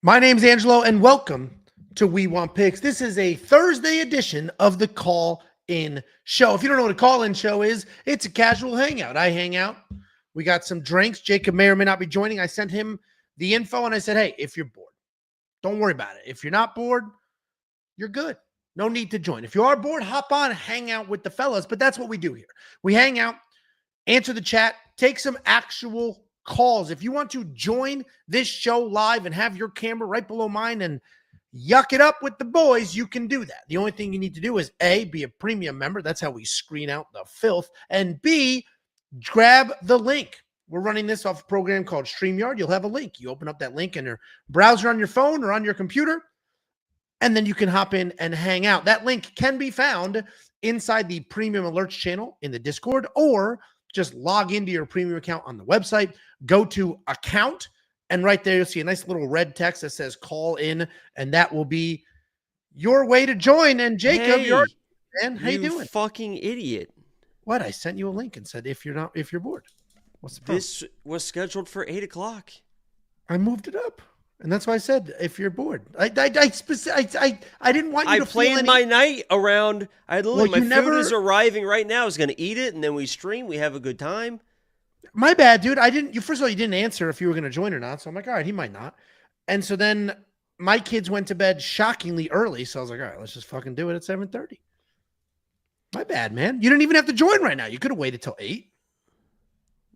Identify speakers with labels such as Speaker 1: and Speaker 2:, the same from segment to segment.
Speaker 1: My name's Angelo, and welcome to We Want Picks. This is a Thursday edition of the Call-In Show. If you don't know what a call-in show is, it's a casual hangout. I hang out. We got some drinks. Jacob may or may not be joining. I sent him the info, and I said, hey, if you're bored, don't worry about it. If you're not bored, you're good. No need to join. If you are bored, hop on, hang out with the fellas. But that's what we do here. We hang out, answer the chat, take some actual calls. If you want to join this show live and have your camera right below mine and yuck it up with the boys, you can do that. The only thing you need to do is A, be a premium member. That's how we screen out the filth. And B, grab the link. We're running this off a program called StreamYard. You'll have a link. You open up that link in your browser on your phone or on your computer, and then you can hop in and hang out. That link can be found inside the premium alerts channel in the Discord, or just log into your premium account on the website, go to account, and right there you'll see a nice little red text that says call in, and that will be your way to join. And Jacob,
Speaker 2: Hey,
Speaker 1: man, how you doing?
Speaker 2: Fucking idiot.
Speaker 1: What? I sent you a link and said if you're bored. What's the problem?
Speaker 2: This was scheduled for 8 o'clock.
Speaker 1: I moved it up. And that's why I said, if you're bored, I didn't want you to
Speaker 2: planned my night around. My food is arriving right now. I was going to eat it, and then we stream. We have a good time.
Speaker 1: My bad, dude. First of all, you didn't answer if you were going to join or not. So I'm like, all right, he might not. And so then my kids went to bed shockingly early. So I was like, all right, let's just fucking do it at 7:30. My bad, man. You didn't even have to join right now. You could have waited till 8.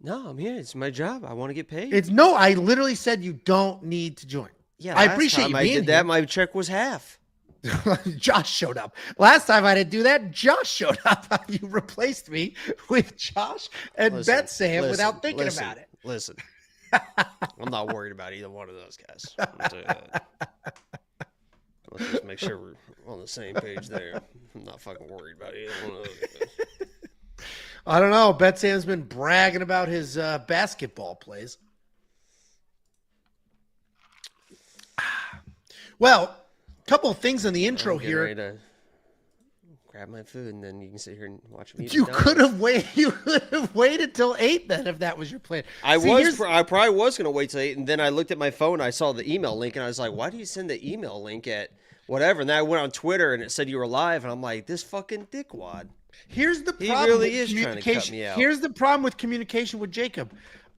Speaker 2: No, I'm here. It's my job. I want to get paid.
Speaker 1: I literally said you don't need to join.
Speaker 2: Yeah,
Speaker 1: I appreciate you being
Speaker 2: I did that. My check was half.
Speaker 1: Josh showed up. Last time I didn't do that, Josh showed up. You replaced me with Josh and Bet Sam without thinking about it.
Speaker 2: Listen, I'm not worried about either one of those guys. I'll tell you that. Let's just make sure we're on the same page there. I'm not fucking worried about either one of those guys.
Speaker 1: I don't know. Bet Sam's been bragging about his basketball plays. Well, a couple of things on the intro here.
Speaker 2: Ready to grab my food, and then you can sit here and watch me.
Speaker 1: You could have waited till 8 then, if that was your plan.
Speaker 2: I probably was going to wait till 8, and then I looked at my phone. I saw the email link, and I was like, "Why do you send the email link at whatever?" And then I went on Twitter, and it said you were live, and I'm like, "This fucking dickwad."
Speaker 1: Here's the problem.
Speaker 2: He really is trying to cut me out.
Speaker 1: Here's the problem with communication with Jacob.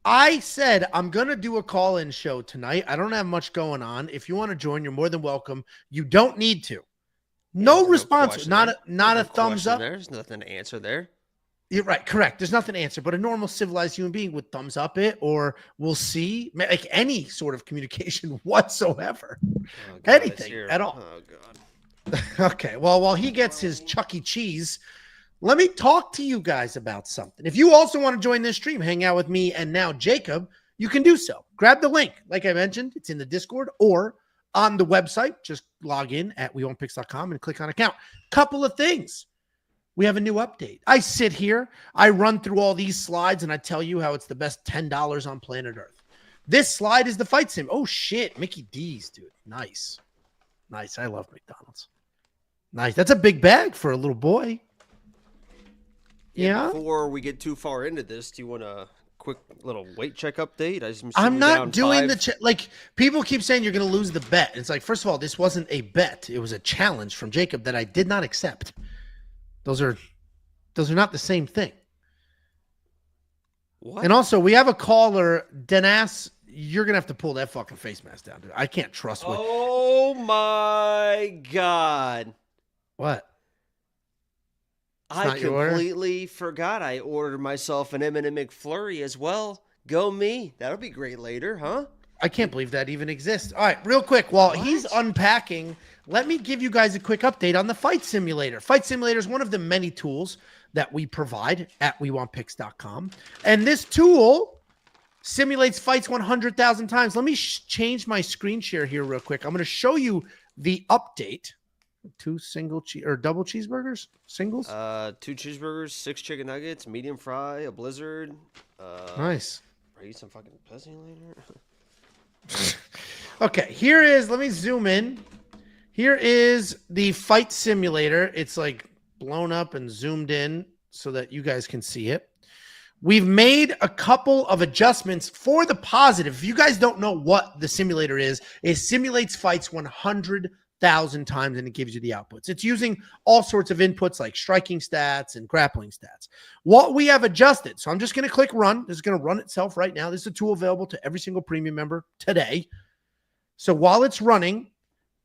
Speaker 1: I said I'm going to do a call-in show tonight. I don't have much going on. If you want to join, you're more than welcome. You don't need to. No response. Not a thumbs up.
Speaker 2: There's nothing to answer there.
Speaker 1: You're right. Correct. There's nothing to answer. But a normal civilized human being would thumbs up it, or we'll see, like any sort of communication whatsoever.
Speaker 2: Oh, God,
Speaker 1: anything at all.
Speaker 2: Oh, God.
Speaker 1: Okay. Well, while he gets his Chuck E. Cheese, let me talk to you guys about something. If you also want to join this stream, hang out with me and now Jacob, you can do so. Grab the link. Like I mentioned, it's in the Discord or on the website. Just log in at WeWantPicks.com and click on account. Couple of things. We have a new update. I sit here, I run through all these slides, and I tell you how it's the best $10 on planet Earth. This slide is the fight sim. Oh, shit. Mickey D's, dude. Nice. Nice. I love McDonald's. Nice. That's a big bag for a little boy. Yeah.
Speaker 2: Before we get too far into this, do you want a quick little weight check update?
Speaker 1: I'm not doing the check. Like, people keep saying you're going to lose the bet. It's like, first of all, this wasn't a bet. It was a challenge from Jacob that I did not accept. Those are not the same thing.
Speaker 2: What?
Speaker 1: And also, we have a caller, Denise. You're going to have to pull that fucking face mask down, dude. I can't trust what.
Speaker 2: Oh, my God.
Speaker 1: What?
Speaker 2: I completely forgot I ordered myself an M&M McFlurry as well. Go me. That'll be great later, huh?
Speaker 1: I can't believe that even exists. All right, real quick, while he's unpacking, let me give you guys a quick update on the Fight Simulator. Fight Simulator is one of the many tools that we provide at WeWantPicks.com. And this tool simulates fights 100,000 times. Let me change my screen share here real quick. I'm going to show you the update. 2 double cheeseburgers? Singles?
Speaker 2: 2 cheeseburgers, 6 chicken nuggets, medium fry, a blizzard.
Speaker 1: Nice.
Speaker 2: Are you some fucking pussy later?
Speaker 1: Okay, let me zoom in. Here is the Fight Simulator. It's like blown up and zoomed in so that you guys can see it. We've made a couple of adjustments for the positive. If you guys don't know what the simulator is, it simulates fights 100,000 times and it gives you the outputs. It's using all sorts of inputs like striking stats and grappling stats. What we have adjusted, so I'm just going to click run. This is going to run itself right now. This is a tool available to every single premium member today. So while it's running,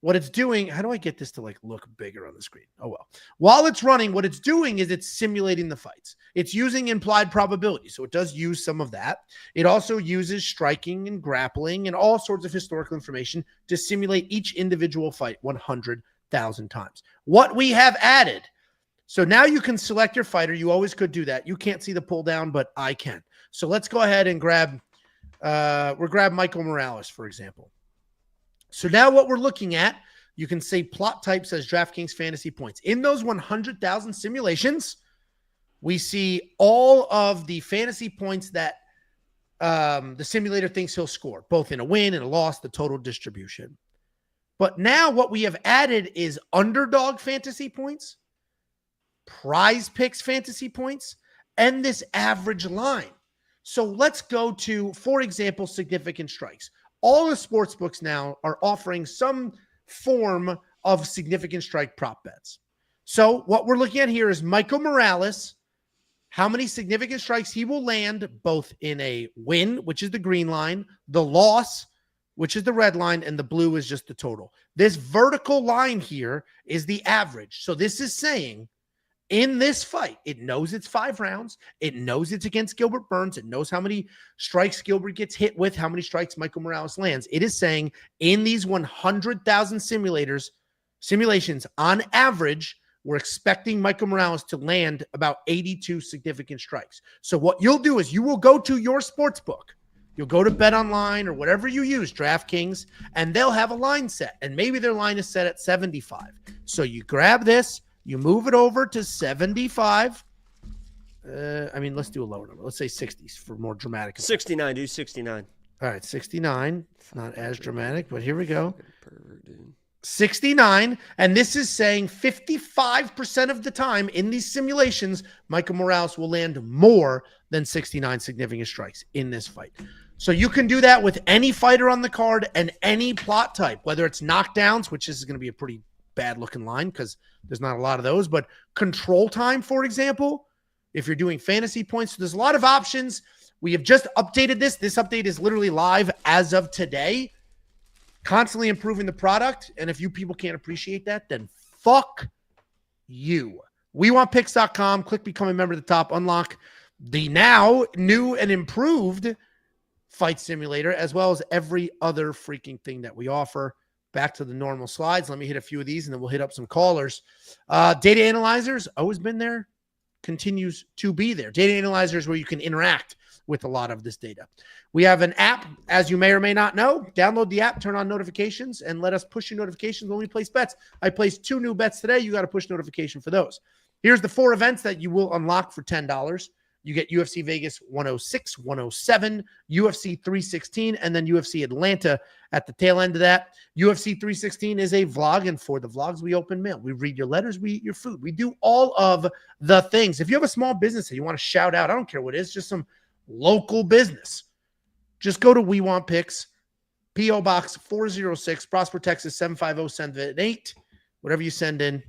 Speaker 1: what it's doing, how do I get this to like look bigger on the screen? Oh, well. While it's running, what it's doing is it's simulating the fights. It's using implied probability. So it does use some of that. It also uses striking and grappling and all sorts of historical information to simulate each individual fight 100,000 times. What we have added, so now you can select your fighter. You always could do that. You can't see the pull down, but I can. So let's go ahead and grab Michael Morales, for example. So now what we're looking at, you can say plot type says DraftKings fantasy points. In those 100,000 simulations, we see all of the fantasy points that the simulator thinks he'll score, both in a win and a loss, the total distribution. But now what we have added is underdog fantasy points, prize picks fantasy points, and this average line. So let's go to, for example, significant strikes. All the sports books now are offering some form of significant strike prop bets. So what we're looking at here is Michael Morales, how many significant strikes he will land, both in a win, which is the green line, the loss, which is the red line, and the blue is just the total. This vertical line here is the average. So this is saying in this fight, it knows it's 5 rounds. It knows it's against Gilbert Burns. It knows how many strikes Gilbert gets hit with, how many strikes Michael Morales lands. It is saying in these 100,000 simulations, on average, we're expecting Michael Morales to land about 82 significant strikes. So what you'll do is you will go to your sports book. You'll go to BetOnline or whatever you use, DraftKings, and they'll have a line set. And maybe their line is set at 75. So you grab this. You move it over to 75. Let's do a lower number. Let's say 60s for more dramatic.
Speaker 2: 69, do 69.
Speaker 1: All right, 69. Not as dramatic, but here we go. 69. And this is saying 55% of the time in these simulations, Michael Morales will land more than 69 significant strikes in this fight. So you can do that with any fighter on the card and any plot type, whether it's knockdowns, which is going to be a pretty bad looking line because there's not a lot of those, but control time, for example, if you're doing fantasy points. So there's a lot of options. We have just updated this. This update is literally live as of today, constantly improving the product. And if you people can't appreciate that, then fuck you. WeWantPicks.com. Click become a member at the top. Unlock the now new and improved fight simulator, as well as every other freaking thing that we offer. Back to the normal slides. Let me hit a few of these and then we'll hit up some callers. Data analyzers, always been there, continues to be there. Data analyzers where you can interact with a lot of this data. We have an app, as you may or may not know. Download the app, turn on notifications, and let us push you notifications when we place bets. I placed 2 new bets today. You got to push notification for those. Here's the 4 events that you will unlock for $10. You get UFC Vegas 106, 107, UFC 316, and then UFC Atlanta at the tail end of that. UFC 316 is a vlog, and for the vlogs, we open mail. We read your letters, we eat your food. We do all of the things. If you have a small business that you want to shout out, I don't care what it is, just some local business, just go to We Want Picks, P.O. Box 406, Prosper, Texas 75078. Whatever you send in,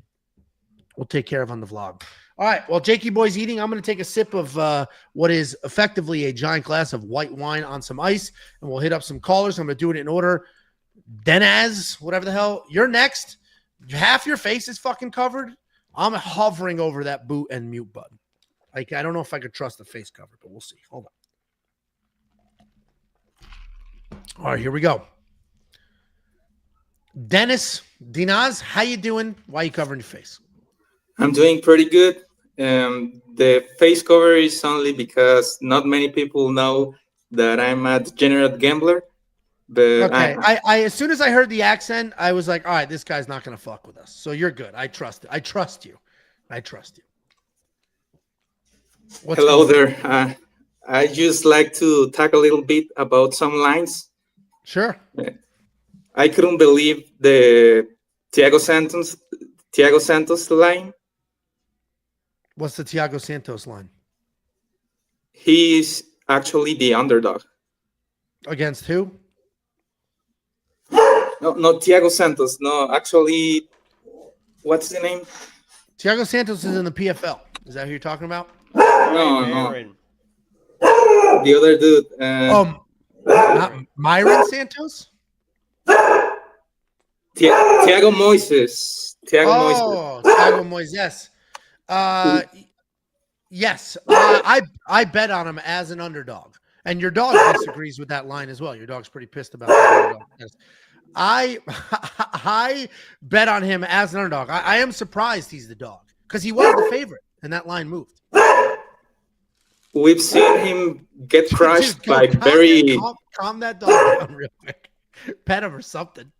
Speaker 1: we'll take care of on the vlog. All right, while Jakey Boy's eating, I'm going to take a sip of what is effectively a giant glass of white wine on some ice, and we'll hit up some callers. I'm going to do it in order. Denaz, whatever the hell, you're next. Half your face is fucking covered. I'm hovering over that boot and mute button. Like, I don't know if I could trust the face cover, but we'll see. Hold on. All right, here we go. Denaz, how you doing? Why are you covering your face?
Speaker 3: I'm doing pretty good. The face cover is only because not many people know that I'm a degenerate gambler. But
Speaker 1: okay, I as soon as I heard the accent, I was like, all right, this guy's not going to fuck with us. So you're good. I trust you. I trust you.
Speaker 3: Hello there. I just like to talk a little bit about some lines.
Speaker 1: Sure.
Speaker 3: I couldn't believe the Thiago Santos line.
Speaker 1: What's the Thiago Santos line?
Speaker 3: He's actually the underdog.
Speaker 1: Against who?
Speaker 3: No, not Thiago Santos. No, actually, what's the name?
Speaker 1: Thiago Santos is in the PFL. Is that who you're talking about?
Speaker 3: No. The other dude.
Speaker 1: Not Myron Santos?
Speaker 3: Thiago Moises.
Speaker 1: Thiago Moises. Yes, I bet on him as an underdog, and your dog disagrees with that line as well. Your dog's pretty pissed about that. I bet on him as an underdog. I am surprised he's the dog because he was the favorite, and that line moved.
Speaker 3: We've seen him get crushed by
Speaker 1: calm that dog down real quick. Pet him or something.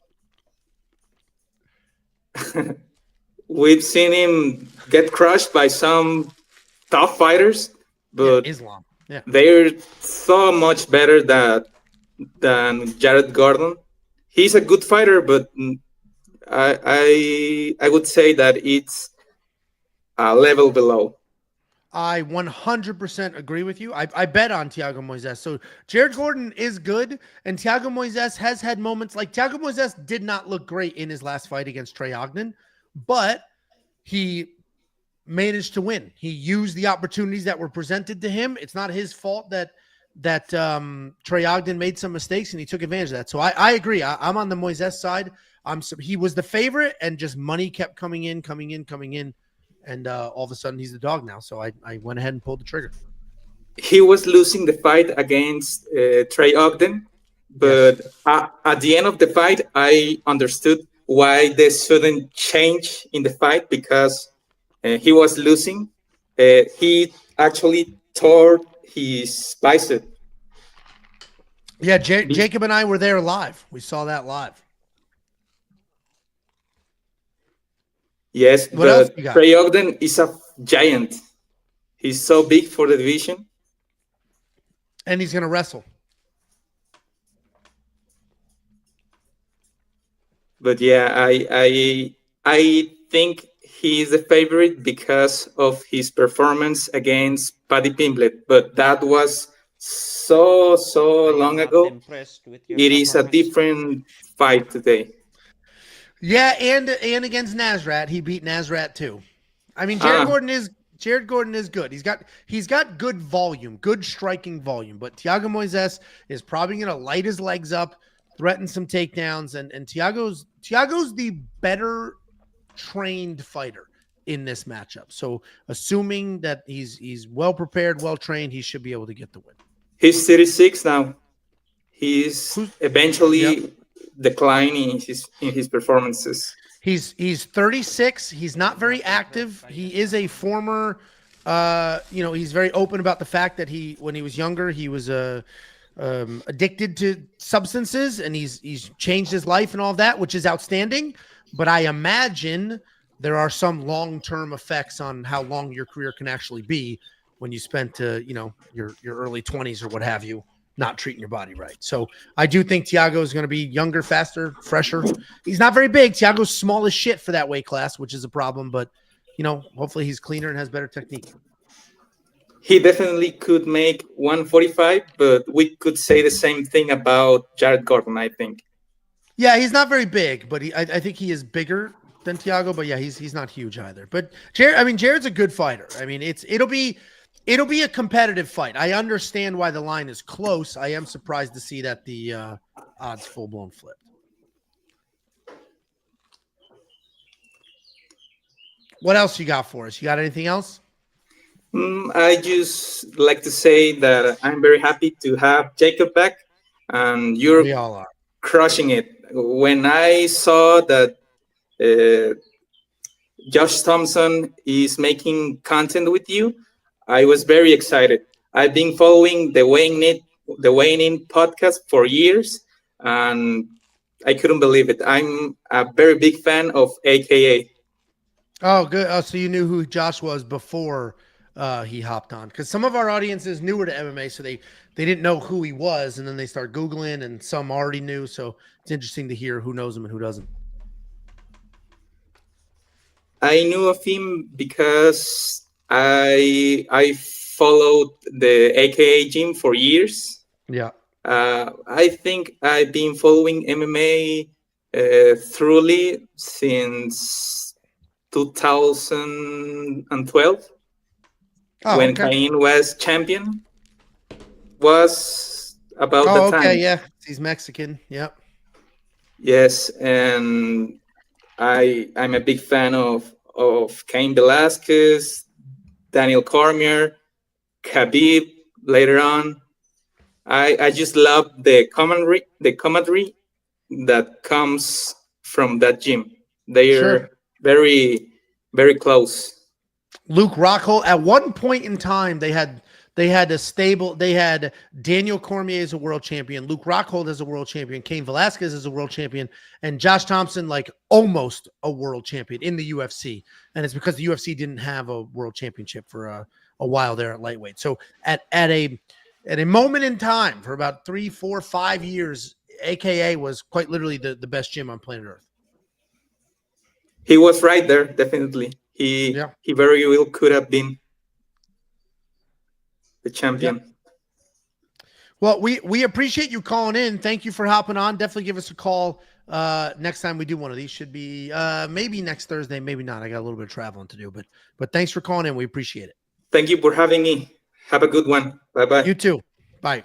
Speaker 3: We've seen him get crushed by some tough fighters, but
Speaker 1: Islam. Yeah,
Speaker 3: they're so much better than Jared Gordon. He's a good fighter, but I would say that it's a level below.
Speaker 1: I 100% agree with you. I bet on Thiago Moises. So Jared Gordon is good, and Thiago Moises has had moments like Thiago Moises did not look great in his last fight against Trey Ogden, but he managed to win. He used the opportunities that were presented to him. It's not his fault that Trey Ogden made some mistakes, and he took advantage of that. So I agree. I'm on the Moises side. He was the favorite, and just money kept coming in. And all of a sudden, he's the dog now. So I went ahead and pulled the trigger.
Speaker 3: He was losing the fight against Trey Ogden, but at the end of the fight, I understood why the sudden change in the fight, because he was losing. He actually tore his bicep.
Speaker 1: Yeah, Jacob and I were there live. We saw that live.
Speaker 3: Yes, but Trey Ogden is a giant. He's so big for the division.
Speaker 1: And he's going to wrestle.
Speaker 3: But yeah, I think he is the favorite because of his performance against Paddy Pimblett. But that was so long ago. It is a different fight today.
Speaker 1: Yeah, and against Nasrat, he beat Nasrat too. I mean, Jared Gordon is good. He's got good volume, good striking volume. But Thiago Moises is probably going to light his legs up, threaten some takedowns, and Thiago's the better trained fighter in this matchup. So, assuming that he's well prepared, well trained, he should be able to get the win.
Speaker 3: He's 36 now. He's eventually declining in his performances.
Speaker 1: He's 36. He's not very active. He is a former, he's very open about the fact that when he was younger, he was addicted to substances, and he's changed his life and all of that, which is outstanding. But I imagine there are some long-term effects on how long your career can actually be when you spent, your early 20s or what have you, not treating your body right. So I do think Thiago is going to be younger, faster, fresher. He's not very big. Thiago's small as shit for that weight class, which is a problem. But, hopefully he's cleaner and has better technique.
Speaker 3: He definitely could make 145, but we could say the same thing about Jared Gordon, I think.
Speaker 1: Yeah, he's not very big, but I think he is bigger than Thiago. But yeah, he's not huge either. But Jared's a good fighter. I mean, it'll be a competitive fight. I understand why the line is close. I am surprised to see that the odds full-blown flipped. What else you got for us? You got anything else?
Speaker 3: I just like to say that I'm very happy to have Jacob back, and you're
Speaker 1: We all are
Speaker 3: crushing it. When I saw that Josh Thompson is making content with you, I was very excited. I've been following the Weighing In podcast for years, and I couldn't believe it. I'm a very big fan of AKA.
Speaker 1: Oh, good. Oh, so you knew who Josh was before he hopped on, because some of our audience is newer to MMA, so they didn't know who he was, and then they start Googling, and some already knew. So it's interesting to hear who knows him and who doesn't.
Speaker 3: I knew of him because I followed the AKA gym for years.
Speaker 1: Yeah.
Speaker 3: I think I've been following MMA thoroughly since 2012
Speaker 1: Oh,
Speaker 3: when
Speaker 1: okay.
Speaker 3: Cain was champion. Was about the
Speaker 1: Oh, okay.
Speaker 3: time.
Speaker 1: Yeah. He's Mexican. Yep.
Speaker 3: Yes, and I'm a big fan of Cain Velasquez, Daniel Cormier, Khabib later on. I just love the commentary that comes from that gym.
Speaker 1: Sure.
Speaker 3: They're very close.
Speaker 1: Luke Rockhold. At one point in time, they had Daniel Cormier as a world champion, Luke Rockhold as a world champion, Cain Velasquez as a world champion, and Josh Thompson like almost a world champion in the UFC. And it's because the UFC didn't have a world championship for a while there at lightweight. So at a moment in time for about 3, 4, 5 years, AKA was quite literally the best gym on planet Earth.
Speaker 3: He was right there, definitely. He
Speaker 1: Yeah.
Speaker 3: he very well could have been the champion.
Speaker 1: Yep. Well, we appreciate you calling in. Thank you for hopping on. Definitely give us a call next time we do one of these. Should be maybe next Thursday, maybe not. I got a little bit of traveling to do, but thanks for calling in. We appreciate it.
Speaker 3: Thank you for having me. Have a good one. Bye-bye.
Speaker 1: You too. Bye.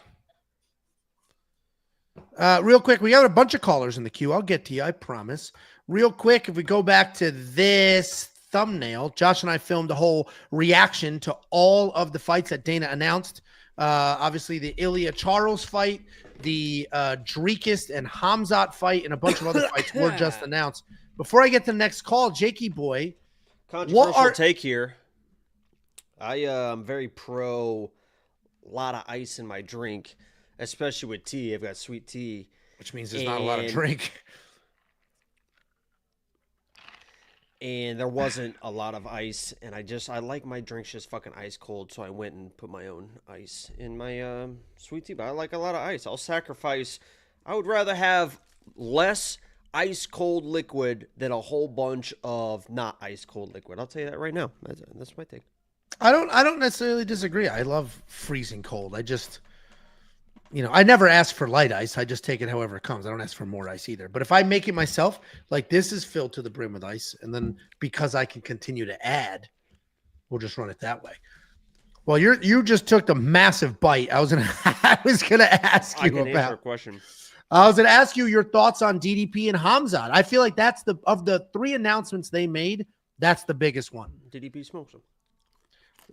Speaker 1: Real quick, we got a bunch of callers in the queue. I'll get to you, I promise. Real quick, if we go back to this thumbnail, Josh and I filmed a whole reaction to all of the fights that Dana announced. Obviously, the Ilya Charles fight, the Dricus and Hamzat fight, and a bunch of other fights were just announced. Before I get to the next call, Jakey boy,
Speaker 2: controversial take here. I am very pro a lot of ice in my drink, especially with tea. I've got sweet tea,
Speaker 1: which means there's not a lot of drink.
Speaker 2: And there wasn't a lot of ice, and I like my drinks just fucking ice cold, so I went and put my own ice in my sweet tea. But I like a lot of ice. I'll sacrifice. I would rather have less ice cold liquid than a whole bunch of not ice cold liquid. I'll tell you that right now. That's my take.
Speaker 1: I don't necessarily disagree. I love freezing cold. I just, I never ask for light ice. I just take it however it comes. I don't ask for more ice either. But if I make it myself, like this is filled to the brim with ice, and then because I can continue to add, we'll just run it that way. Well, you just took the massive bite. I was gonna ask you about
Speaker 2: a question.
Speaker 1: I was gonna ask you your thoughts on DDP and Hamzat. I feel like that's of the 3 announcements they made, that's the biggest one.
Speaker 2: DDP smokes him.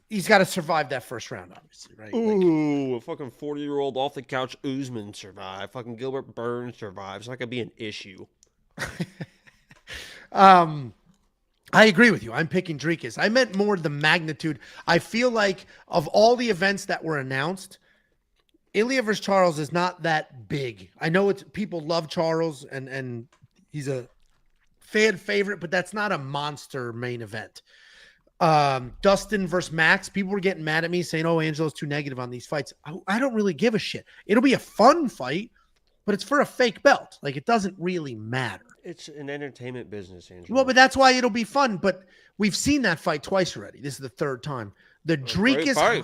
Speaker 1: He's got to survive that first round, obviously, right?
Speaker 2: Ooh, a fucking 40-year-old off the couch Usman survived. Fucking Gilbert Burns survives. It's not gonna be an issue.
Speaker 1: I agree with you. I'm picking Dricus. I meant more the magnitude. I feel like of all the events that were announced, Ilya versus Charles is not that big. I know people love Charles and he's a fan favorite, but that's not a monster main event. Dustin versus Max, people were getting mad at me saying, oh, Angelo's too negative on these fights. I don't really give a shit. It'll be a fun fight, but it's for a fake belt. Like, it doesn't really matter.
Speaker 2: It's an entertainment business, Angelo.
Speaker 1: Well, but that's why it'll be fun. But we've seen that fight twice already. This is the 3rd time. The Dricus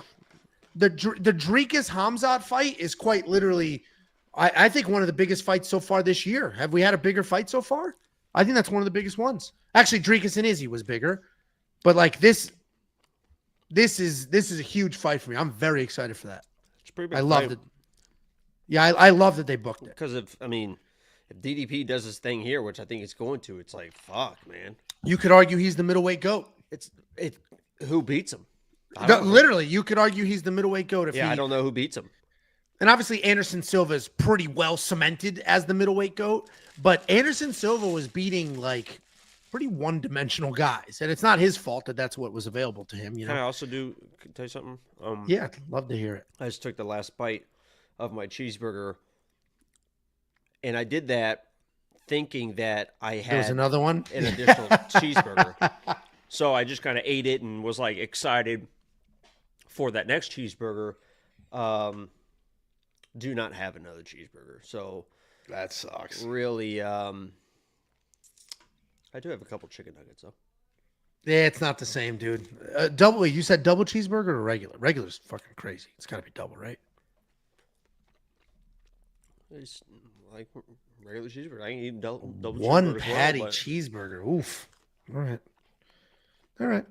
Speaker 1: Hamzat fight is quite literally, I think, one of the biggest fights so far this year. Have we had a bigger fight so far? I think that's one of the biggest ones. Actually, Dricus and Izzy was bigger. But like this is a huge fight for me. I'm very excited for that.
Speaker 2: It's pretty big.
Speaker 1: I loved it. Yeah, I love that they booked it.
Speaker 2: Because if DDP does his thing here, which I think it's going to, it's like, fuck, man.
Speaker 1: You could argue he's the middleweight GOAT.
Speaker 2: Who beats him?
Speaker 1: Literally, you could argue he's the middleweight GOAT.
Speaker 2: I don't know who beats him.
Speaker 1: And obviously, Anderson Silva is pretty well cemented as the middleweight GOAT. But Anderson Silva was beating like pretty one-dimensional guys, and it's not his fault that that's what was available to him.
Speaker 2: Can I also tell you something?
Speaker 1: Yeah, I'd love to hear it.
Speaker 2: I just took the last bite of my cheeseburger, and I did that thinking that I had
Speaker 1: There was another one,
Speaker 2: an additional cheeseburger. So I just kind of ate it and was like excited for that next cheeseburger. Do not have another cheeseburger, so
Speaker 1: that sucks.
Speaker 2: Really. I do have a couple chicken nuggets, though.
Speaker 1: Yeah, it's not the same, dude. Double. You said double cheeseburger or regular? Regular's fucking crazy. It's got to be double, right?
Speaker 2: It's like regular cheeseburger. I can eat double
Speaker 1: One
Speaker 2: cheeseburger
Speaker 1: patty
Speaker 2: as
Speaker 1: cheeseburger. Oof. All right. All right.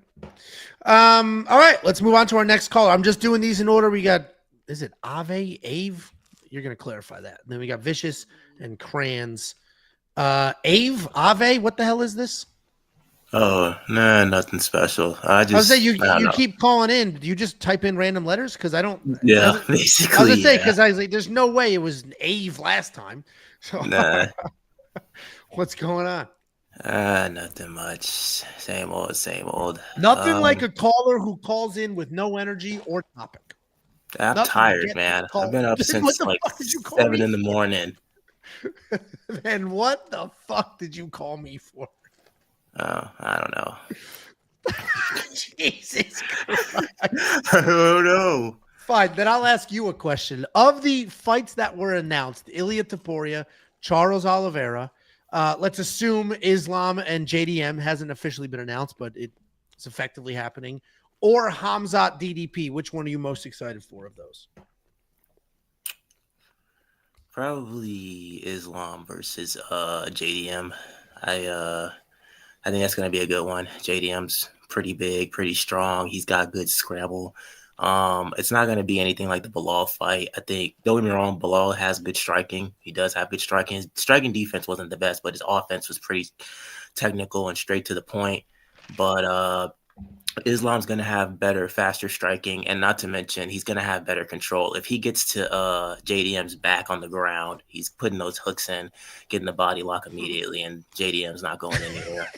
Speaker 1: All right. Let's move on to our next caller. I'm just doing these in order. We got, is it Ave? You're going to clarify that. And then we got Vicious and Crayons. Ave? What the hell is this?
Speaker 4: Oh, nah, nothing special. I
Speaker 1: I was saying
Speaker 4: don't
Speaker 1: you
Speaker 4: know.
Speaker 1: keep calling in. Do you just type in random letters? Because I don't.
Speaker 4: Yeah,
Speaker 1: I was
Speaker 4: basically.
Speaker 1: gonna say
Speaker 4: Yeah.
Speaker 1: because I was like, there's no way it was Ave last time. So
Speaker 4: Nah,
Speaker 1: what's going on?
Speaker 4: nothing much. Same old, same old.
Speaker 1: Nothing like a caller who calls in with no energy or topic.
Speaker 4: I'm
Speaker 1: Nothing
Speaker 4: tired,
Speaker 1: gets
Speaker 4: man.
Speaker 1: called.
Speaker 4: I've been up
Speaker 1: What
Speaker 4: since
Speaker 1: the
Speaker 4: like
Speaker 1: fuck did you call
Speaker 4: 7
Speaker 1: me
Speaker 4: in the morning.
Speaker 1: And what the fuck did you call me for?
Speaker 4: Oh, I don't know.
Speaker 1: Jesus Christ.
Speaker 4: I don't know.
Speaker 1: Fine, then I'll ask you a question. Of the fights that were announced, Ilia Topuria, Charles Oliveira, let's assume Islam and JDM hasn't officially been announced, but it's effectively happening, or Hamzat DDP. Which one are you most excited for of those?
Speaker 4: Probably Islam versus JDM. I think that's gonna be a good one. JDM's pretty big, pretty strong. He's got good scrabble. It's not gonna be anything like the Bilal fight. I think, don't get me wrong, Bilal has good striking. He does have good striking. His striking defense wasn't the best, but his offense was pretty technical and straight to the point. But Islam's going to have better, faster striking, and not to mention he's going to have better control. If he gets to JDM's back on the ground, he's putting those hooks in, getting the body lock immediately, and JDM's not going anywhere.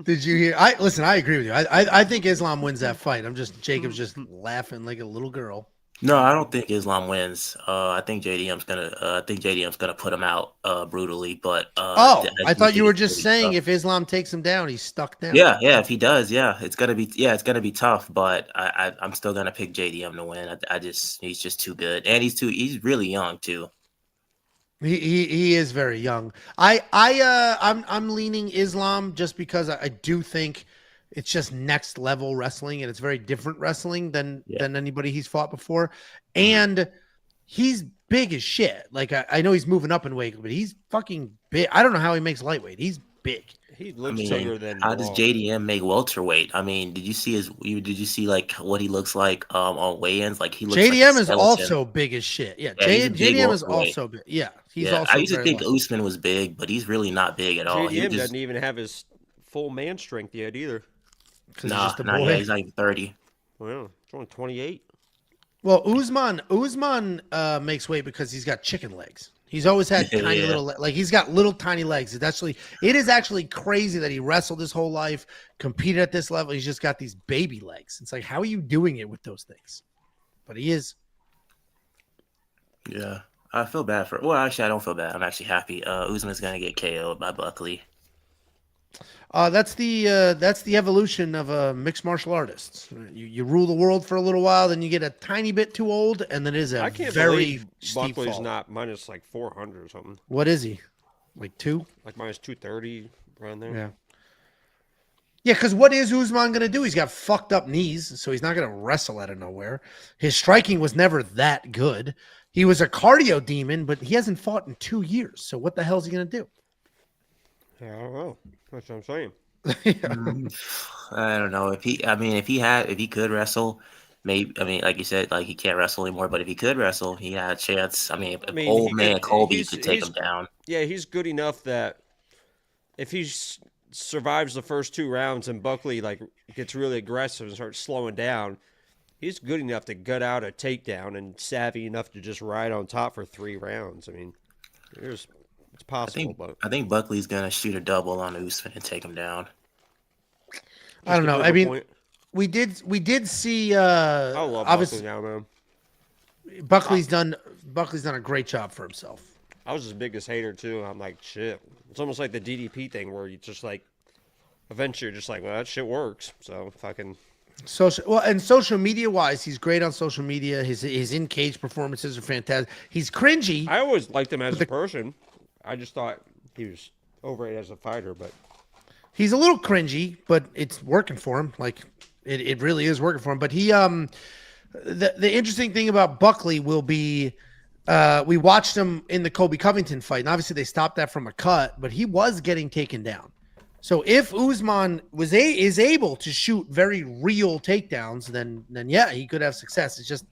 Speaker 1: Did you hear? I agree with you. I think Islam wins that fight. Jacob's just laughing like a little girl.
Speaker 4: No, I don't think Islam wins. I think JDM's gonna put him out brutally. But
Speaker 1: I thought you were just saying if Islam takes him down, he's stuck down.
Speaker 4: Yeah, if he does, it's gonna be tough. But I'm still gonna pick JDM to win. He's just too good, and he's really young too.
Speaker 1: He is very young. I'm leaning Islam just because I do think it's just next level wrestling, and it's very different wrestling than anybody he's fought before. And he's big as shit. Like I know he's moving up in weight, but he's fucking big. I don't know how he makes lightweight. He's big.
Speaker 2: He looks bigger than.
Speaker 4: How does JDM make welterweight? I mean, did you see like what he looks like on weigh-ins? Like he looks.
Speaker 1: JDM
Speaker 4: like
Speaker 1: is also big as shit. Yeah, JDM is also big. Yeah, he's also.
Speaker 4: I used to think Usman was big, but he's really not big at all.
Speaker 2: JDM doesn't even have his full man strength yet either.
Speaker 4: Nah, he's not even 30.
Speaker 2: Well, he's only 28.
Speaker 1: Well, Usman makes weight because he's got chicken legs. He's always had tiny little, like he's got little tiny legs. It is actually crazy that he wrestled his whole life, competed at this level. He's just got these baby legs. It's like, how are you doing it with those things? But he is.
Speaker 4: Yeah, I feel bad for. Well, actually, I don't feel bad. I'm actually happy. Usman's gonna get KO'd by Buckley.
Speaker 1: That's the evolution of mixed martial artists. You rule the world for a little while, then you get a tiny bit too old, and then it is a
Speaker 2: I can't
Speaker 1: very
Speaker 2: believe
Speaker 1: steep
Speaker 2: Buckley's
Speaker 1: fall.
Speaker 2: not minus like 400 or something.
Speaker 1: What is he? Like 2?
Speaker 2: Like minus 230 around there.
Speaker 1: Yeah. Yeah, because what is Usman going to do? He's got fucked up knees, so he's not going to wrestle out of nowhere. His striking was never that good. He was a cardio demon, but he hasn't fought in 2 years. So what the hell is he going to do?
Speaker 2: Yeah, I don't know. That's what I'm saying.
Speaker 4: I don't know if he could wrestle, maybe. I mean, like you said, like he can't wrestle anymore. But if he could wrestle, he had a chance. I mean, old man Colby could take him down.
Speaker 2: Yeah, he's good enough that if he survives the first 2 rounds and Buckley like gets really aggressive and starts slowing down, he's good enough to gut out a takedown and savvy enough to just ride on top for 3 rounds. I mean, it's possible.
Speaker 4: I think Buckley's gonna shoot a double on Usman and take him down.
Speaker 1: I don't know. I mean, we did see.
Speaker 2: I love
Speaker 1: obviously
Speaker 2: Buckley now, man.
Speaker 1: Buckley's done a great job for himself.
Speaker 2: I was his biggest hater too. I'm like, shit. It's almost like the DDP thing where you just like, eventually you're just like, well, that shit works. So fucking.
Speaker 1: Social media wise, he's great on social media. His in cage performances are fantastic. He's cringy.
Speaker 2: I always liked him as a person. I just thought he was overrated as a fighter, but
Speaker 1: He's a little cringy, but it's working for him. Like it really is working for him. But he the interesting thing about Buckley will be we watched him in the Colby Covington fight, and obviously they stopped that from a cut, but he was getting taken down. So if Usman is able to shoot very real takedowns, then yeah, he could have success. It's just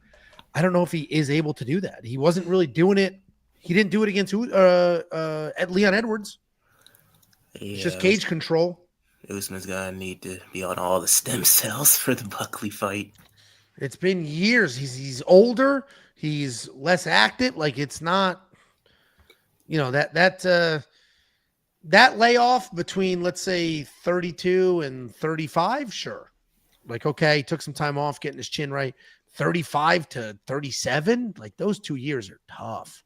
Speaker 1: I don't know if he is able to do that. He wasn't really doing it. He didn't do it against at Leon Edwards.
Speaker 4: Yeah,
Speaker 1: It's just cage control.
Speaker 4: Usman's gonna need to be on all the stem cells for the Buckley fight.
Speaker 1: It's been years. He's older. He's less active. Like it's not, that layoff between, let's say, 32 and 35. Sure. Like, okay, took some time off getting his chin right. 35 to 37. Like those 2 years are tough.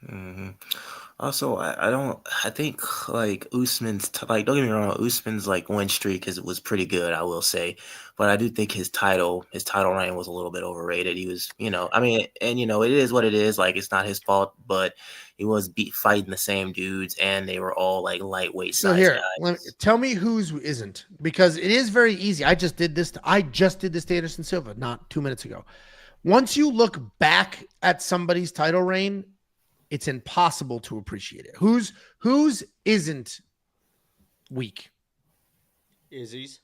Speaker 4: Mm-hmm. Also, I think like Usman's don't get me wrong, Usman's like win streak was pretty good, I will say, but I do think his title reign was a little bit overrated. He was, it is what it is. Like it's not his fault, but he was fighting the same dudes, and they were all like lightweight size guys.
Speaker 1: Tell me who isn't, because it is very easy. I just did this to Anderson Silva not 2 minutes ago. Once you look back at somebody's title reign, it's impossible to appreciate it. Whose isn't weak?
Speaker 2: Izzy's.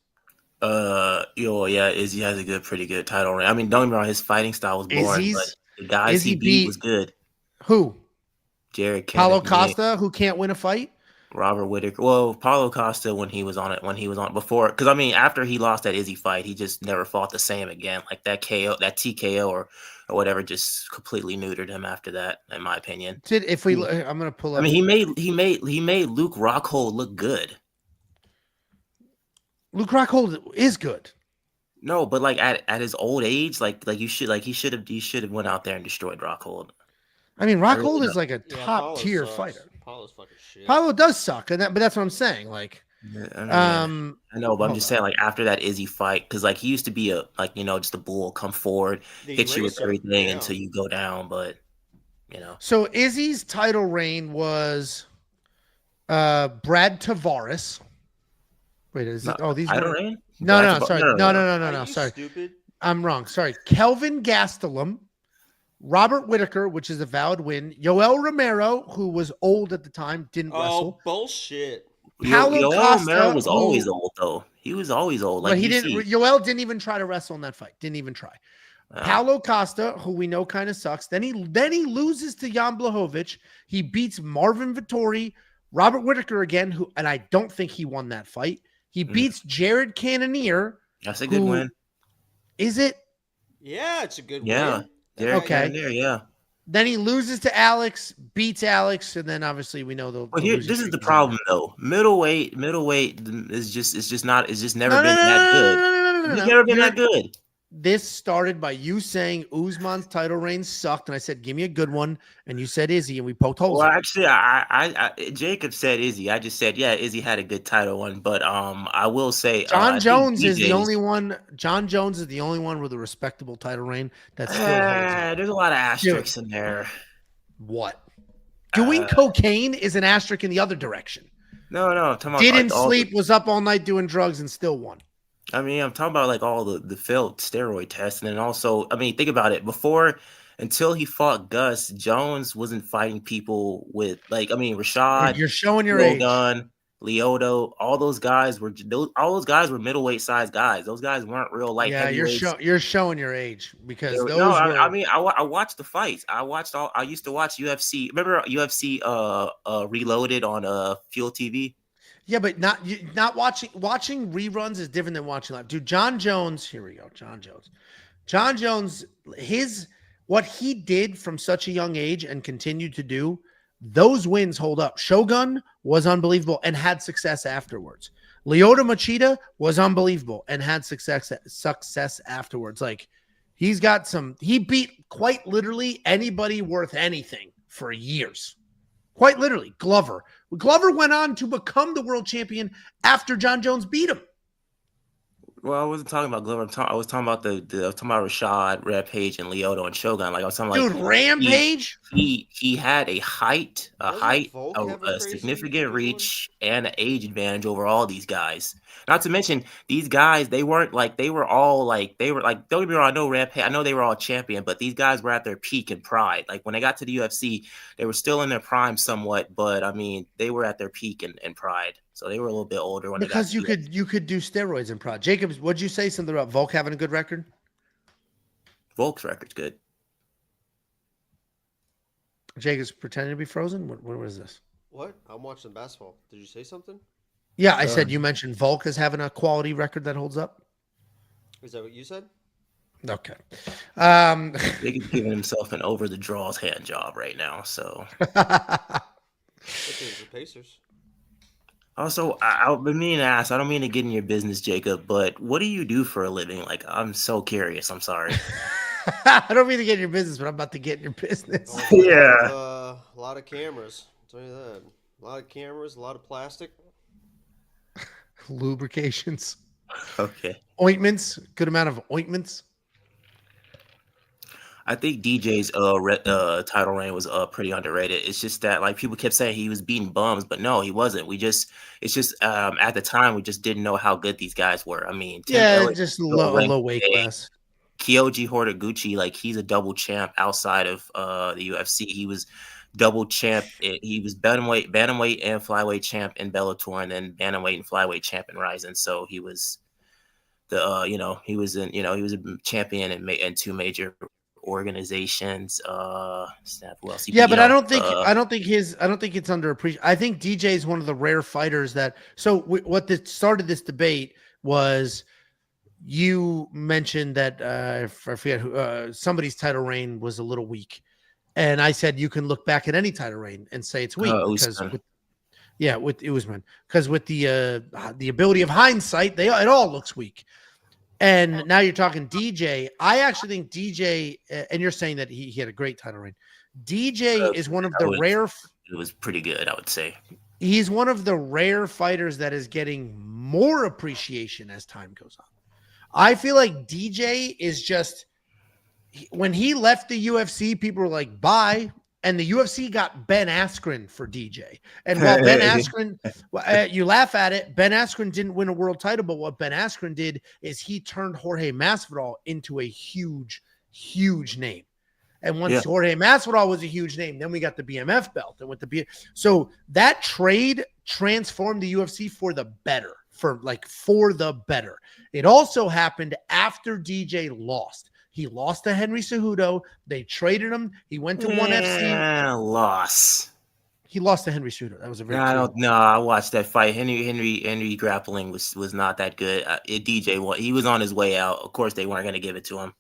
Speaker 4: Izzy has a pretty good title reign. I mean, don't get me wrong, his fighting style was boring, but the guys he beat was good.
Speaker 1: Who?
Speaker 4: Jared
Speaker 1: Paulo
Speaker 4: Kennedy,
Speaker 1: Costa, who can't win a fight.
Speaker 4: Robert Whittaker. Well, Paulo Costa when he was on before, because I mean, after he lost that Izzy fight, he just never fought the same again. Like that TKO or whatever just completely neutered him after that, in my opinion.
Speaker 1: I'm gonna pull up.
Speaker 4: I mean, he made Luke Rockhold look good.
Speaker 1: Luke Rockhold is good.
Speaker 4: No, but like at his old age, he should have went out there and destroyed Rockhold.
Speaker 1: I mean, Rockhold is like a top tier fighter.
Speaker 2: Paulo's fucking shit.
Speaker 1: Paulo does suck, but that's what I'm saying. Like,
Speaker 4: I know, but I'm just saying, like after that Izzy fight, because like he used to be just a bull, come forward, hit you with everything until you go down, but
Speaker 1: So Izzy's title reign was Brad Tavares. Wait, is it? Oh, these
Speaker 4: title
Speaker 1: were
Speaker 4: reign?
Speaker 1: No, sorry, no. Sorry,
Speaker 2: stupid.
Speaker 1: I'm wrong. Sorry, Kelvin Gastelum, Robert Whittaker, which is a valid win. Yoel Romero, who was old at the time, didn't wrestle.
Speaker 2: Oh, bullshit.
Speaker 1: Paulo Costa,
Speaker 4: Romero was always old, though. He was always old. Like
Speaker 1: but he didn't. Yoel didn't even try to wrestle in that fight. Didn't even try. Paulo Costa, who we know kind of sucks. Then he loses to Jan Blachowicz. He beats Marvin Vettori, Robert Whittaker again, and I don't think he won that fight. He beats Jared Cannonier.
Speaker 4: That's a good win.
Speaker 1: Is it?
Speaker 2: Yeah, it's a good
Speaker 4: win.
Speaker 2: Yeah.
Speaker 1: Okay.
Speaker 4: Yeah.
Speaker 1: Then he loses to Alex, beats Alex, and then obviously we know the.
Speaker 4: But this is the problem, though. Middleweight is just never been that good. It's never been that good.
Speaker 1: This started by you saying Usman's title reign sucked, and I said, "Give me a good one," and you said Izzy, and we poked holes.
Speaker 4: Well, actually, I Jacob said Izzy. I just said, yeah, Izzy had a good title one, but I will say
Speaker 1: John Jones is the only one. John Jones is the only one with a respectable title reign. That's still
Speaker 4: there's a lot of asterisks in there.
Speaker 1: What? Doing cocaine is an asterisk in the other direction.
Speaker 4: No.
Speaker 1: Didn't sleep, was up all night doing drugs, and still won.
Speaker 4: I mean, I'm talking about like all the failed steroid tests. And then also, I mean, think about it. Until he fought Gus, Jones wasn't fighting people with Rashad.
Speaker 1: You're showing your age.
Speaker 4: Lyoto, all those guys were middleweight sized guys. Those guys weren't real light heavyweights.
Speaker 1: You're showing your age because
Speaker 4: I watched the fights. I used to watch UFC. Remember UFC Reloaded on Fuel TV?
Speaker 1: Yeah, but not watching reruns is different than watching live. Dude, John Jones, here we go. John Jones, what he did from such a young age and continued to do, those wins hold up. Shogun was unbelievable and had success afterwards. Lyoto Machida was unbelievable and had success afterwards. Like he beat quite literally anybody worth anything for years. Quite literally, Glover. Glover went on to become the world champion after John Jones beat him.
Speaker 4: Well, I wasn't talking about Glover. I was talking about I was talking about Rashad, Rampage, and Lyoto and Shogun. Like I was talking like
Speaker 1: Dude,
Speaker 4: he
Speaker 1: Rampage.
Speaker 4: he had
Speaker 2: Doesn't Volk have a
Speaker 4: a
Speaker 2: crazy
Speaker 4: significant
Speaker 2: good one?
Speaker 4: reach and an age advantage over all these guys. Not to mention these guys, they weren't like they were all like they were like don't get me wrong, I know Rampage, I know they were all champion, but these guys were at their peak and pride. Like when they got to the UFC, they were still in their prime somewhat, but I mean they were at their peak and pride. So they were a little bit older when they got
Speaker 1: Because
Speaker 4: to the UFC.
Speaker 1: you could do steroids in prod. Jacobs, what'd you say? Something about Volk having a good record?
Speaker 4: Volk's record's good.
Speaker 1: Jacobs pretending to be frozen. What was this?
Speaker 2: What? I'm watching basketball. Did you say something?
Speaker 1: Yeah, I said you mentioned Volk as having a quality record that holds up.
Speaker 2: Is that what you said?
Speaker 1: Okay.
Speaker 4: He's giving himself an over the draws hand job right now. So
Speaker 2: I think it's the Pacers.
Speaker 4: also, I've been meaning to ask. I don't mean to get in your business, Jacob, but what do you do for a living? Like, I'm so curious. I'm sorry.
Speaker 1: I don't mean to get in your business, but I'm about to get in your business.
Speaker 2: A lot of cameras. I'll tell you that. A lot of cameras, a lot of plastic.
Speaker 1: Lubrications,
Speaker 4: Okay.
Speaker 1: ointments, good amount of ointments.
Speaker 4: I think DJ's title reign was pretty underrated. It's just that like people kept saying he was beating bums, but no, he wasn't. It's just at the time we just didn't know how good these guys were. I mean, Tim
Speaker 1: Yeah,
Speaker 4: Elliott,
Speaker 1: just low weight class.
Speaker 4: Kyoji Horiguchi, like he's a double champ outside of the UFC. He was double champ. He was bantamweight and flyweight champ in Bellator, and then bantamweight and flyweight champ in Ryzen. So he was he was a champion in two major organizations. Who else?
Speaker 1: Yeah, but I don't think it's underappreciated. I think DJ is one of the rare fighters that. So what started this debate was you mentioned that I forget who somebody's title reign was a little weak, and I said you can look back at any title reign and say it's weak because with Usman, because with the ability of hindsight, it all looks weak. And now you're talking DJ. I actually think DJ, and you're saying that he had a great title reign. DJ is one of the rare.
Speaker 4: It was pretty good, I would say.
Speaker 1: He's one of the rare fighters that is getting more appreciation as time goes on. I feel like DJ is just, when he left the UFC, people were like, bye. And the UFC got Ben Askren for DJ. And while Ben Askren, you laugh at it, Ben Askren didn't win a world title, but what Ben Askren did is he turned Jorge Masvidal into a huge, huge name. And once Jorge Masvidal was a huge name, then we got the BMF belt. And with the so that trade transformed the UFC for the better, for the better. It also happened after DJ lost. He lost to Henry Cejudo. They traded him. He went to ONE FC. He lost to Henry Cejudo. That was a very.
Speaker 4: I watched that fight. Henry grappling was not that good. DJ, he was on his way out. Of course, they weren't going to give it to him.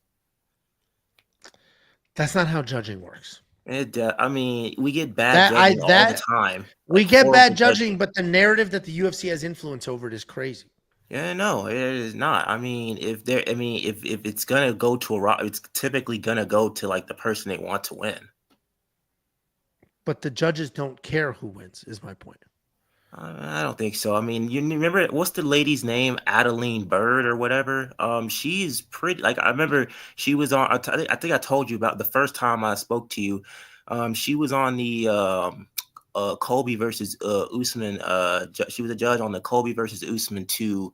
Speaker 1: That's not how judging works.
Speaker 4: I mean, we get bad judging all the time.
Speaker 1: We get bad judging, but the narrative that the UFC has influence over it is crazy.
Speaker 4: Yeah, no, it is not. I mean, if it's gonna go to it's typically gonna go to like the person they want to win.
Speaker 1: But the judges don't care who wins, is my point.
Speaker 4: I don't think so. I mean, you remember what's the lady's name? Adeline Bird or whatever. She's pretty. Like I remember she was on. I think I told you about the first time I spoke to you. She was on the Colby versus Usman. She was a judge on the Colby versus Usman 2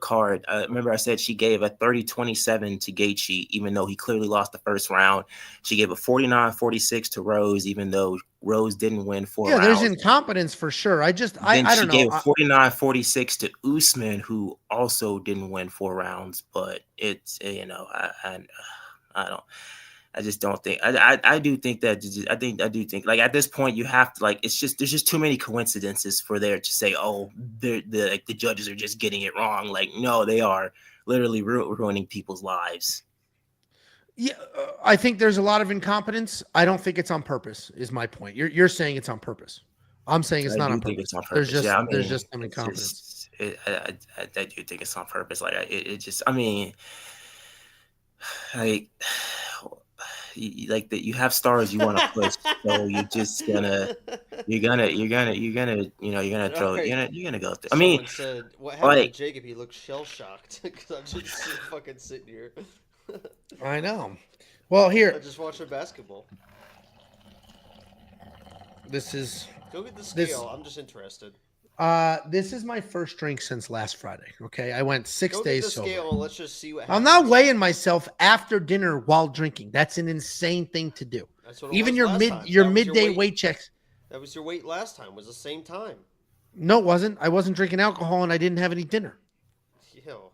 Speaker 4: card. I remember I said she gave a 30-27 to Gaethje, even though he clearly lost the first round. She gave a 49-46 to Rose, even though Rose didn't win 4 rounds.
Speaker 1: Yeah, there's incompetence for sure. I don't know. She
Speaker 4: gave 49-46 to Usman, who also didn't win 4 rounds. But it's I don't. I just don't think. I do think that. I do think like at this point you have to like. It's just there's just too many coincidences for there to say, oh, the judges are just getting it wrong. Like no, they are literally ruining people's lives.
Speaker 1: Yeah, I think there's a lot of incompetence. I don't think it's on purpose. Is my point. You're saying it's on purpose. I'm saying it's not on purpose.
Speaker 4: It's on purpose.
Speaker 1: There's just some incompetence.
Speaker 4: I do think it's on purpose. Like it just. I mean, like. like that. You have stars you want to push, so you're just gonna throw
Speaker 2: Alright.
Speaker 4: you're gonna go through. I mean,
Speaker 2: Someone said, "What happened
Speaker 4: like
Speaker 2: to Jacob? He looks shell shocked." Because I'm just fucking sitting here.
Speaker 1: I know. Well,
Speaker 2: I
Speaker 1: here,
Speaker 2: just watched basketball.
Speaker 1: this is
Speaker 2: Go get the scale. I'm just interested.
Speaker 1: this is my first drink since last Friday. Okay, I went 6
Speaker 2: Go
Speaker 1: days
Speaker 2: get the
Speaker 1: sober.
Speaker 2: scale and let's just see what happens.
Speaker 1: I'm not weighing myself after dinner while drinking. That's an insane thing to do.
Speaker 2: That's what it
Speaker 1: Even
Speaker 2: was
Speaker 1: your
Speaker 2: last time.
Speaker 1: your
Speaker 2: That was
Speaker 1: midday
Speaker 2: weight.
Speaker 1: weight checks.
Speaker 2: That was your weight last time. Was the same time.
Speaker 1: No, it wasn't. I wasn't drinking alcohol and I didn't have any dinner.
Speaker 2: Yo.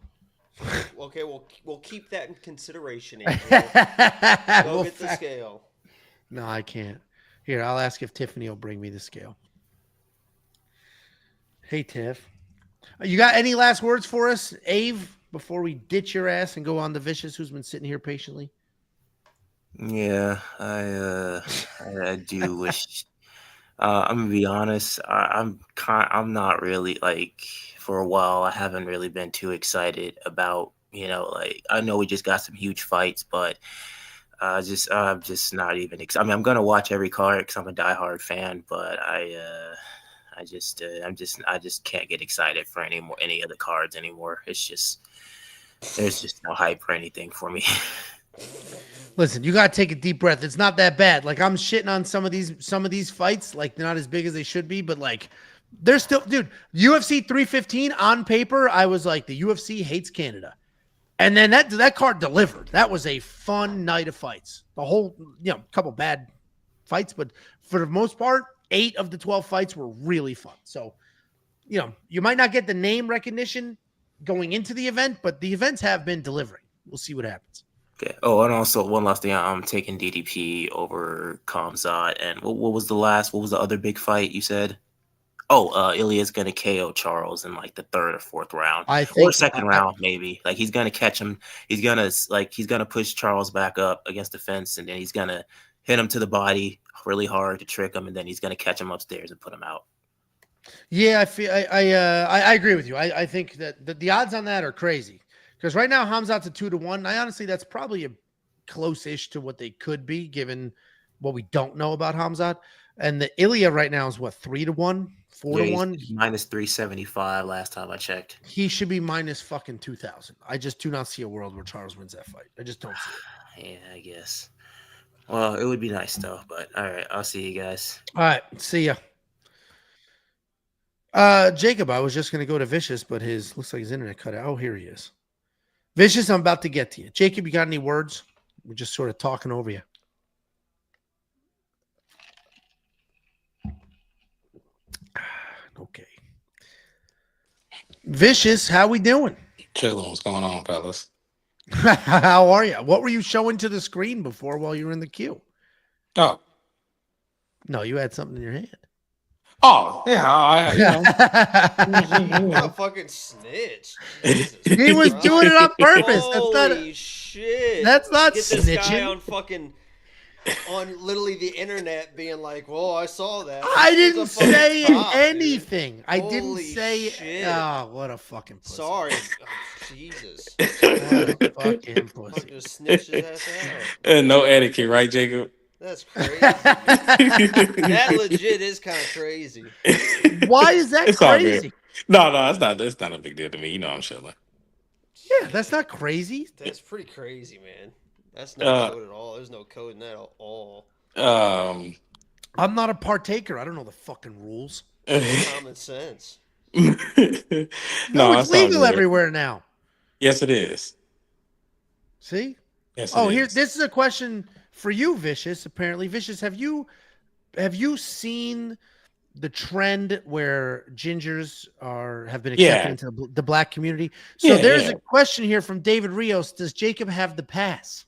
Speaker 2: Okay, we'll keep that in consideration. Andrew. Go
Speaker 1: Well,
Speaker 2: get the scale.
Speaker 1: No, I can't. Here, I'll ask if Tiffany will bring me the scale. Hey, Tiff. You got any last words for us, Ave, before we ditch your ass and go on to Vicious, who's been sitting here patiently?
Speaker 4: yeah, I do wish. I'm gonna be honest. I'm not really like for a while. I haven't really been too excited about like I know we just got some huge fights, but I'm just not even. I mean, I'm gonna watch every card because I'm a diehard fan, but I just can't get excited for any of the cards anymore. There's just no hype or anything for me.
Speaker 1: Listen, you got to take a deep breath. It's not that bad. Like, I'm shitting on some of these fights. Like, they're not as big as they should be, but like, they're still, dude, UFC 315 on paper, I was like, the UFC hates Canada. And then that card delivered. That was a fun night of fights. The whole, couple bad fights, but for the most part, 8 of the 12 fights were really fun. So, you might not get the name recognition going into the event, but the events have been delivering. We'll see what happens.
Speaker 4: Okay. Oh, and also one last thing. I'm taking DDP over Kamzat. And what was the other big fight you said? Oh, Ilya's gonna KO Charles in like the 3rd or 4th round, or second round maybe. Like he's gonna catch him. He's gonna push Charles back up against the fence, and then he's gonna hit him to the body really hard to trick him, and then he's gonna catch him upstairs and put him out.
Speaker 1: Yeah, I agree with you. I think that the odds on that are crazy. Because right now, Hamzat's a 2-1. I honestly, that's probably a close-ish to what they could be, given what we don't know about Hamzat. And the Ilya right now is what, 3-1, 4-1?
Speaker 4: Minus 375 last time I checked.
Speaker 1: He should be minus fucking 2,000. I just do not see a world where Charles wins that fight. I just don't see it.
Speaker 4: Yeah, I guess. Well, it would be nice though. But all right, I'll see you guys.
Speaker 1: All right, see ya. Jacob, I was just gonna go to Vicious, but looks like his internet cut out. Oh, here he is. Vicious, I'm about to get to you. Jacob, you got any words? We're just sort of talking over you. Okay. Vicious, how we doing?
Speaker 5: Chilling. What's going on, fellas?
Speaker 1: How are you? What were you showing to the screen before while you were in the queue?
Speaker 5: Oh,
Speaker 1: No, you had something in your hand.
Speaker 5: yeah.
Speaker 2: What a fucking snitch. Jesus
Speaker 1: He was
Speaker 2: Christ.
Speaker 1: doing it on purpose.
Speaker 2: Holy shit.
Speaker 1: That's not
Speaker 2: Get this guy
Speaker 1: snitching.
Speaker 2: on literally the internet being like, "Whoa, I saw that."
Speaker 1: I
Speaker 2: He's
Speaker 1: didn't
Speaker 2: a fucking
Speaker 1: say
Speaker 2: cop, dude.
Speaker 1: anything. I didn't
Speaker 2: Holy
Speaker 1: say.
Speaker 2: shit.
Speaker 1: Oh, what a fucking pussy.
Speaker 2: Sorry. Oh, Jesus.
Speaker 1: What a fucking
Speaker 2: Fuck,
Speaker 1: pussy.
Speaker 2: just snitched his ass out.
Speaker 5: No etiquette, right, Jacob?
Speaker 2: That's crazy. That legit is kind of crazy.
Speaker 1: Why is that
Speaker 5: It's all
Speaker 1: crazy?
Speaker 5: good. No, it's not a big deal to me. You know I'm chilling.
Speaker 1: Yeah, that's not crazy.
Speaker 2: That's pretty crazy, man. That's not code at all. There's no code in that at all.
Speaker 1: I'm not a partaker. I don't know the fucking rules.
Speaker 2: Common sense.
Speaker 1: No,
Speaker 5: it's
Speaker 1: it's legal
Speaker 5: all good.
Speaker 1: everywhere now.
Speaker 5: Yes, it is.
Speaker 1: See?
Speaker 5: Yes.
Speaker 1: Oh,
Speaker 5: it
Speaker 1: here.
Speaker 5: is.
Speaker 1: This is a question for you, Vicious. Apparently, Vicious, have you seen the trend where gingers have been accepted into the black community? So there's a question here from David Rios. Does Jacob have the pass?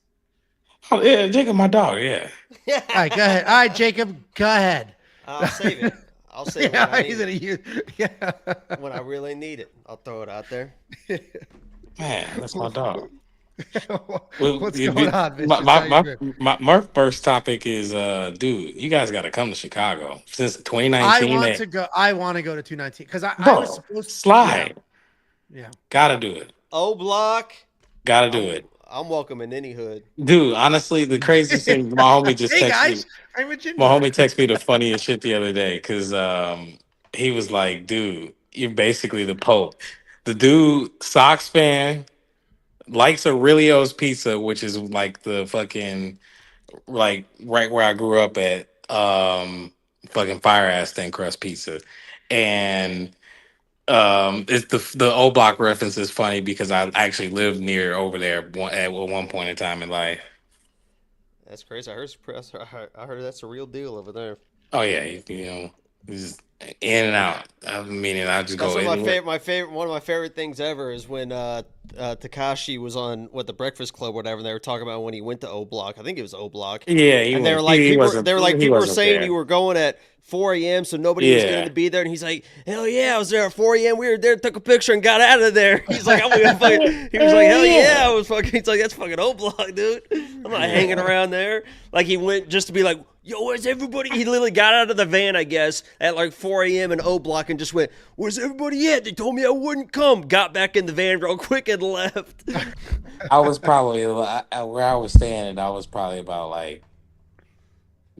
Speaker 5: Oh, yeah, Jacob, my dog. Yeah.
Speaker 1: All right, go ahead. All right, Jacob, go ahead.
Speaker 2: I'll save it. I'll save
Speaker 1: Yeah,
Speaker 2: it
Speaker 1: he's gonna use. Yeah.
Speaker 2: when I really need it. I'll throw it out there.
Speaker 5: Man, that's my dog.
Speaker 1: What's going on, Vicious? How you been?
Speaker 5: My first topic is, dude, you guys got to come to Chicago since 2019.
Speaker 1: I want to go to 219 because I
Speaker 5: Bro,
Speaker 1: was supposed to
Speaker 5: slide.
Speaker 1: Yeah.
Speaker 5: Gotta do it.
Speaker 2: O Block.
Speaker 5: Gotta do it.
Speaker 2: I'm welcome in any hood.
Speaker 5: Dude, honestly, the craziest thing, my homie just
Speaker 1: Hey
Speaker 5: texted me.
Speaker 1: guys, I'm Virginia.
Speaker 5: My homie texted me the funniest shit the other day because he was like, dude, you're basically the Pope. The dude, Sox fan, likes Aurelio's Pizza, which is like the fucking, like right where I grew up at, fucking fire ass thin crust pizza. And it's the O Block reference is funny because I actually lived near over there at one point in time in life.
Speaker 2: That's crazy. I heard that's a real deal over there.
Speaker 5: Oh yeah, you know, just in and out. I mean, I just
Speaker 2: That's
Speaker 5: go
Speaker 2: one of
Speaker 5: anywhere.
Speaker 2: one of my favorite things ever is when Takashi was on the Breakfast Club or whatever, and they were talking about when he went to O Block. I think it was O Block.
Speaker 5: Yeah,
Speaker 2: And they were like,
Speaker 5: he
Speaker 2: people
Speaker 5: wasn't.
Speaker 2: were saying you were going at 4 a.m. so nobody was going to be there, and he's like, hell yeah, I was there at 4 a.m. We were there, took a picture, and got out of there. He's like, he was like, hell yeah, I was fucking. He's like, that's fucking O Block, dude. I'm not hanging around there. Like he went just to be like, yo, where's everybody? He literally got out of the van, I guess, at like 4 a.m. in O Block and just went, where's everybody at? They told me I wouldn't come. Got back in the van real quick and left.
Speaker 5: I was probably where I was staying, and I was probably about like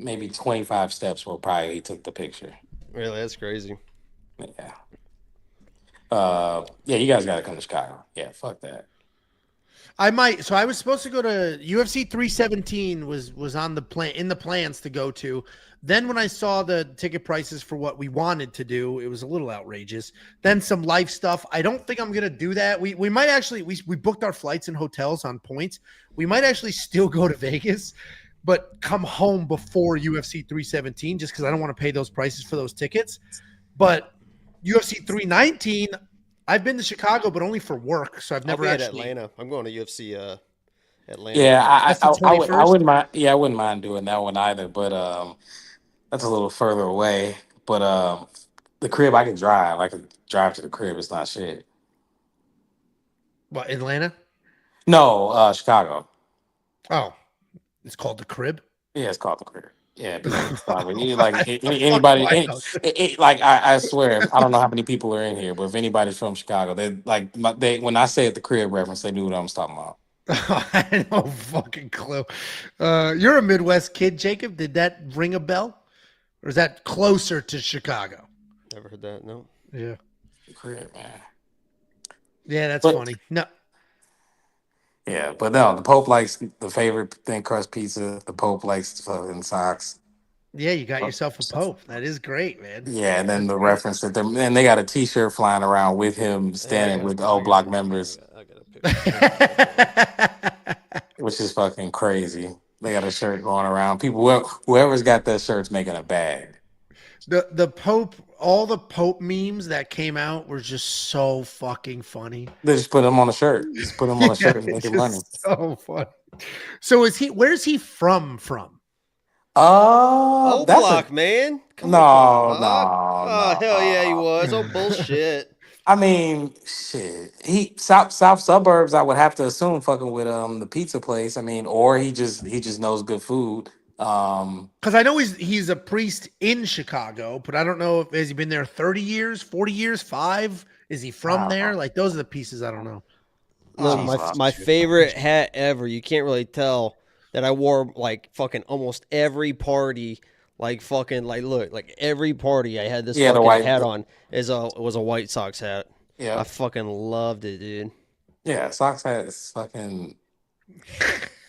Speaker 5: maybe 25 steps where probably he took the picture.
Speaker 2: Really, that's crazy.
Speaker 5: Yeah. Yeah, you guys got to come to Chicago. Yeah, fuck that.
Speaker 1: I might. So I was supposed to go to UFC 317 was on the plan in the plans to go to. Then when I saw the ticket prices for what we wanted to do, it was a little outrageous. Then some life stuff. I don't think I'm gonna do that. We might actually we booked our flights and hotels on points. We might actually still go to Vegas, but come home before UFC 317 just because I don't want to pay those prices for those tickets. But UFC 319. I've been to Chicago, but only for work, so I've never
Speaker 2: I'll be
Speaker 1: actually.
Speaker 2: At Atlanta. I'm going to UFC Atlanta.
Speaker 5: Yeah,
Speaker 1: That's the
Speaker 5: I
Speaker 1: 21st?
Speaker 5: wouldn't mind. Yeah, I wouldn't mind doing that one either. But that's a little further away. But the crib I can drive. I can drive to the crib. It's not shit.
Speaker 1: What, Atlanta?
Speaker 5: No, Chicago.
Speaker 1: Oh, it's called the crib.
Speaker 5: Yeah, it's called the crib. Yeah, because it's
Speaker 1: What
Speaker 5: like
Speaker 1: the
Speaker 5: anybody,
Speaker 1: fuck do I know?
Speaker 5: like I swear, I don't know how many people are in here, but if anybody's from Chicago, they like they when I say at the crib reference, they knew what I'm talking about.
Speaker 1: I had no fucking clue. You're a Midwest kid, Jacob. Did that ring a bell? Or is that closer to Chicago?
Speaker 2: Never heard that, no.
Speaker 1: Yeah.
Speaker 5: The crib, man.
Speaker 1: Yeah, that's
Speaker 5: But-
Speaker 1: funny. No.
Speaker 5: Yeah, but no, the Pope likes the favorite thin crust pizza. The Pope likes fucking socks.
Speaker 1: Yeah, you got yourself a Pope. That is great, man.
Speaker 5: Yeah, and then the reference that they got a T-shirt flying around with him standing with O Block members,
Speaker 2: I got a picture.
Speaker 5: which is fucking crazy. They got a shirt going around. People, whoever's got that shirt's making a bag.
Speaker 1: The Pope, all the Pope memes that came out were just so fucking funny.
Speaker 5: They just put him on a shirt. Just put him on a shirt and make
Speaker 1: It's
Speaker 5: it money.
Speaker 1: just so funny. So where's he from?
Speaker 2: Oh,
Speaker 5: That's
Speaker 2: Block, man. Come
Speaker 5: No,
Speaker 2: on,
Speaker 5: no,
Speaker 2: Oh,
Speaker 5: no.
Speaker 2: hell yeah, he was. Oh, bullshit.
Speaker 5: I mean, shit. He south suburbs. I would have to assume fucking with the pizza place. I mean, or he just knows good food.
Speaker 1: Because I know he's a priest in Chicago, but I don't know if has he been there 30 years, 40 years, 5? Is he from there? Like those are the pieces I don't know.
Speaker 2: Look,
Speaker 5: Jesus.
Speaker 2: my favorite hat ever. You can't really tell that I wore like fucking almost every party. Like fucking look, like every party I had this
Speaker 5: Yeah, the
Speaker 2: fucking
Speaker 5: white-
Speaker 2: hat on was a White Sox hat.
Speaker 5: Yeah,
Speaker 2: I fucking loved it, dude.
Speaker 5: yeah. Sox hat is fucking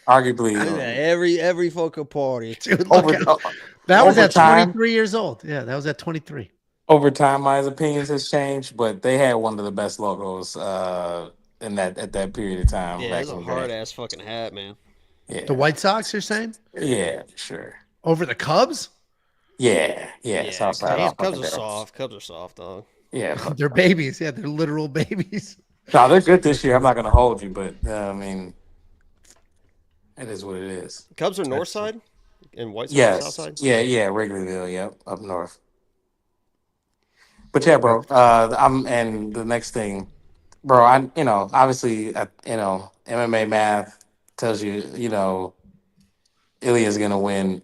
Speaker 5: arguably
Speaker 2: Look at that, every fucking party.
Speaker 1: Dude, look
Speaker 5: over.
Speaker 1: at that was
Speaker 5: over
Speaker 1: at
Speaker 5: time-
Speaker 1: 23 years old. Yeah, that was at 23.
Speaker 5: Over time, my opinions has changed, but they had one of the best logos in at that period of time.
Speaker 2: Yeah,
Speaker 5: back
Speaker 2: it's a
Speaker 5: in the day.
Speaker 2: hard ass fucking hat, man.
Speaker 5: Yeah,
Speaker 1: The White Sox, you're saying?
Speaker 5: yeah, sure.
Speaker 1: Over the Cubs?
Speaker 5: Yeah.
Speaker 2: Yeah,
Speaker 5: Southside
Speaker 2: Cubs,
Speaker 5: off
Speaker 2: Cubs
Speaker 5: of
Speaker 2: are
Speaker 5: there.
Speaker 2: soft. Cubs are soft, dog.
Speaker 5: Yeah,
Speaker 1: They're babies. Yeah, they're literal babies.
Speaker 5: no, they're good this year. I'm not gonna hold you, but I mean, it is what it is.
Speaker 2: Cubs are north side and White Sox
Speaker 5: Yes,
Speaker 2: south side.
Speaker 5: yeah, Wrigleyville, yep, up north. But yeah, bro, and the next thing, bro, obviously, MMA math tells you, Ilya's gonna win.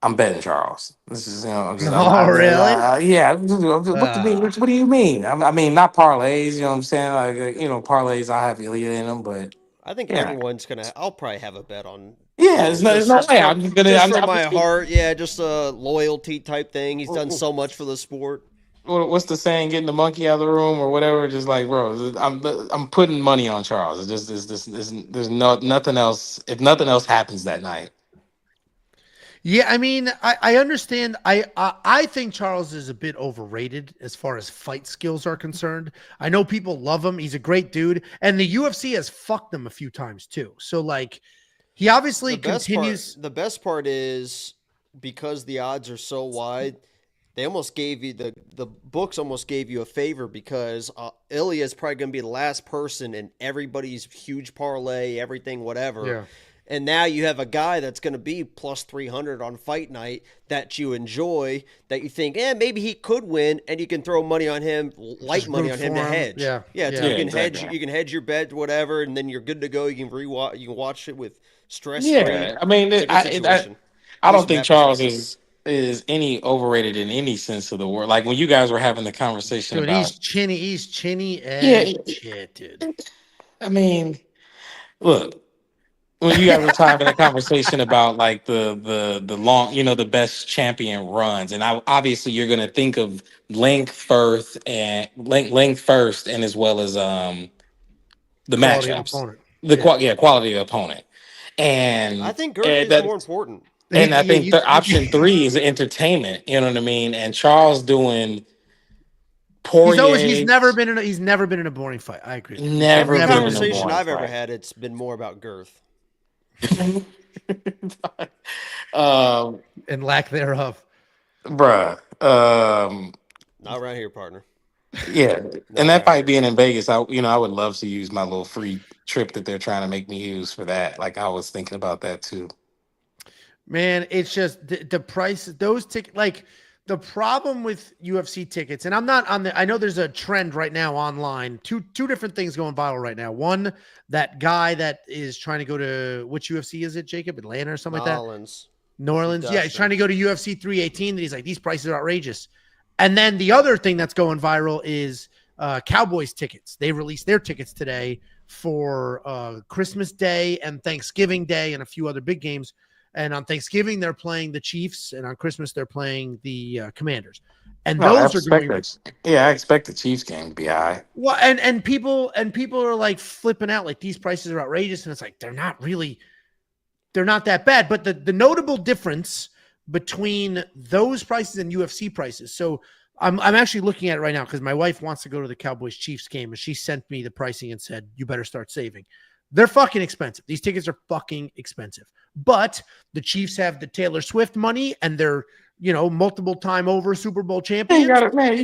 Speaker 5: I'm betting Charles. This is, I'm just,
Speaker 1: Really?
Speaker 5: yeah. What do you mean? I mean, not parlays. You know what I'm saying? Like, parlays, I have Ilya in them, but
Speaker 2: I think
Speaker 5: Yeah.
Speaker 2: everyone's gonna. I'll probably have a bet on.
Speaker 5: Yeah, there's no way. I'm just gonna.
Speaker 2: Just
Speaker 5: I'm
Speaker 2: from my
Speaker 5: just-
Speaker 2: heart, yeah, just a loyalty type thing. He's done so much for the sport.
Speaker 5: What's the saying? Getting the monkey out of the room or whatever. Just like, bro, I'm putting money on Charles. It's just there's nothing else. If nothing else happens that night.
Speaker 1: Yeah, I mean, I understand. I think Charles is a bit overrated as far as fight skills are concerned. I know people love him. He's a great dude. And the UFC has fucked him a few times too. So like he obviously continues.
Speaker 2: The best part is because the odds are so wide, they almost gave you the books almost gave you a favor because Ilya is probably going to be the last person in everybody's huge parlay, everything, whatever.
Speaker 1: Yeah.
Speaker 2: And now you have a guy that's going to be plus 300 on fight night that you enjoy, that you think, maybe he could win, and you can throw money on him, light money on him to hedge.
Speaker 1: Yeah.
Speaker 2: Yeah. So
Speaker 1: Yeah,
Speaker 2: you can
Speaker 5: exactly.
Speaker 2: you can hedge your bet, whatever, and then you're good to go. You can you can watch it with stress.
Speaker 5: Yeah, I mean,
Speaker 2: It's a good situation.
Speaker 5: I
Speaker 2: At
Speaker 5: don't
Speaker 2: least
Speaker 5: think
Speaker 2: from that
Speaker 5: Charles
Speaker 2: perspective.
Speaker 5: is any overrated in any sense of the word. Like when you guys were having the conversation
Speaker 1: Dude,
Speaker 5: about,
Speaker 1: he's chinny as
Speaker 5: Yeah.
Speaker 1: shit, dude.
Speaker 5: I mean, look, when you guys were having a conversation about like the long, the best champion runs, and obviously you're gonna think of length first and as well as the
Speaker 1: Quality of
Speaker 5: matchups,
Speaker 1: opponent.
Speaker 5: quality of opponent, and
Speaker 2: I think girth
Speaker 5: and
Speaker 2: is
Speaker 5: that.
Speaker 2: more important.
Speaker 5: And I think the
Speaker 1: you-
Speaker 5: option 3 is entertainment. You know what I mean? And Charles doing
Speaker 1: he's never
Speaker 5: Poirier.
Speaker 1: been in a boring fight. I agree.
Speaker 5: Never
Speaker 2: Every
Speaker 5: been in a
Speaker 2: conversation
Speaker 5: boring
Speaker 2: I've ever
Speaker 5: fight.
Speaker 2: had, it's been more about girth.
Speaker 1: And lack thereof.
Speaker 5: Bruh.
Speaker 2: Not right here, partner.
Speaker 5: Yeah.
Speaker 2: Not
Speaker 5: And that
Speaker 2: right
Speaker 5: fight being in Vegas, I would love to use my little free trip that they're trying to make me use for that. Like I was thinking about that too.
Speaker 1: Man, it's just the price, those tickets, like the problem with UFC tickets, and I'm not on I know there's a trend right now online, two different things going viral right now. One, that guy that is trying to go to, which UFC is it, Jacob? Atlanta or something like that?
Speaker 2: Rollins.
Speaker 1: New Orleans. Yeah, he's
Speaker 2: Dustin.
Speaker 1: trying to go to UFC 318. And he's like, these prices are outrageous. And then the other thing that's going viral is Cowboys tickets. They released their tickets today for Christmas Day and Thanksgiving Day and a few other big games. And on Thanksgiving, they're playing the Chiefs. And on Christmas, they're playing the Commanders. And those are going.
Speaker 5: I expect the Chiefs game to be high.
Speaker 1: Well, and people are like flipping out, like these prices are outrageous. And it's like, they're not that bad. But the notable difference between those prices and UFC prices. So I'm actually looking at it right now because my wife wants to go to the Cowboys Chiefs game, and she sent me the pricing and said, you better start saving. They're fucking expensive. These tickets are fucking expensive. But the Chiefs have the Taylor Swift money, and they're, multiple time over Super Bowl champions.
Speaker 5: You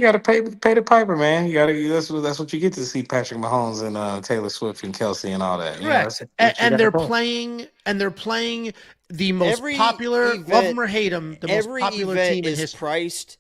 Speaker 5: gotta pay the piper, man. That's what you get to see Patrick Mahomes and Taylor Swift and Kelsey and all that.
Speaker 1: Correct. And they're playing the most popular, love them or hate them, the most popular team in history.
Speaker 2: Priced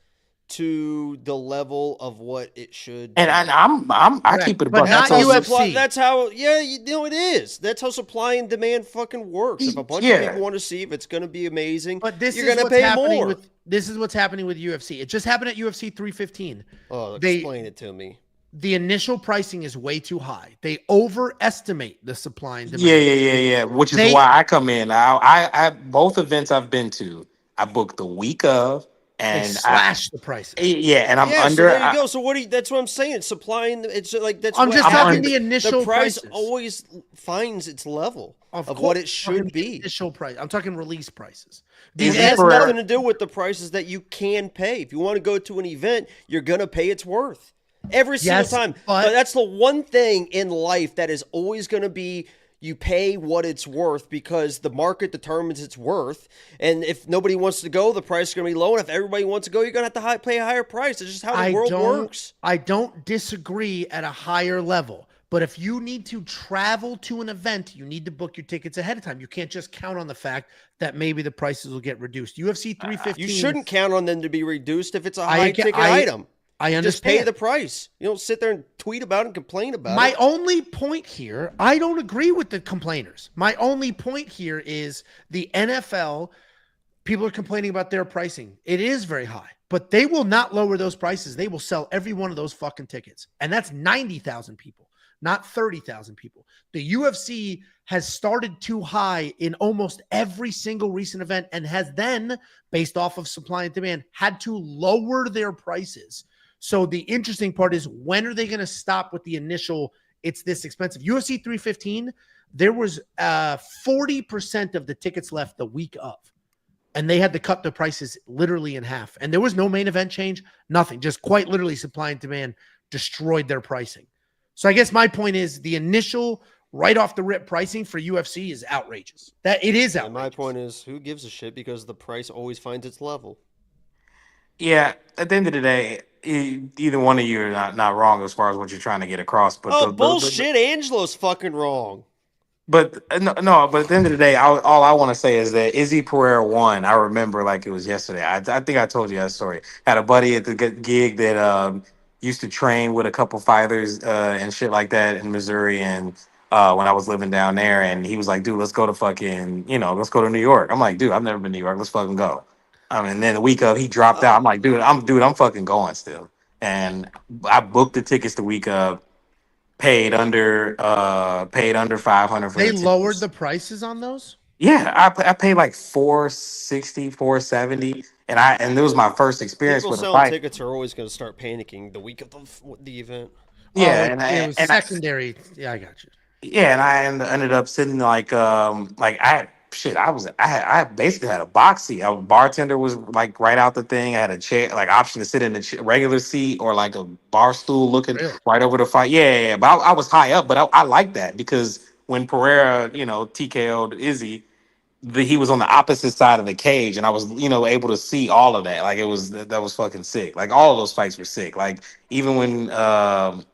Speaker 2: to the level of what it should.
Speaker 5: And I keep it a
Speaker 1: But
Speaker 5: buck.
Speaker 1: not UFC.
Speaker 2: That's how. Yeah, it is. That's how supply and demand fucking works. If a bunch of people want to see if it's going to be amazing,
Speaker 1: but this
Speaker 2: you're
Speaker 1: is
Speaker 2: going to
Speaker 1: what's
Speaker 2: pay
Speaker 1: happening
Speaker 2: more.
Speaker 1: This is what's happening with UFC. It just happened at UFC 315.
Speaker 2: Oh, explain it to me.
Speaker 1: The initial pricing is way too high. They overestimate the supply and demand.
Speaker 5: Yeah. Which is why I come in. I both events I've been to, I booked the week of, and
Speaker 1: they slash the prices.
Speaker 5: Yeah, and I'm under.
Speaker 2: So there you go. So that's what I'm saying. Supply and it's like that's.
Speaker 1: I'm just talking
Speaker 5: under,
Speaker 1: the initial
Speaker 2: the price
Speaker 1: prices.
Speaker 2: always finds its level of
Speaker 1: course,
Speaker 2: what it should be.
Speaker 1: Initial price. I'm talking release prices.
Speaker 2: It has nothing to do with the prices that you can pay. If you want to go to an event, you're gonna pay its worth every single time. But that's the one thing in life that is always gonna be. You pay what it's worth because the market determines its worth. And if nobody wants to go, the price is going to be low. And if everybody wants to go, you're going to have to pay a higher price. It's just how the world works.
Speaker 1: I don't disagree at a higher level. But if you need to travel to an event, you need to book your tickets ahead of time. You can't just count on the fact that maybe the prices will get reduced. UFC 315.
Speaker 2: You shouldn't count on them to be reduced if it's a high-ticket item.
Speaker 1: I understand.
Speaker 2: Just pay the price. You don't sit there and tweet about it and complain about it.
Speaker 1: My only point here, I don't agree with the complainers. My only point here is the NFL, people are complaining about their pricing. It is very high, but they will not lower those prices. They will sell every one of those fucking tickets. And that's 90,000 people. not 30,000 people. The UFC has started too high in almost every single recent event and has then, based off of supply and demand, had to lower their prices. So the interesting part is, when are they going to stop with the initial, it's this expensive? UFC 315, there was 40% of the tickets left the week of. And they had to cut the prices literally in half. And there was no main event change, nothing. Just quite literally supply and demand destroyed their pricing. So I guess my point is, the initial right off the rip pricing for UFC is outrageous. That it is outrageous.
Speaker 2: And my point is, who gives a shit, because the price always finds its level.
Speaker 5: Yeah, at the end of the day, either one of you are not wrong as far as what you're trying to get across. But
Speaker 2: bullshit! Angelo's fucking wrong.
Speaker 5: But no. But at the end of the day, all I want to say is that Izzy Pereira won. I remember like it was yesterday. I think I told you that story. Had a buddy at the gig that used to train with a couple fighters and shit like that in Missouri, and when I was living down there, and he was like, "Dude, let's go to fucking let's go to New York." I'm like, "Dude, I've never been to New York. Let's fucking go." And then the week of, he dropped out. I'm like, I'm fucking going still. And I booked the tickets the week of. Paid under 500 for
Speaker 1: They
Speaker 5: the
Speaker 1: lowered
Speaker 5: tickets.
Speaker 1: the prices on those?
Speaker 5: Yeah, I paid like 460, 470, and it was my first experience
Speaker 2: People
Speaker 5: with a
Speaker 2: selling
Speaker 5: fight.
Speaker 2: tickets are always going to start panicking the week of the event.
Speaker 5: Yeah,
Speaker 1: it was secondary. Yeah, I got you.
Speaker 5: Yeah, and I ended up sitting like I basically had a box seat. A bartender was like right out the thing. I had a chair, like option to sit in the regular seat or like a bar stool looking
Speaker 1: Really?
Speaker 5: right over the fight. Yeah. But I was high up, but I like that because when Pereira, TKO'd Izzy, he was on the opposite side of the cage, and I was, able to see all of that. Like that was fucking sick. Like all of those fights were sick. Like even when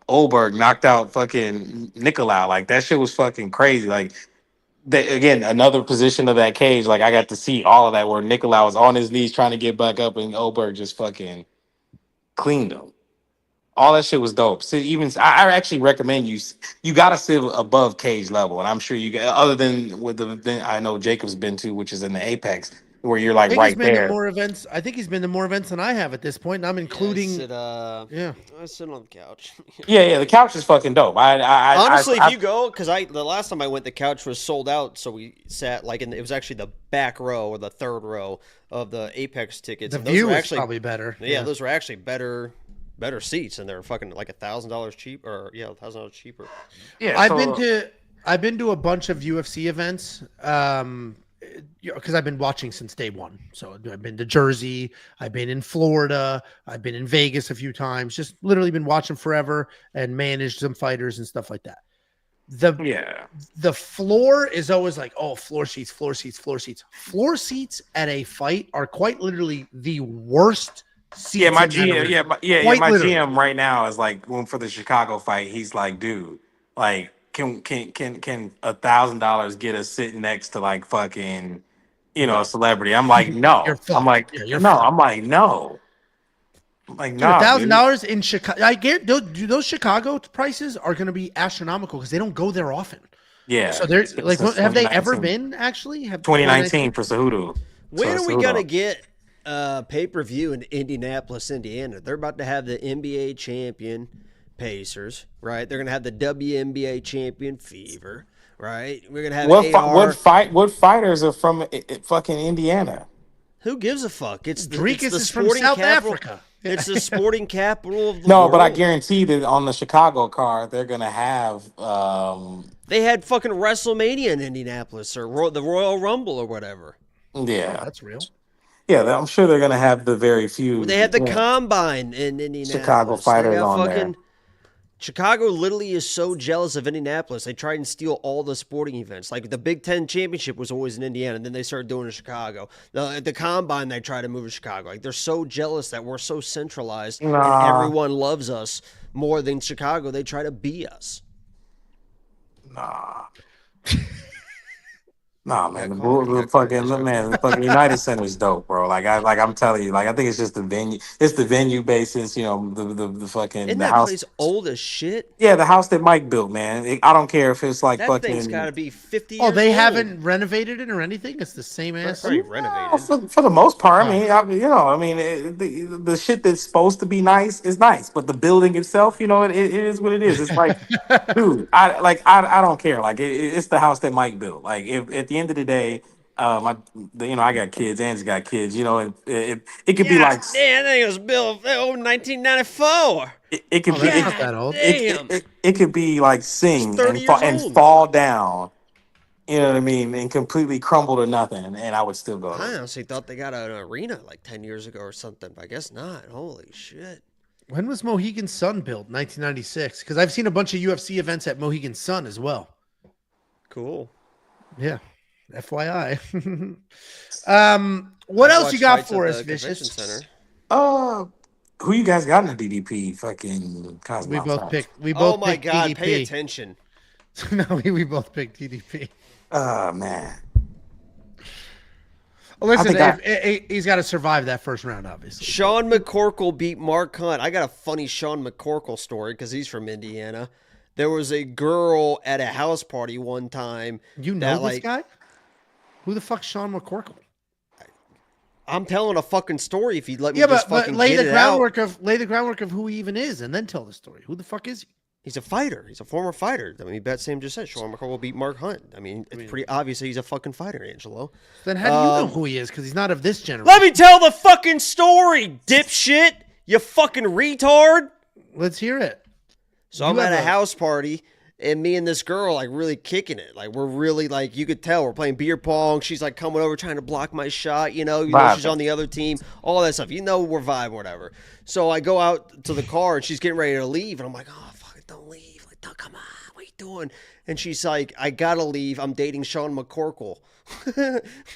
Speaker 5: Oberg knocked out fucking Nicolau, like that shit was fucking crazy. Like again, another position of that cage. Like I got to see all of that where Nicolau was on his knees trying to get back up, and Oberg just fucking cleaned him. All that shit was dope. So I actually recommend you got to sit above cage level, and I'm sure you get, other than with I know Jacob's been to, which is in the Apex, where you're like right there.
Speaker 1: More events. I think he's been to more events than I have at this point, and I'm including.
Speaker 2: I sit on the couch.
Speaker 5: Yeah, the couch is fucking dope.
Speaker 2: Honestly, if you go, because the last time I went, the couch was sold out, so we sat like it was actually the back row or the third row of the Apex tickets.
Speaker 1: The view was probably better.
Speaker 2: Yeah, those were actually better seats, and they're fucking like $1,000 cheap, or $1,000 cheaper.
Speaker 5: Yeah,
Speaker 1: I've been to a bunch of UFC events because I've been watching since day one. So I've been to Jersey, I've been in Florida, I've been in Vegas a few times. Just literally been watching forever and managed some fighters and stuff like that. The floor is always like, oh, floor seats. Floor seats at a fight are quite literally the worst.
Speaker 5: Yeah, my GM. My GM right now is like, for the Chicago fight, he's like, dude, like, can $1,000 get us sitting next to like fucking, a celebrity? I'm like, no. I'm like, no. I'm like, no. I'm like, no.
Speaker 1: $1,000 in Chicago. I get those Chicago prices are going to be astronomical because they don't go there often.
Speaker 5: Yeah.
Speaker 1: So they're like, have they ever been actually?
Speaker 5: 2019 for Cejudo.
Speaker 2: When are we gonna get pay-per-view in Indianapolis, Indiana? They're about to have the NBA champion Pacers, right? They're gonna have the WNBA champion Fever, right? We're gonna have
Speaker 5: what fighters are from fucking Indiana?
Speaker 2: Who gives a fuck? It's the
Speaker 1: is from
Speaker 2: sporting
Speaker 1: South
Speaker 2: capital.
Speaker 1: Africa.
Speaker 2: It's the sporting capital of the world.
Speaker 5: But I guarantee that on the Chicago card they're gonna have.
Speaker 2: They had fucking WrestleMania in Indianapolis, or the Royal Rumble, or whatever.
Speaker 5: Yeah,
Speaker 1: that's real.
Speaker 5: Yeah, I'm sure they're gonna have the very few.
Speaker 2: They had the Combine in Indianapolis.
Speaker 5: Chicago fighters on there.
Speaker 2: Chicago literally is so jealous of Indianapolis. They tried and steal all the sporting events. Like the Big Ten championship was always in Indiana, and then they started doing it in Chicago. The Combine, they tried to move to Chicago. Like they're so jealous that we're so centralized and everyone loves us more than Chicago. They try to be us.
Speaker 5: Nah,
Speaker 2: He
Speaker 5: man,
Speaker 2: got caught. He
Speaker 5: the
Speaker 2: got caught.
Speaker 5: fucking
Speaker 2: That's right.
Speaker 5: man, the fucking United Center is dope, bro. I'm telling you, like I think it's just the venue. It's the venue basis, you know, the fucking
Speaker 2: Isn't
Speaker 5: the
Speaker 2: that
Speaker 5: house.
Speaker 2: place old as shit?
Speaker 5: Yeah, the house that Mike built, man. I don't care if it's like
Speaker 2: That thing's got
Speaker 5: fucking.
Speaker 2: to be 50
Speaker 1: Oh,
Speaker 2: years
Speaker 1: they
Speaker 2: old.
Speaker 1: haven't renovated it or anything. It's the same ass.
Speaker 2: Probably
Speaker 5: No,
Speaker 2: renovated.
Speaker 5: for the most part.
Speaker 1: Oh.
Speaker 5: The shit that's supposed to be nice is nice, but the building itself, it is what it is. It's like, dude, I don't care. Like, it's the house that Mike built. Like, if at the end of the day, I got kids, Anne's got kids. And it could be
Speaker 2: Yeah,
Speaker 5: like,
Speaker 2: damn, that thing was built in 1994.
Speaker 5: it could
Speaker 1: Oh,
Speaker 5: be
Speaker 1: that's
Speaker 5: it,
Speaker 1: not that old.
Speaker 2: Damn.
Speaker 5: it could be like
Speaker 2: It's
Speaker 5: sing
Speaker 2: 30 years
Speaker 5: and
Speaker 2: old.
Speaker 5: fall down. You know what I mean? And completely crumble to nothing, and I would still go.
Speaker 2: I honestly thought they got an arena like 10 years ago or something, but I guess not. Holy shit.
Speaker 1: When was Mohegan Sun built? 1996. Because I've seen a bunch of UFC events at Mohegan Sun as well.
Speaker 2: Cool.
Speaker 1: Yeah. FYI. What
Speaker 2: I
Speaker 1: else
Speaker 2: watched
Speaker 1: you got
Speaker 2: fights
Speaker 1: for
Speaker 2: at
Speaker 1: us,
Speaker 2: the convention
Speaker 1: Vicious?
Speaker 2: center.
Speaker 5: Who you guys got in the DDP? Fucking Cosmo.
Speaker 1: We both picked. We both
Speaker 2: Oh my
Speaker 1: picked
Speaker 2: god,
Speaker 1: DDP.
Speaker 2: pay attention.
Speaker 1: No, we both picked DDP.
Speaker 5: Oh man.
Speaker 1: Well, listen,
Speaker 5: think
Speaker 1: he's got to survive that first round, obviously.
Speaker 2: Sean McCorkle beat Mark Hunt. I got a funny Sean McCorkle story because he's from Indiana. There was a girl at a house party one time.
Speaker 1: You know
Speaker 2: that,
Speaker 1: this guy? Who the fuck's Sean McCorkle?
Speaker 2: I'm telling a fucking story if you'd let me
Speaker 1: Yeah,
Speaker 2: just
Speaker 1: but
Speaker 2: fucking
Speaker 1: lay
Speaker 2: get
Speaker 1: the
Speaker 2: it out.
Speaker 1: groundwork of who he even is, and then tell the story. Who the fuck is he?
Speaker 2: He's a fighter. He's a former fighter. I mean, Bet Sam just said Sean McCorkle beat Mark Hunt. I mean, it's pretty obvious that he's a fucking fighter, Angelo.
Speaker 1: Then how do you know who he is? Because he's not of this generation.
Speaker 2: Let me tell the fucking story, dipshit. You fucking retard.
Speaker 1: Let's hear it.
Speaker 2: So
Speaker 1: You
Speaker 2: I'm at
Speaker 1: have
Speaker 2: a house party, and me and this girl like really kicking it. Like we're really like you could tell we're playing beer pong. She's like coming over trying to block my shot. You know she's on the other team. All that stuff. We're vibing, whatever. So I go out to the car and she's getting ready to leave, and I'm like, oh fuck it, don't leave. Like, no, come on, what are you doing? And she's like, I gotta leave. I'm dating Sean McCorkle.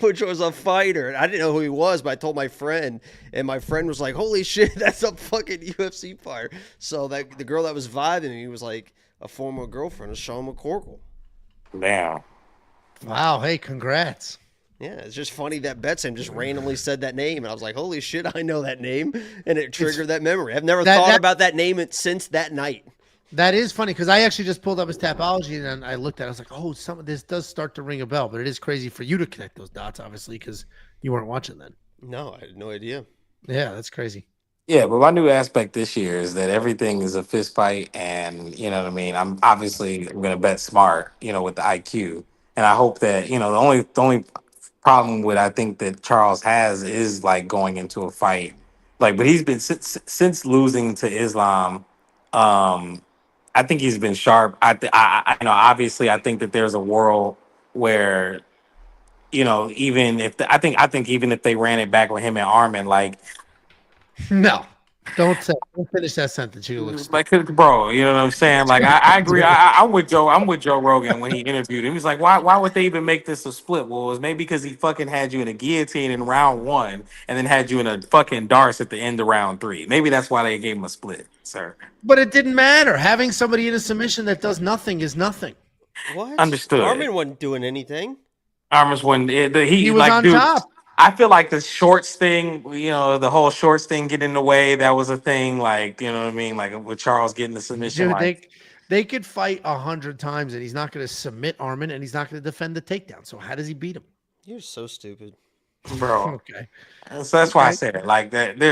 Speaker 2: Which was a fighter. And I didn't know who he was, but I told my friend, and my friend was like, holy shit, that's a fucking UFC fighter. So that the girl that was vibing me was like a former girlfriend of Sean McCorkle.
Speaker 5: Damn.
Speaker 1: Wow. Hey, congrats.
Speaker 2: Yeah, it's just funny that Betsam just randomly said that name, and I was like, holy shit, I know that name, and it triggered that memory. I've never thought about that name since that night.
Speaker 1: That is funny because I actually just pulled up his Tapology and I looked at it. I was like, oh, some of this does start to ring a bell, but it is crazy for you to connect those dots, obviously, because you weren't watching then.
Speaker 2: No, I had no idea.
Speaker 1: Yeah, that's crazy.
Speaker 5: Yeah, but my new aspect this year is that everything is a fist fight, and you know what I mean. I'm gonna bet smart, with the IQ, and I hope that the only problem with I think that Charles has is like going into a fight, like, but he's been since losing to Islam. I think he's been sharp. Obviously, I think that there's a world where, even if I think even if they ran it back with him and Armin, like,
Speaker 1: no, don't finish that sentence. You look
Speaker 5: like, bro, you know what I'm saying? Like, I agree. I'm with Joe Rogan when he interviewed him. He's like, why would they even make this a split? Well, it was maybe because he fucking had you in a guillotine in round 1 and then had you in a fucking darce at the end of round 3. Maybe that's why they gave him a split, sir.
Speaker 1: But it didn't matter. Having somebody in a submission that does nothing is nothing.
Speaker 2: What?
Speaker 5: Understood.
Speaker 2: Armin wasn't doing anything.
Speaker 5: Armin's when he
Speaker 1: was
Speaker 5: like,
Speaker 1: on
Speaker 5: dude,
Speaker 1: top.
Speaker 5: I feel like the shorts thing, the whole shorts thing getting in the way, that was a thing. Like, you know what I mean? Like with Charles getting the submission.
Speaker 1: Dude, they could fight 100 times and he's not going to submit Armin and he's not going to defend the takedown. So how does he beat him?
Speaker 2: You're so stupid.
Speaker 5: Bro.
Speaker 1: Okay.
Speaker 5: So that's why I said it. Like that,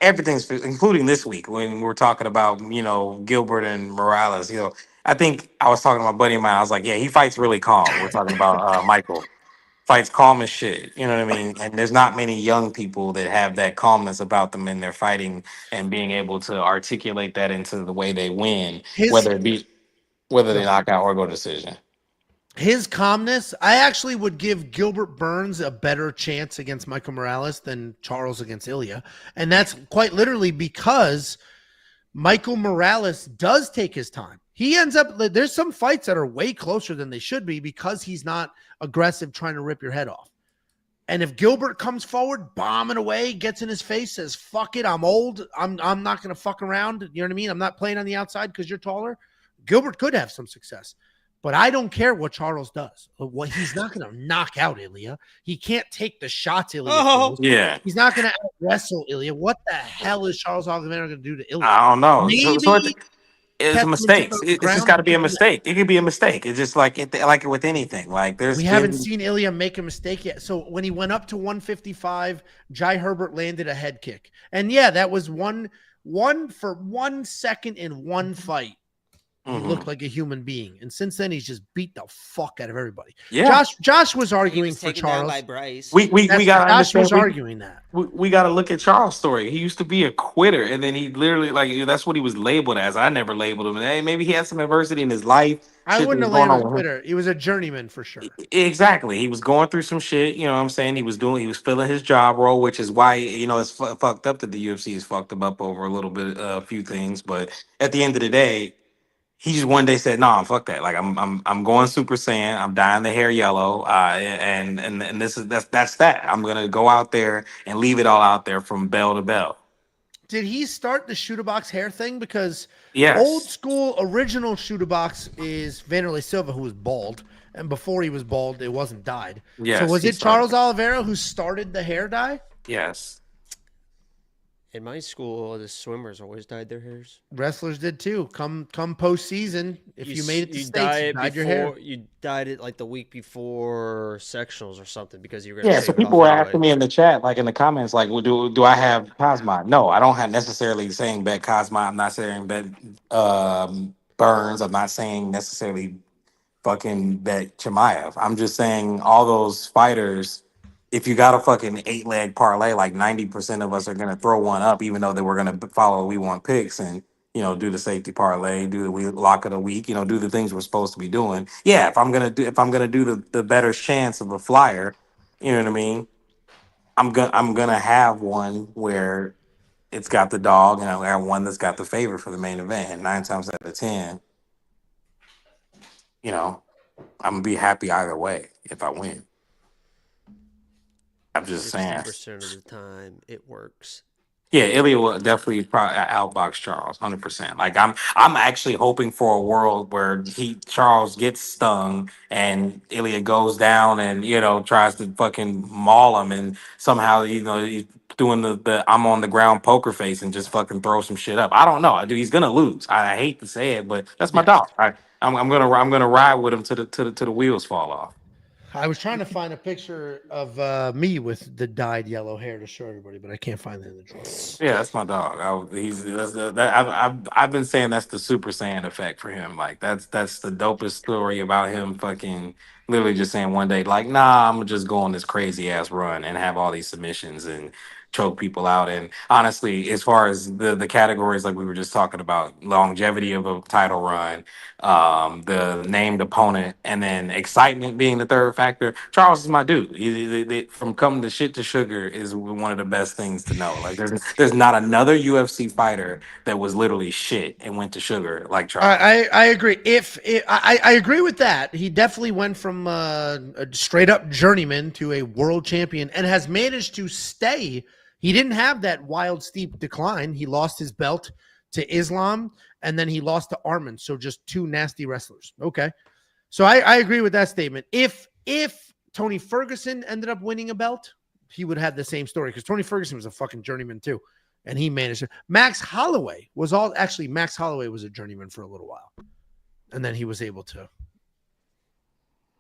Speaker 5: everything's, including this week when we're talking about Gilbert and Morales. I think I was talking to my buddy of mine. I was like, yeah, he fights really calm. We're talking about Michael fights calm as shit. You know what I mean? And there's not many young people that have that calmness about them in their fighting and being able to articulate that into the way they win, whether they knock out or go decision.
Speaker 1: His calmness, I actually would give Gilbert Burns a better chance against Michael Morales than Charles against Ilya. And that's quite literally because Michael Morales does take his time. He ends up, there's some fights that are way closer than they should be because he's not aggressive trying to rip your head off. And if Gilbert comes forward, bombing away, gets in his face, says, fuck it, I'm old. I'm not going to fuck around. You know what I mean? I'm not playing on the outside because you're taller. Gilbert could have some success. But I don't care what Charles does. What he's not going to knock out Ilya. He can't take the shots Ilya throws.
Speaker 5: Yeah.
Speaker 1: He's not going to wrestle Ilya. What the hell is Charles Oliveira going to do to Ilya?
Speaker 5: I don't know.
Speaker 1: Maybe
Speaker 5: It's
Speaker 1: catch him
Speaker 5: mistakes.
Speaker 1: into the
Speaker 5: It's just
Speaker 1: ground.
Speaker 5: got to be a mistake. It could be a mistake. It's just like with anything. Like
Speaker 1: We haven't seen Ilya make a mistake yet. So when he went up to 155, Jai Herbert landed a head kick. And yeah, that was one for 1 second in one fight. He looked like a human being. And since then, he's just beat the fuck out of everybody.
Speaker 5: Yeah.
Speaker 1: Josh was
Speaker 2: He
Speaker 1: arguing
Speaker 2: was
Speaker 1: for
Speaker 2: taken down
Speaker 1: Charles.
Speaker 2: by Bryce.
Speaker 5: We got
Speaker 1: Josh was arguing that.
Speaker 5: We got to look at Charles' story. He used to be a quitter, and then he literally that's what he was labeled as. I never labeled him. Hey, maybe he had some adversity in his life.
Speaker 1: I
Speaker 5: shit
Speaker 1: wouldn't
Speaker 5: that
Speaker 1: have
Speaker 5: was going
Speaker 1: labeled
Speaker 5: on
Speaker 1: him
Speaker 5: with him.
Speaker 1: quitter. He was a journeyman for sure.
Speaker 5: Exactly. He was going through some shit. You know what I'm saying? He was filling his job role, which is why it's fucked up that the UFC has fucked him up over a few things. But at the end of the day, he just one day said, "No, fuck that. Like I'm going Super Saiyan. I'm dyeing the hair yellow. And that's that. I'm gonna go out there and leave it all out there from bell to bell."
Speaker 1: Did he start the shoot a box hair thing? Because
Speaker 5: Yes.
Speaker 1: old school original shoot a box is Vanderlei Silva, who was bald, and before he was bald, it wasn't dyed.
Speaker 5: Yes,
Speaker 1: so was
Speaker 5: he
Speaker 1: it Charles Oliveira who started the hair dye?
Speaker 5: Yes.
Speaker 2: In my school, the swimmers always dyed their hairs.
Speaker 1: Wrestlers did too. Come postseason, if you made it to states, you dyed your hair.
Speaker 2: You dyed it like the week before sectionals or something because you were gonna
Speaker 5: Yeah,
Speaker 2: shave
Speaker 5: so
Speaker 2: it
Speaker 5: people
Speaker 2: off
Speaker 5: were
Speaker 2: anyway.
Speaker 5: asking me in the chat, like in the comments, like, well, do I have Cosma? No, I don't have necessarily saying bet Cosma. I'm not saying bet Burns. I'm not saying necessarily fucking bet Chimaev. I'm just saying all those fighters, if you got a fucking 8-leg parlay, like 90% of us are gonna throw one up, even though they were gonna follow We Want Picks and do the safety parlay, do the lock of the week, do the things we're supposed to be doing. Yeah, if I'm gonna do the better chance of a flyer, you know what I mean? I'm gonna have one where it's got the dog, and I have one that's got the favor for the main event. And 9 times out of 10, I'm gonna be happy either way if I win. I'm just saying.
Speaker 2: 60% of the time, it works.
Speaker 5: Yeah, Ilya will definitely probably outbox Charles, 100%. Like I'm actually hoping for a world where Charles gets stung and Ilya goes down and tries to fucking maul him and somehow he's doing the I'm on the ground poker face and just fucking throw some shit up. I don't know, dude. He's gonna lose. I hate to say it, but that's my dog. I'm gonna ride with him to the wheels fall off.
Speaker 1: I was trying to find a picture of me with the dyed yellow hair to show everybody, but I can't find it in the drawer.
Speaker 5: Yeah, that's my dog. I've been saying that's the Super Saiyan effect for him. Like that's the dopest story about him. Fucking literally just saying one day, like, nah, I'm gonna just go on this crazy ass run and have all these submissions and choke people out. And honestly, as far as the categories, like we were just talking about, longevity of a title run, the named opponent, and then excitement being the third factor. Charles is my dude. From coming to shit to sugar is one of the best things to know. Like there's not another UFC fighter that was literally shit and went to sugar like Charles.
Speaker 1: I agree. I agree with that. He definitely went from a straight up journeyman to a world champion and has managed to stay. He didn't have that wild steep decline. He lost his belt to Islam and then he lost to Arman. So just two nasty wrestlers. Okay. So I agree with that statement. If Tony Ferguson ended up winning a belt, he would have the same story because Tony Ferguson was a fucking journeyman too. And he managed it. Max Holloway was a journeyman for a little while. And then he was able to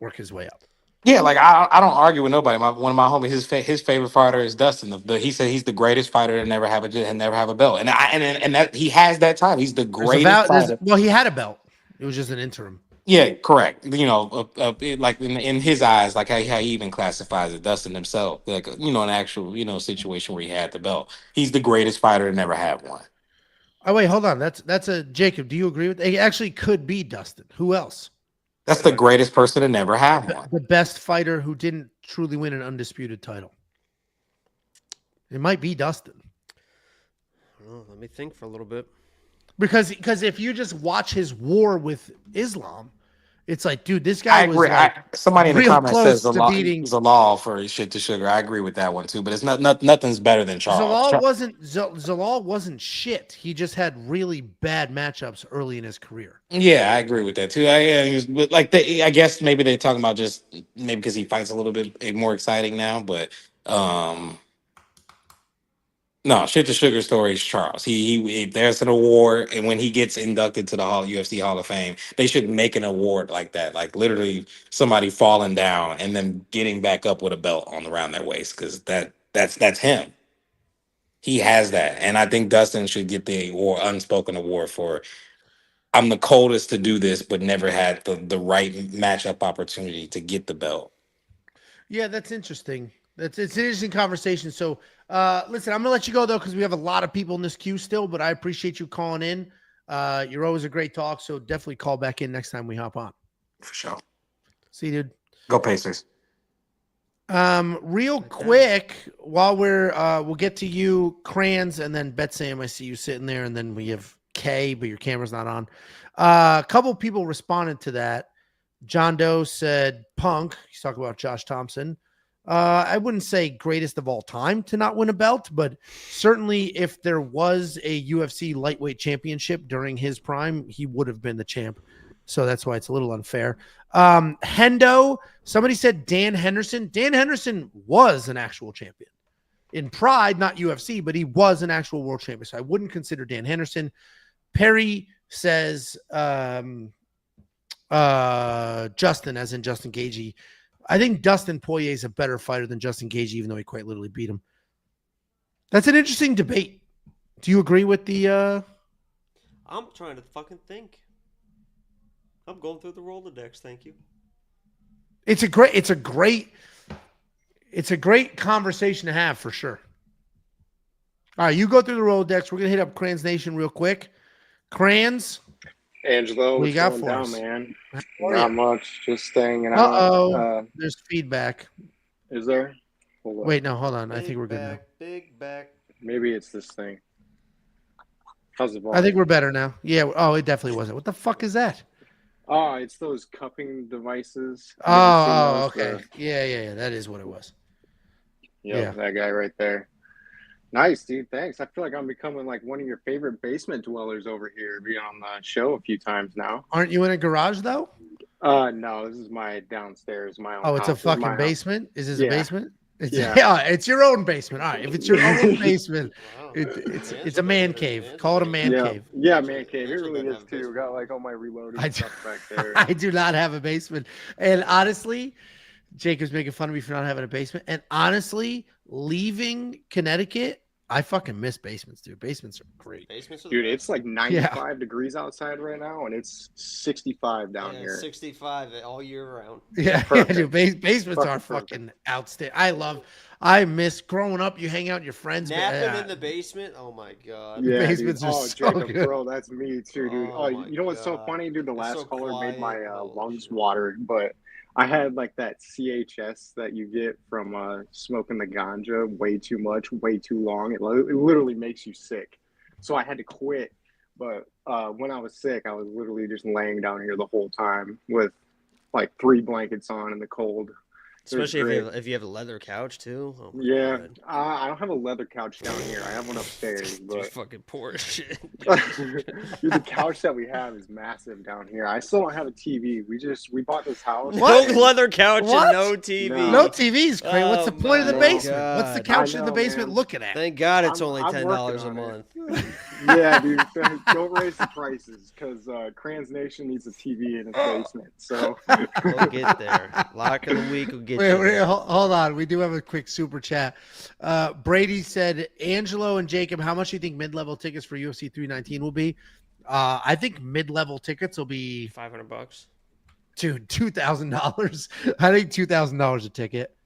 Speaker 1: work his way up.
Speaker 5: Yeah, like I don't argue with nobody. One of my homies, his favorite fighter is Dustin. He said he's the greatest fighter to never have a belt, and that he has that title. He's the greatest fighter.
Speaker 1: Well, he had a belt. It was just an interim.
Speaker 5: Yeah, correct. Like in his eyes, like how he even classifies it, Dustin himself, like an actual situation where he had the belt. He's the greatest fighter to never have one.
Speaker 1: Oh wait, hold on. That's a Jacob. Do you agree with? It actually could be Dustin. Who else?
Speaker 5: That's the greatest person to never have one.
Speaker 1: The best fighter who didn't truly win an undisputed title. It might be Dustin.
Speaker 2: Oh, let me think for a little bit.
Speaker 1: Because if you just watch his war with Islam, It's like, dude, this
Speaker 5: I
Speaker 1: guy was
Speaker 5: agree.
Speaker 1: like
Speaker 5: Somebody in the
Speaker 1: real
Speaker 5: comments says
Speaker 1: close to beating.
Speaker 5: Zalal for shit to sugar. I agree with that one too. But it's nothing's better than Charles.
Speaker 1: Zalal wasn't shit. He just had really bad matchups early in his career.
Speaker 5: Yeah, I agree with that too. I guess maybe they're talking about just maybe because he fights a little bit more exciting now. But no, shit to sugar story is Charles. He there's an award, and when he gets inducted to the UFC Hall of Fame, they should make an award like that, like literally somebody falling down and then getting back up with a belt on around their waist, because that's him. He has that, and I think Dustin should get the award, unspoken award for I'm the coldest to do this, but never had the right matchup opportunity to get the belt.
Speaker 1: Yeah, that's interesting. It's an interesting conversation. So, listen, I'm gonna let you go though because we have a lot of people in this queue still. But I appreciate you calling in. You're always a great talk. So definitely call back in next time we hop on.
Speaker 5: For sure.
Speaker 1: See you, dude.
Speaker 5: Go Pacers.
Speaker 1: Real quick, while we'll get to you, Crayons, and then Betsam. I see you sitting there, and then we have Kay, but your camera's not on. A couple people responded to that. John Doe said Punk. He's talking about Josh Thompson. I wouldn't say greatest of all time to not win a belt, but certainly if there was a UFC lightweight championship during his prime, he would have been the champ. So that's why it's a little unfair. Hendo, somebody said Dan Henderson. Dan Henderson was an actual champion in Pride, not UFC, but he was an actual world champion. So I wouldn't consider Dan Henderson. Perry says Justin, as in Justin Gaethje. I think Dustin Poirier is a better fighter than Justin Gaethje, even though he quite literally beat him. That's an interesting debate. Do you agree with the?
Speaker 2: I'm trying to fucking think. I'm going through the Rolodex. Thank you.
Speaker 1: It's a great conversation to have for sure. All right, you go through the Rolodex. We're gonna hit up Crans Nation real quick. Crans,
Speaker 6: Angelo,
Speaker 1: what you got for
Speaker 6: down,
Speaker 1: us,
Speaker 6: man?
Speaker 1: are
Speaker 6: Not
Speaker 1: you?
Speaker 6: much, just staying out.
Speaker 1: Uh-oh. There's feedback.
Speaker 6: Is there? Hold on.
Speaker 1: Wait, no, hold on. I think we're good now.
Speaker 2: Big back.
Speaker 6: Maybe it's this thing. How's the volume?
Speaker 1: I think we're better now. Yeah. Oh, it definitely wasn't. What the fuck is that?
Speaker 6: Oh, it's those cupping devices.
Speaker 1: Oh, okay. Yeah. That is what it was.
Speaker 6: Yeah, that guy right there. Nice, dude. Thanks. I feel like I'm becoming like one of your favorite basement dwellers over here, being on the show a few times now.
Speaker 1: Aren't you in a garage though?
Speaker 6: No, this is my downstairs, my own
Speaker 1: Oh, it's a
Speaker 6: house. This is my
Speaker 1: fucking basement? Is this
Speaker 6: Yeah.
Speaker 1: a basement? It's,
Speaker 6: Yeah.
Speaker 1: It's your own basement. All right. If it's your own basement,
Speaker 2: Wow.
Speaker 1: it's a man cave. Call it a man cave.
Speaker 6: Yeah, man cave. It
Speaker 2: Angelo
Speaker 6: really
Speaker 2: doesn't
Speaker 6: is
Speaker 2: have a
Speaker 6: too.
Speaker 2: basement.
Speaker 6: Got like all my reloading
Speaker 1: I do-
Speaker 6: stuff back there.
Speaker 1: I do not have a basement. And honestly, Jacob's making fun of me for not having a basement. And honestly, leaving Connecticut, I fucking miss basements, dude. Basements are great.
Speaker 2: Basements are
Speaker 6: Dude,
Speaker 2: the
Speaker 6: it's like 95 degrees outside right now, and it's 65 down here.
Speaker 2: 65 all year round.
Speaker 1: Yeah,
Speaker 6: Perfect.
Speaker 1: dude. Basements are
Speaker 6: Perfect.
Speaker 1: fucking outstanding. I miss growing up. You hang out with your friends.
Speaker 2: Napping in the basement. Oh my god.
Speaker 6: Yeah,
Speaker 1: basements
Speaker 6: dude.
Speaker 1: are
Speaker 6: Oh,
Speaker 1: so
Speaker 6: Jacob,
Speaker 1: good.
Speaker 6: bro, that's me too, dude.
Speaker 2: Oh my
Speaker 6: You know what's so
Speaker 2: God.
Speaker 6: funny, dude? The
Speaker 2: It's
Speaker 6: last
Speaker 2: so
Speaker 6: caller made my
Speaker 2: quiet. Holy
Speaker 6: lungs
Speaker 2: shit.
Speaker 6: water, but I had like that CHS that you get from smoking the ganja way too much, way too long. It literally makes you sick. So I had to quit. But when I was sick, I was literally just laying down here the whole time with like 3 blankets on in the cold.
Speaker 2: Especially
Speaker 6: great.
Speaker 2: if you have a leather couch too. Oh my
Speaker 6: Yeah,
Speaker 2: God.
Speaker 6: I don't have a leather couch down here. I have one upstairs,
Speaker 2: Dude,
Speaker 6: but
Speaker 2: fucking poor as shit.
Speaker 6: dude, the couch that we have is massive down here. I still don't have a TV. We bought this house.
Speaker 1: What?
Speaker 2: No leather couch
Speaker 1: What?
Speaker 2: and no TV.
Speaker 1: No TVs, Craig. What's the
Speaker 2: Oh
Speaker 1: point of the
Speaker 2: my
Speaker 1: basement? What's the
Speaker 2: God.
Speaker 1: couch
Speaker 6: I
Speaker 1: in the
Speaker 6: know,
Speaker 1: basement
Speaker 6: man.
Speaker 1: looking at?
Speaker 2: Thank God it's
Speaker 6: I'm
Speaker 2: only
Speaker 6: working
Speaker 2: $10 a
Speaker 6: on it.
Speaker 2: month.
Speaker 6: Yeah, dude. Don't raise the prices because Crans Nation needs a TV in its basement. So
Speaker 2: We'll get there. Lock of the week will get
Speaker 1: Wait,
Speaker 2: you. there.
Speaker 1: hold on. We do have a quick super chat. Brady said, Angelo and Jacob, how much do you think mid-level tickets for UFC 319 will be? I think mid-level tickets will be,
Speaker 2: $500.
Speaker 1: dude, $2,000. I think $2,000 a ticket.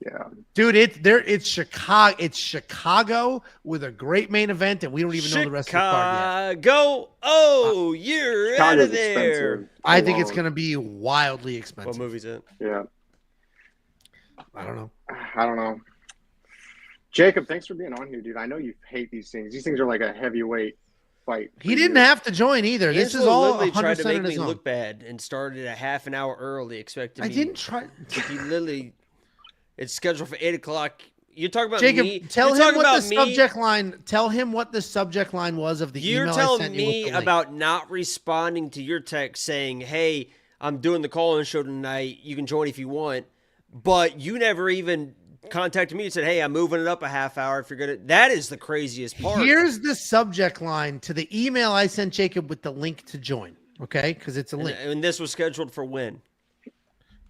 Speaker 6: yeah,
Speaker 1: Dude, it's Chicago. It's Chicago with a great main event, and we don't even know the rest of the card yet.
Speaker 2: Chicago. Oh, you're out
Speaker 6: Chicago's
Speaker 2: of there.
Speaker 6: expensive.
Speaker 1: I think it's
Speaker 6: alone.
Speaker 1: going to be wildly
Speaker 2: What
Speaker 1: expensive.
Speaker 2: movie's it?
Speaker 6: Yeah,
Speaker 1: I don't know.
Speaker 6: I don't know. Jacob, thanks for being on here, dude. I know you hate these things. These things are like a heavyweight fight.
Speaker 1: He didn't have to join either. This is
Speaker 2: Angelo
Speaker 1: all
Speaker 2: literally
Speaker 1: 100%
Speaker 2: tried to make
Speaker 1: in his
Speaker 2: me
Speaker 1: own.
Speaker 2: look bad and started a half an hour early, expecting
Speaker 1: I
Speaker 2: me.
Speaker 1: didn't try.
Speaker 2: He literally, it's scheduled for 8 o'clock. You're talking about
Speaker 1: Jacob,
Speaker 2: me.
Speaker 1: tell
Speaker 2: You're
Speaker 1: him
Speaker 2: talking
Speaker 1: what
Speaker 2: about
Speaker 1: the
Speaker 2: me.
Speaker 1: subject line. Tell him what the subject line was of the
Speaker 2: You're
Speaker 1: email I
Speaker 2: telling
Speaker 1: sent you with
Speaker 2: me
Speaker 1: the link.
Speaker 2: about not responding to your text saying, "Hey, I'm doing the call-in show tonight. You can join if you want," but you never even contacted me and said, "Hey, I'm moving it up a half hour if you're gonna." That is the craziest part.
Speaker 1: Here's the subject line to the email I sent Jacob with the link to join. Okay, because it's a link.
Speaker 2: And this was scheduled for when?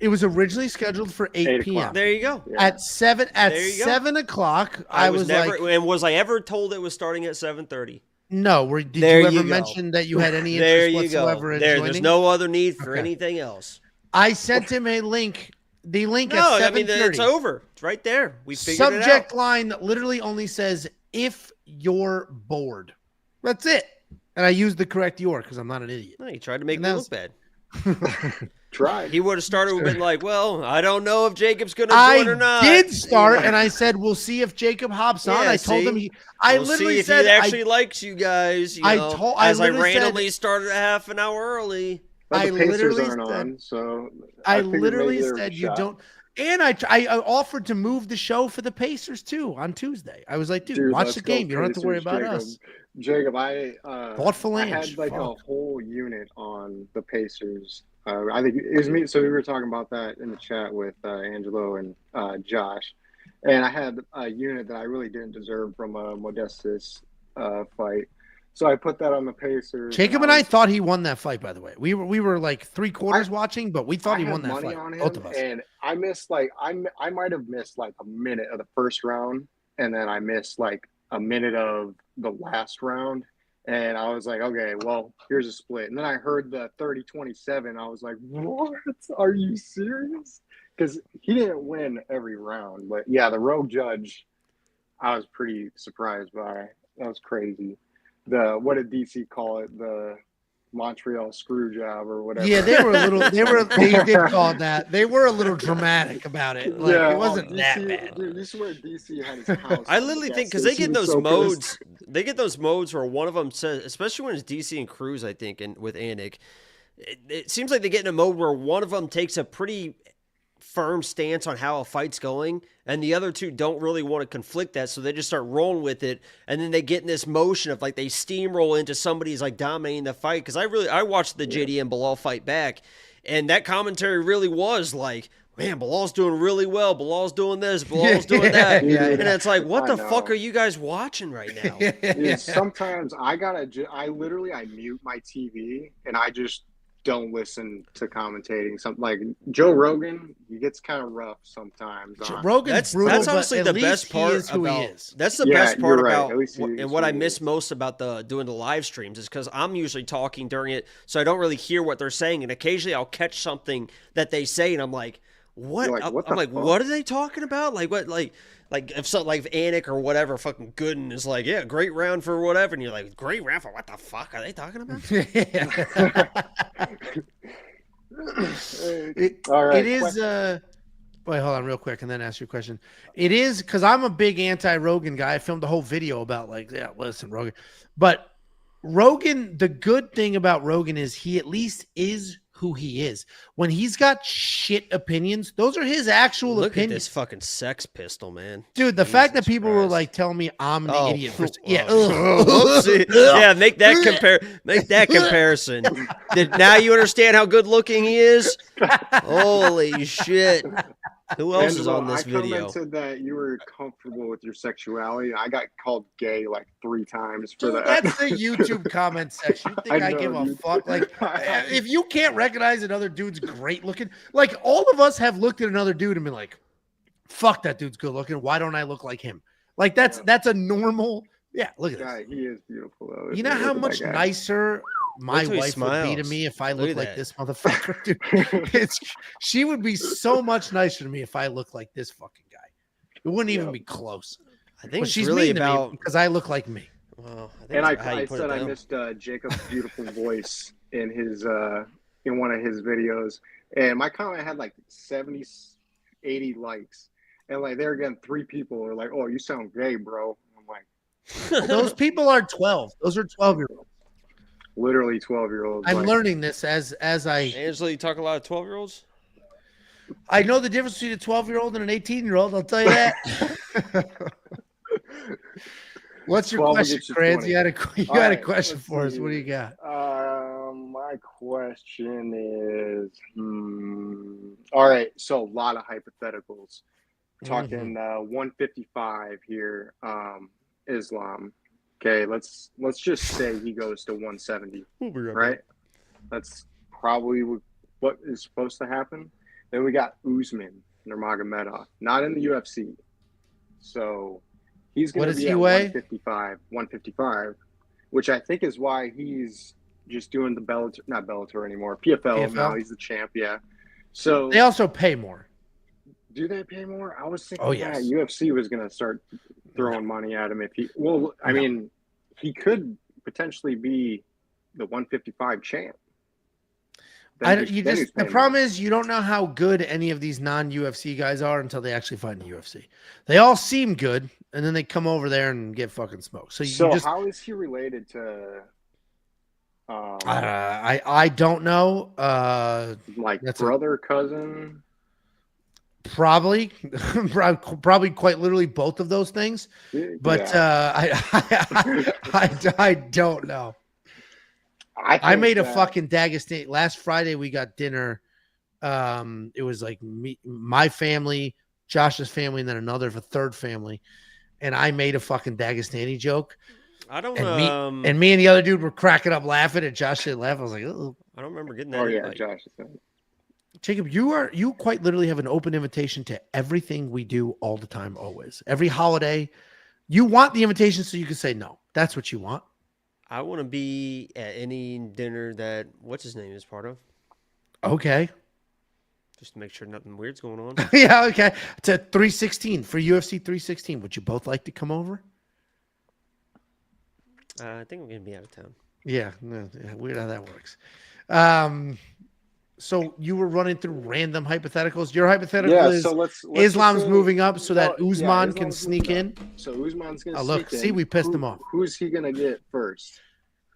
Speaker 1: It was originally scheduled for 8 p.m.
Speaker 6: o'clock.
Speaker 2: There you go.
Speaker 6: Yeah.
Speaker 1: At 7
Speaker 2: There you go.
Speaker 1: 7 o'clock, I was
Speaker 2: never.
Speaker 1: like,
Speaker 2: And was I ever told it was starting at 7:30?
Speaker 1: "No." Did
Speaker 2: There
Speaker 1: you
Speaker 2: you
Speaker 1: ever
Speaker 2: go.
Speaker 1: mention that you had any
Speaker 2: There
Speaker 1: interest
Speaker 2: you go.
Speaker 1: whatsoever in
Speaker 2: There's
Speaker 1: joining?
Speaker 2: no other need for
Speaker 1: Okay.
Speaker 2: anything else.
Speaker 1: I sent him a link. The link
Speaker 2: No,
Speaker 1: at
Speaker 2: I mean
Speaker 1: 7:30.
Speaker 2: it's over. It's right there. We figured it
Speaker 1: Subject
Speaker 2: out.
Speaker 1: line literally only says "if you're bored." That's it. And I used the correct "your" because I'm not an idiot.
Speaker 2: No, he tried to make
Speaker 1: And
Speaker 2: me
Speaker 1: that
Speaker 2: look
Speaker 1: was-
Speaker 2: bad.
Speaker 6: Try.
Speaker 2: He would have started with been like, "Well, I don't know if Jacob's going to
Speaker 1: I
Speaker 2: join or not."
Speaker 1: did start, and I said, "We'll see if Jacob hops on."
Speaker 2: Yeah,
Speaker 1: I told him
Speaker 2: see?
Speaker 1: I
Speaker 2: We'll
Speaker 1: literally
Speaker 2: see if
Speaker 1: said,
Speaker 2: he actually likes you guys. You
Speaker 1: I
Speaker 2: know,
Speaker 1: told- I
Speaker 2: as I
Speaker 1: literally said-
Speaker 2: randomly started a half an hour early.
Speaker 6: But
Speaker 1: I
Speaker 6: the Pacers
Speaker 1: literally
Speaker 6: aren't
Speaker 1: said-
Speaker 6: on, so
Speaker 1: I
Speaker 6: figured
Speaker 1: literally
Speaker 6: maybe there was a
Speaker 1: said you
Speaker 6: shot.
Speaker 1: don't. And I offered to move the show for the Pacers too on Tuesday. I was like, dude, watch
Speaker 6: let's
Speaker 1: the
Speaker 6: go
Speaker 1: game. You don't have to worry
Speaker 6: Pacers,
Speaker 1: about
Speaker 6: Jacob.
Speaker 1: us.
Speaker 6: Jacob,
Speaker 1: Thoughtful
Speaker 6: I
Speaker 1: Ange,
Speaker 6: had like a
Speaker 1: fuck.
Speaker 6: whole unit on the Pacers. I think it was me. So we were talking about that in the chat with Angelo and Josh, and I had a unit that I really didn't deserve from a Modestus fight. So I put that on the Pacers.
Speaker 1: Jacob and I thought he won that fight. By the way, we were like 3/4 watching, but we thought he
Speaker 6: had
Speaker 1: won that
Speaker 6: money
Speaker 1: fight.
Speaker 6: on him,
Speaker 1: Both of us.
Speaker 6: and I missed like I might have missed like a minute of the first round, and then I missed like a minute of the last round. And I was like, okay, well, here's a split. And then I heard the 30-27. I was like, what? Are you serious? Because he didn't win every round. But yeah, the rogue judge, I was pretty surprised by. That was crazy. What did DC call it? The Montreal screw job or whatever.
Speaker 1: Yeah, they were a little. They did call it that. They were a little dramatic about it. Like it wasn't that
Speaker 6: DC,
Speaker 1: bad.
Speaker 6: Dude, you swear DC had his house.
Speaker 2: I literally think because they get those modes, they get those modes where one of them says, especially when it's DC and Cruz, I think, and with Anik, it seems like they get in a mode where one of them takes a pretty firm stance on how a fight's going, and the other two don't really want to conflict that, so they just start rolling with it, and then they get in this motion of like they steamroll into somebody's like dominating the fight. Because I watched the JD and Bilal fight back, and that commentary really was like, man, Bilal's doing really well. Bilal's doing this. Bilal's doing that.
Speaker 1: Yeah,
Speaker 2: and it's like, what the
Speaker 6: know.
Speaker 2: fuck are you guys watching right now?
Speaker 6: Dude, sometimes I mute my TV and I just don't listen to commentating. Something like Joe Rogan, he gets kind of rough sometimes.
Speaker 1: Rogan's
Speaker 2: That's
Speaker 1: brutal, but
Speaker 2: honestly
Speaker 1: at
Speaker 2: the
Speaker 1: least
Speaker 2: best part
Speaker 1: he is who
Speaker 2: about.
Speaker 1: he is.
Speaker 2: That's the
Speaker 6: Yeah,
Speaker 2: best part
Speaker 6: you're right.
Speaker 2: about
Speaker 6: At least he is
Speaker 2: and what
Speaker 6: who
Speaker 2: I
Speaker 6: he
Speaker 2: miss
Speaker 6: is.
Speaker 2: most about doing the live streams is because I'm usually talking during it, so I don't really hear what they're saying, and occasionally I'll catch something that they say, and I'm like, what?
Speaker 6: You're like, what
Speaker 2: I'm
Speaker 6: the
Speaker 2: like,
Speaker 6: fuck?
Speaker 2: what are they talking about? Like what? Like if something like Anik or whatever, fucking Gooden is like, yeah, great round for whatever, and you're like, great round for what the fuck are they talking about?
Speaker 6: All right.
Speaker 1: It is. Wait, hold on, real quick, and then ask you a question. It is because I'm a big anti-Rogan guy. I filmed a whole video about like, yeah, listen, Rogan, but Rogan. The good thing about Rogan is he at least is who he is. When he's got shit opinions, those are his actual
Speaker 2: Look at
Speaker 1: opinions.
Speaker 2: this fucking Sex Pistol, man.
Speaker 1: Dude, the fact that
Speaker 2: Jesus
Speaker 1: people were
Speaker 2: Christ.
Speaker 1: like telling me I'm the idiot. For, yeah,
Speaker 2: Whoopsie. Yeah, make that comparison. Now you understand how good looking he is? Holy shit. Who else is
Speaker 6: Angelo,
Speaker 2: on this
Speaker 6: I
Speaker 2: video?
Speaker 6: commented that you were comfortable with your sexuality. I got called gay like 3 times for
Speaker 1: Dude,
Speaker 6: that.
Speaker 1: that's the YouTube comment section. You think I,
Speaker 6: know,
Speaker 1: give a
Speaker 6: you-
Speaker 1: fuck? Like, if you can't recognize another dude's great looking, like all of us have looked at another dude and been like, "Fuck, that dude's good looking. Why don't I look like him?" Like that's a normal. Yeah, look at this.
Speaker 6: Guy, he is beautiful though.
Speaker 1: You know
Speaker 6: Look
Speaker 1: how
Speaker 6: at that
Speaker 1: much
Speaker 6: guy.
Speaker 1: nicer my
Speaker 2: Wait till he
Speaker 1: wife would be to
Speaker 2: smiles.
Speaker 1: me if I
Speaker 2: Look
Speaker 1: looked
Speaker 2: at
Speaker 1: like
Speaker 2: that.
Speaker 1: this motherfucker, dude. She would be so much nicer to me if I looked like this fucking guy. It wouldn't even
Speaker 6: Yeah.
Speaker 1: be close.
Speaker 2: I think
Speaker 1: But
Speaker 2: it's
Speaker 1: she's
Speaker 2: really
Speaker 1: mean to me
Speaker 2: about.
Speaker 1: because I look like me.
Speaker 2: Well, I think
Speaker 6: And
Speaker 2: it's about how you
Speaker 6: I
Speaker 2: put
Speaker 6: said
Speaker 2: it
Speaker 6: I
Speaker 2: down.
Speaker 6: missed Jacob's beautiful voice in his in one of his videos, and my comment had like 70, 80 likes, and like there again, 3 people are like, "Oh, you sound gay, bro." I'm like,
Speaker 1: Those people are 12. Those are 12-year-olds.
Speaker 6: Literally 12-year-olds.
Speaker 1: I'm learning this as I
Speaker 2: Angela, you talk a lot of 12-year-olds?
Speaker 1: I know the difference between a 12-year-old and an 18-year-old. I'll tell you that. What's your
Speaker 6: 12 will
Speaker 1: question,
Speaker 6: get you
Speaker 1: Kranz?
Speaker 6: 20.
Speaker 1: You had a
Speaker 6: All
Speaker 1: a
Speaker 6: right,
Speaker 1: question
Speaker 6: let's
Speaker 1: for us.
Speaker 6: see.
Speaker 1: What do you got?
Speaker 6: My question is, all right. So a lot of hypotheticals. Talking 155 here. Islam. Okay, let's just say he goes to 170. Right. That's probably what is supposed to happen. Then we got Usman Nurmagomedov, not in the UFC. So he's going to be
Speaker 1: he
Speaker 6: at
Speaker 1: weigh?
Speaker 6: 155, which I think is why he's just doing the Bellator, not Bellator anymore, PFL. Now he's the champ, yeah. So
Speaker 1: they also pay more.
Speaker 6: Do they pay more? I was thinking
Speaker 1: yes.
Speaker 6: UFC was going to start throwing money at him if he. Well, I mean, he could potentially be the 155 champ.
Speaker 1: The problem is you don't know how good any of these non-UFC guys are until they actually fight in the UFC. They all seem good, and then they come over there and get fucking smoked. So
Speaker 6: how is he related to?
Speaker 1: I don't know.
Speaker 6: Like brother, cousin.
Speaker 1: Probably quite literally both of those things, but I don't know. I made a fucking Dagestan last Friday. We got dinner. It was like my family, Josh's family, and then a third family. And I made a fucking Dagestani joke.
Speaker 2: I don't
Speaker 1: know. And me and the other dude were cracking up laughing, and Josh didn't laugh. I was like, oh.
Speaker 2: I don't remember getting that.
Speaker 6: Oh yeah, Josh.
Speaker 1: Jacob, you quite literally have an open invitation to everything we do all the time, always. Every holiday. You want the invitation so you can say no. That's what you want.
Speaker 2: I want to be at any dinner that what's his name is part of.
Speaker 1: Okay.
Speaker 2: Just to make sure nothing weird's going on.
Speaker 1: Yeah, okay. To 316 for UFC 316. Would you both like to come over?
Speaker 2: I think we're gonna be out of town.
Speaker 1: Yeah, weird how that works. So you were running through random hypotheticals. Your hypothetical is
Speaker 6: so let's
Speaker 1: Islam's moving up so that Usman can sneak in.
Speaker 6: So Usman's going to
Speaker 1: look, see, we pissed him off.
Speaker 6: Who's he going to get first?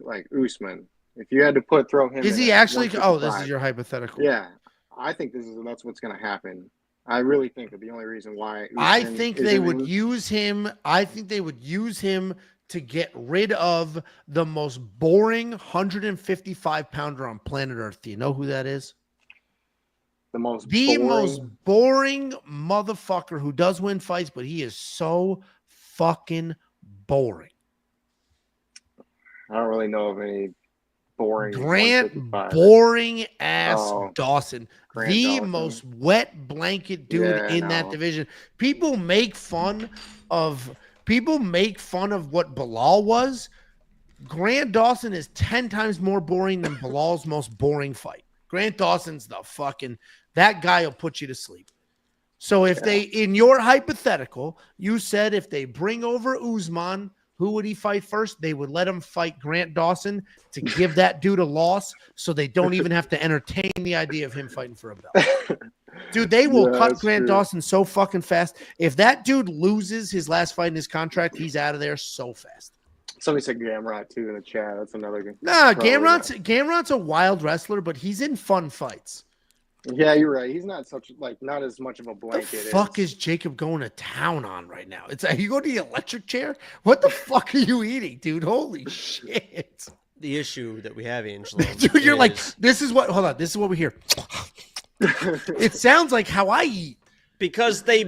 Speaker 6: Like Usman. If you had to throw him
Speaker 1: is he actually? Oh, this is your hypothetical.
Speaker 6: Yeah, I think that's what's going to happen. I really think that the only reason why
Speaker 1: I think they would use him. I think they would use him to get rid of the most boring 155-pounder on planet Earth. Do you know who that is?
Speaker 6: The most
Speaker 1: boring motherfucker who does win fights, but he is so fucking boring.
Speaker 6: I don't really know of any boring.
Speaker 1: Boring ass Dawson.
Speaker 6: Dawson.
Speaker 1: Most wet blanket dude in that division. People make fun of what Bilal was. Grant Dawson is 10 times more boring than Bilal's most boring fight. Grant Dawson's that guy will put you to sleep. So if they, in your hypothetical, you said if they bring over Usman, who would he fight first? They would let him fight Grant Dawson to give that dude a loss so they don't even have to entertain the idea of him fighting for a belt. Dude, they will cut Grant Dawson so fucking fast. If that dude loses his last fight in his contract, he's out of there so fast.
Speaker 6: Somebody said Gamrot too in the chat. That's another good.
Speaker 1: Nah, Gamrot's a wild wrestler, but he's in fun fights.
Speaker 6: Yeah, you're right. He's not not as much of a blanket.
Speaker 1: The fuck is Jacob going to town on right now? It's you go to the electric chair? What the fuck are you eating, dude? Holy shit.
Speaker 2: The issue that we have, Angelo.
Speaker 1: Dude, you're like, this is what we hear. It sounds like how I eat.
Speaker 2: Because they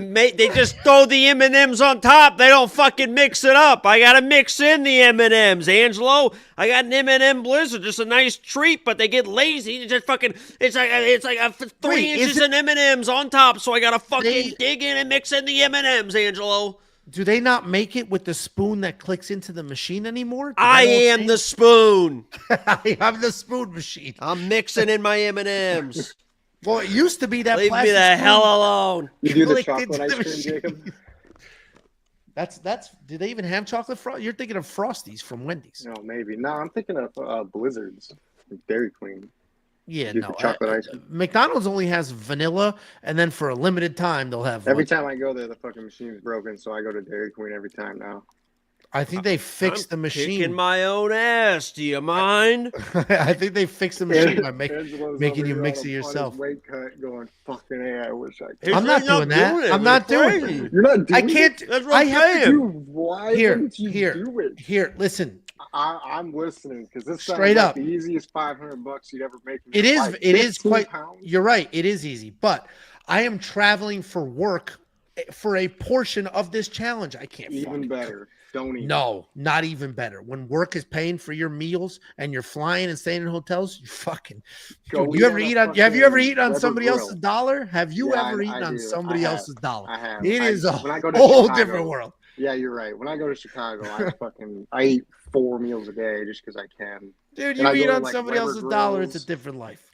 Speaker 2: just throw the M&Ms on top. They don't fucking mix it up. I gotta mix in the M&Ms, Angelo. I got an M&M Blizzard, just a nice treat, but they get lazy. It's just fucking. It's like 3 inches of M&Ms on top. So I gotta fucking dig in and mix in the M&Ms, Angelo.
Speaker 1: Do they not make it with the spoon that clicks into the machine anymore?
Speaker 2: I am the spoon.
Speaker 1: I'm the spoon machine.
Speaker 2: I'm mixing in my M&Ms.
Speaker 1: Well, it used to be that.
Speaker 2: Leave me the hell alone.
Speaker 6: You do the chocolate ice cream, Jacob?
Speaker 1: That's. Do they even have chocolate frost? You're thinking of Frosties from Wendy's.
Speaker 6: No, maybe. No, I'm thinking of Blizzards, Dairy Queen.
Speaker 1: Yeah,
Speaker 6: no. Chocolate ice cream.
Speaker 1: McDonald's only has vanilla, and then for a limited time they'll have.
Speaker 6: Every time I go there, the fucking machine's broken, so I go to Dairy Queen every time now.
Speaker 1: I think they fixed the machine.
Speaker 2: Kicking my own ass. Do you mind?
Speaker 1: I think they fixed the machine by
Speaker 6: Angela's
Speaker 1: making
Speaker 6: over
Speaker 1: you
Speaker 6: here
Speaker 1: mix
Speaker 6: on
Speaker 1: it
Speaker 6: a- on his
Speaker 1: yourself.
Speaker 6: weight cut going, fucking A, I wish I could.
Speaker 2: He's
Speaker 1: I'm not
Speaker 2: really
Speaker 1: doing that.
Speaker 2: it,
Speaker 1: I'm
Speaker 2: but
Speaker 1: not
Speaker 2: it's
Speaker 1: doing
Speaker 2: crazy.
Speaker 1: it.
Speaker 6: You're not doing
Speaker 1: I can't.
Speaker 2: That's what
Speaker 1: I
Speaker 2: I'm
Speaker 1: have to
Speaker 2: saying.
Speaker 1: do.
Speaker 6: Why
Speaker 1: Here,
Speaker 6: wouldn't you
Speaker 1: here,
Speaker 6: do it?
Speaker 1: here. Listen,
Speaker 6: I'm listening because this sounds
Speaker 1: Straight
Speaker 6: like
Speaker 1: up.
Speaker 6: the easiest $500 you'd ever make. In
Speaker 1: it
Speaker 6: your
Speaker 1: is.
Speaker 6: life.
Speaker 1: It is
Speaker 6: 15
Speaker 1: quite.
Speaker 6: pounds?
Speaker 1: You're right. It is easy, but I am traveling for work for a portion of this challenge. I can't.
Speaker 6: Even
Speaker 1: fucking-
Speaker 6: better. Don't eat.
Speaker 1: No, not even better. When work is paying for your meals and you're flying and staying in hotels, you fucking.
Speaker 6: Go
Speaker 1: Dude, you ever
Speaker 6: on a
Speaker 1: eat on? Have you ever
Speaker 6: fucking
Speaker 1: eaten on
Speaker 6: Weber
Speaker 1: somebody
Speaker 6: grill.
Speaker 1: else's dollar? Have you
Speaker 6: Yeah,
Speaker 1: ever
Speaker 6: I
Speaker 1: eaten on
Speaker 6: do.
Speaker 1: somebody
Speaker 6: I have.
Speaker 1: else's dollar?
Speaker 6: I have.
Speaker 1: It is a
Speaker 6: when I go to
Speaker 1: whole
Speaker 6: Chicago,
Speaker 1: different world.
Speaker 6: Yeah, you're right. When I go to Chicago, I eat 4 meals a day just because I can.
Speaker 1: Dude,
Speaker 6: And
Speaker 1: you
Speaker 6: I
Speaker 1: eat
Speaker 6: go to,
Speaker 1: on
Speaker 6: like,
Speaker 1: somebody
Speaker 6: Weber
Speaker 1: else's dollar, it's a
Speaker 6: grills.
Speaker 1: different life.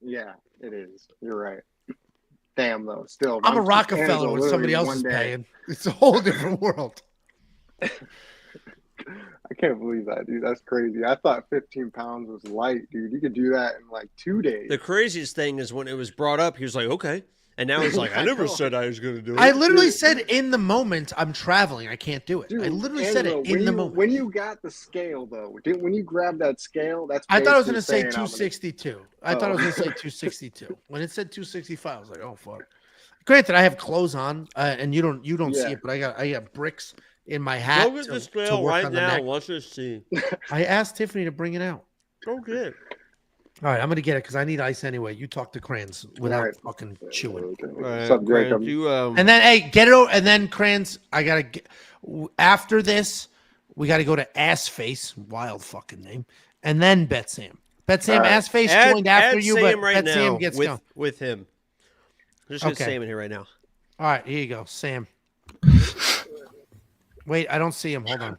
Speaker 6: Yeah, it is. You're right. Damn though, still.
Speaker 1: I'm a
Speaker 6: just
Speaker 1: Rockefeller
Speaker 6: Angela
Speaker 1: when somebody
Speaker 6: literally
Speaker 1: else is
Speaker 6: one day.
Speaker 1: paying. It's a whole different world.
Speaker 6: I can't believe that, dude. That's crazy. I thought 15 pounds was light, dude. You could do that in like 2 days.
Speaker 2: The craziest thing is when it was brought up, he was like, okay. And now he's like, I never said I was going to do it.
Speaker 1: I literally said in the moment, I'm traveling. I can't do it.
Speaker 6: Dude,
Speaker 1: I literally said
Speaker 6: Angela,
Speaker 1: it in the moment.
Speaker 6: When you got the scale, though, when you grabbed that scale, that's
Speaker 1: I thought I was going to
Speaker 6: basically
Speaker 1: say
Speaker 6: saying I'm
Speaker 1: 262. I thought I was
Speaker 6: Oh.
Speaker 1: going to say 262. When it said 265, I was like, oh fuck. Granted, I have clothes on, and you don't see
Speaker 6: Yeah.
Speaker 1: it, but I got bricks in my hat.
Speaker 2: Go get the
Speaker 1: to
Speaker 2: scale
Speaker 1: work
Speaker 2: right
Speaker 1: on the
Speaker 2: now.
Speaker 1: neck.
Speaker 2: Let's just see.
Speaker 1: I asked Tiffany to bring it out.
Speaker 2: Go get it.
Speaker 1: All right, I'm going to get it because I need ice anyway. You talk to Crayons without
Speaker 6: All right.
Speaker 1: fucking chewing.
Speaker 6: What's up, Jacob?
Speaker 1: And then, hey, get it over. And then, Crayons, I got to get. After this, we got to go to Assface. Wild fucking name. And then Bet Sam. Bet Sam,
Speaker 6: All right.
Speaker 1: Assface joined after you, but Bet Sam gets going.
Speaker 2: with him. I'm just going to
Speaker 1: Okay.
Speaker 2: Sam in here right now.
Speaker 1: All right, here you go, Sam. Wait, I don't see him. Hold on.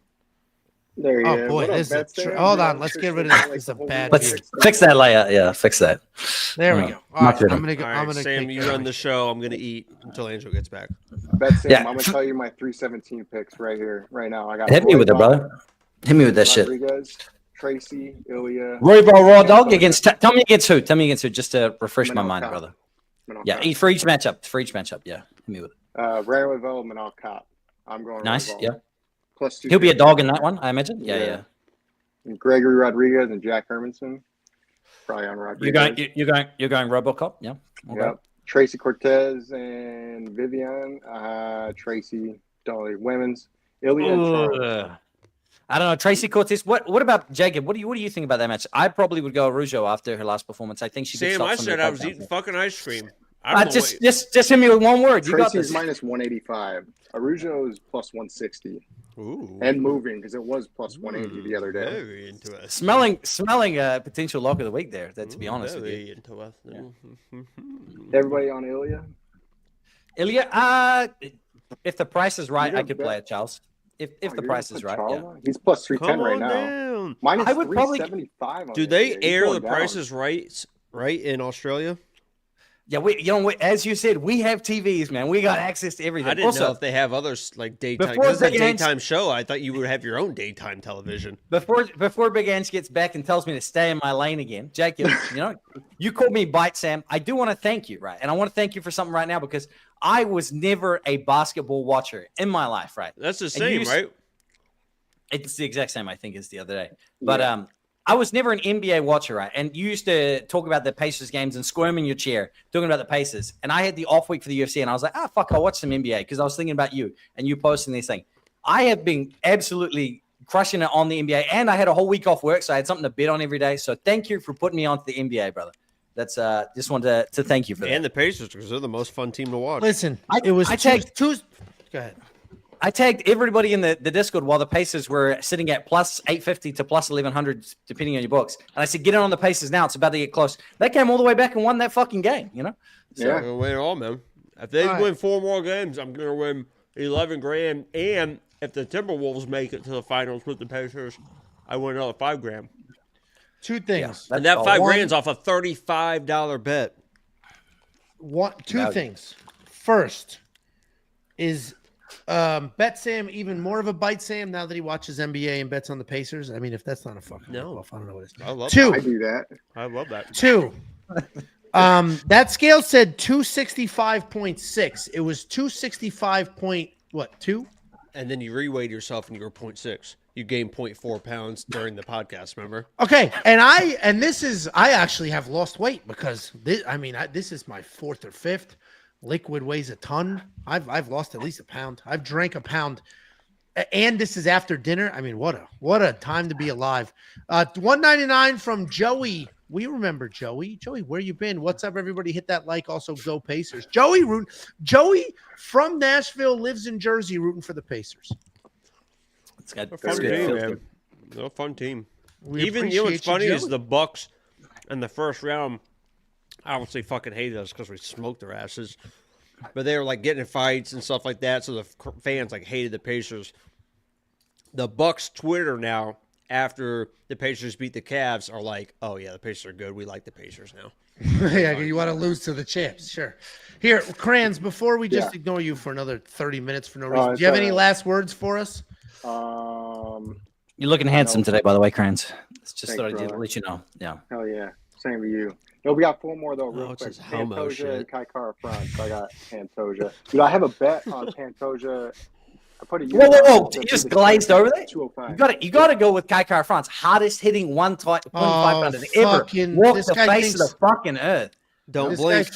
Speaker 6: There he
Speaker 1: Oh
Speaker 6: is.
Speaker 1: boy,
Speaker 6: What up,
Speaker 1: this is
Speaker 6: Bet
Speaker 1: a
Speaker 6: Sam?
Speaker 1: hold on.
Speaker 6: Yeah,
Speaker 1: Let's
Speaker 6: I'm
Speaker 1: get
Speaker 6: sure
Speaker 1: rid of
Speaker 6: she's
Speaker 1: this.
Speaker 6: like
Speaker 1: This is
Speaker 6: the
Speaker 1: a
Speaker 6: whole
Speaker 1: bad
Speaker 6: week.
Speaker 1: view.
Speaker 7: Fix that layout. Yeah, fix that.
Speaker 1: There we
Speaker 7: Yeah.
Speaker 1: go. All right,
Speaker 7: Not
Speaker 1: I'm gonna go.
Speaker 2: All
Speaker 1: I'm
Speaker 2: right,
Speaker 1: gonna
Speaker 2: Sam,
Speaker 1: take
Speaker 2: you
Speaker 1: care
Speaker 2: run
Speaker 1: of
Speaker 2: the
Speaker 1: it.
Speaker 2: show. I'm going to eat until Angel gets back.
Speaker 6: Bet Sam,
Speaker 7: Yeah.
Speaker 6: I'm gonna tell you my 317 picks right here, right now. I got
Speaker 7: Hit me
Speaker 6: Roy
Speaker 7: with it,
Speaker 6: Dog,
Speaker 7: brother. Hit me with that shit.
Speaker 6: Rodriguez, Tracy, Ilya.
Speaker 7: Roy Raw Dog
Speaker 6: Santos.
Speaker 7: against. Tell me against who? Tell me against who? Just to refresh my
Speaker 6: Manal
Speaker 7: mind,
Speaker 6: Cop.
Speaker 7: brother.
Speaker 6: Manal
Speaker 7: Yeah,
Speaker 6: Cop.
Speaker 7: for each matchup. For each matchup. Yeah, hit me with it.
Speaker 6: Ray Revel, Manal Cop. I'm going
Speaker 7: Nice.
Speaker 6: Revel.
Speaker 7: Yeah,
Speaker 6: Plus 2.
Speaker 7: he'll be a dog in that one, I imagine. Yeah,
Speaker 6: Yeah.
Speaker 7: yeah.
Speaker 6: And Gregory Rodriguez and Jack Hermanson. Probably on Rodriguez.
Speaker 7: You're going RoboCop. Yeah. Okay.
Speaker 6: Yep. Tracy Cortez and Vivian. Tracy, Dolly Women's. Ilya and Charles.
Speaker 7: Ugh. I don't know. Tracy Cortez. What about Jacob? What do you think about that match? I probably would go Arujo after her last performance. I think she could
Speaker 2: Sam,
Speaker 7: stop
Speaker 2: I
Speaker 7: some of
Speaker 2: said
Speaker 7: the
Speaker 2: I was
Speaker 7: takedowns.
Speaker 2: eating fucking ice cream. I don't know
Speaker 7: Just hit me with one word. You got
Speaker 6: Tracy's
Speaker 7: this.
Speaker 6: minus 185. Arujo is plus 160.
Speaker 2: Ooh,
Speaker 6: And moving because it was plus 180 the other day.
Speaker 2: very interesting.
Speaker 7: Smelling a potential lock of the week there. To be honest with you.
Speaker 2: Very interesting.
Speaker 6: Everybody on Ilya?
Speaker 7: Ilya, if the price is right,
Speaker 6: You
Speaker 7: I
Speaker 6: got
Speaker 7: could
Speaker 6: bet-
Speaker 7: play it, Charles. If
Speaker 6: Oh,
Speaker 7: the
Speaker 6: you're
Speaker 7: price
Speaker 6: gonna
Speaker 7: is
Speaker 6: put
Speaker 7: right,
Speaker 6: Charles
Speaker 7: yeah.
Speaker 6: on? He's plus 310
Speaker 2: Come
Speaker 6: right
Speaker 2: on
Speaker 6: now.
Speaker 2: down.
Speaker 6: Minus
Speaker 7: I would probably-
Speaker 6: 375 on
Speaker 2: Do
Speaker 6: it
Speaker 2: they
Speaker 6: today. He's
Speaker 2: air
Speaker 6: going
Speaker 2: the
Speaker 6: down.
Speaker 2: prices right in Australia?
Speaker 7: Yeah, as you said, we have TVs, man. We got access to everything.
Speaker 2: I didn't
Speaker 7: also,
Speaker 2: know if they have others like daytime.
Speaker 7: Before
Speaker 2: Because it's a
Speaker 7: Big Ants-
Speaker 2: daytime show. I thought you would have your own daytime television.
Speaker 7: before Big Ange gets back and tells me to stay in my lane again, Jacob, you called me Bite Sam. I do want to thank you, right? And I want to thank you for something right now because I was never a basketball watcher in my life, right?
Speaker 2: That's the
Speaker 7: And
Speaker 2: same,
Speaker 7: you-
Speaker 2: right?
Speaker 7: It's the exact same, I think, as the other day. But I was never an NBA watcher, right? And you used to talk about the Pacers games and squirm in your chair talking about the Pacers. And I had the off week for the UFC, and I was like, fuck, I'll watch some NBA because I was thinking about you and you posting this thing. I have been absolutely crushing it on the NBA, and I had a whole week off work, so I had something to bet on every day. So thank you for putting me onto the NBA, brother. That's just wanted to thank you for that.
Speaker 2: And the Pacers, because they're the most fun team to watch.
Speaker 1: Listen,
Speaker 7: I-
Speaker 1: it was
Speaker 7: I
Speaker 1: two.
Speaker 7: tagged-
Speaker 1: Go ahead.
Speaker 7: I tagged everybody in the Discord while the Pacers were sitting at plus 850 to plus 1100, depending on your books. And I said, get in on the Pacers now. It's about to get close. They came all the way back and won that fucking game,
Speaker 2: So
Speaker 6: Yeah.
Speaker 2: I'm gonna win it all, man. If they
Speaker 1: All right.
Speaker 2: win 4 more games, I'm gonna win 11 grand. And if the Timberwolves make it to the finals with the Pacers, I win another 5 grand.
Speaker 1: Two things.
Speaker 2: And that
Speaker 7: all.
Speaker 2: 5
Speaker 1: One-
Speaker 2: grand's off a $35 bet.
Speaker 1: Two
Speaker 7: Value.
Speaker 1: things. First, is Bet Sam even more of a Bite Sam now that he watches NBA and bets on the Pacers? I mean, if that's not a fucking
Speaker 2: No.
Speaker 1: ripoff, I don't know what it is.
Speaker 2: I love
Speaker 1: Two.
Speaker 6: I do that.
Speaker 2: that. I love that.
Speaker 1: Two. That scale said 265.6. It was 265 point what? 2?
Speaker 2: And then you reweighed yourself and you were 0.6. You gained 0.4 pounds during the podcast, remember?
Speaker 1: Okay, and I actually have lost weight because this is my 4th or 5th. Liquid weighs a ton. I've lost at least a pound. I've drank a pound. And this is after dinner. I mean, what a time to be alive. 199 from Joey. We remember Joey. Joey, where you been? What's up, everybody? Hit that like. Also, go Pacers. Joey from Nashville lives in Jersey, rooting for the Pacers.
Speaker 7: It's got
Speaker 2: They're a fun team, man. They're a fun team. Even what's funny is the Bucks in the first round. I would say fucking hated us because we smoked their asses. But they were like getting in fights and stuff like that, so the fans like hated the Pacers. The Bucks Twitter now, after the Pacers beat the Cavs, are like, "Oh yeah, the Pacers are good. We like the Pacers now."
Speaker 1: Yeah, you want to lose to the champs, sure. Here, Kranz, before we just ignore you for another 30 minutes for no reason, do you have any last words for us?
Speaker 7: You're looking handsome today, by the way, Kranz. It's just thought I'd let you know. Yeah.
Speaker 6: Hell yeah. Same to you. No, we got 4 more though, real quick.
Speaker 2: It's homo
Speaker 6: Pantoja
Speaker 2: shit.
Speaker 6: and Kaikara front. So I got Pantoja. Dude, I have a bet on Pantoja. I put a
Speaker 7: Whoa! You just glazed over there.
Speaker 6: 205.
Speaker 7: You got to go with Kaikara France, hardest hitting 125 pounder to ever walk the face of the fucking earth.
Speaker 2: Don't blink.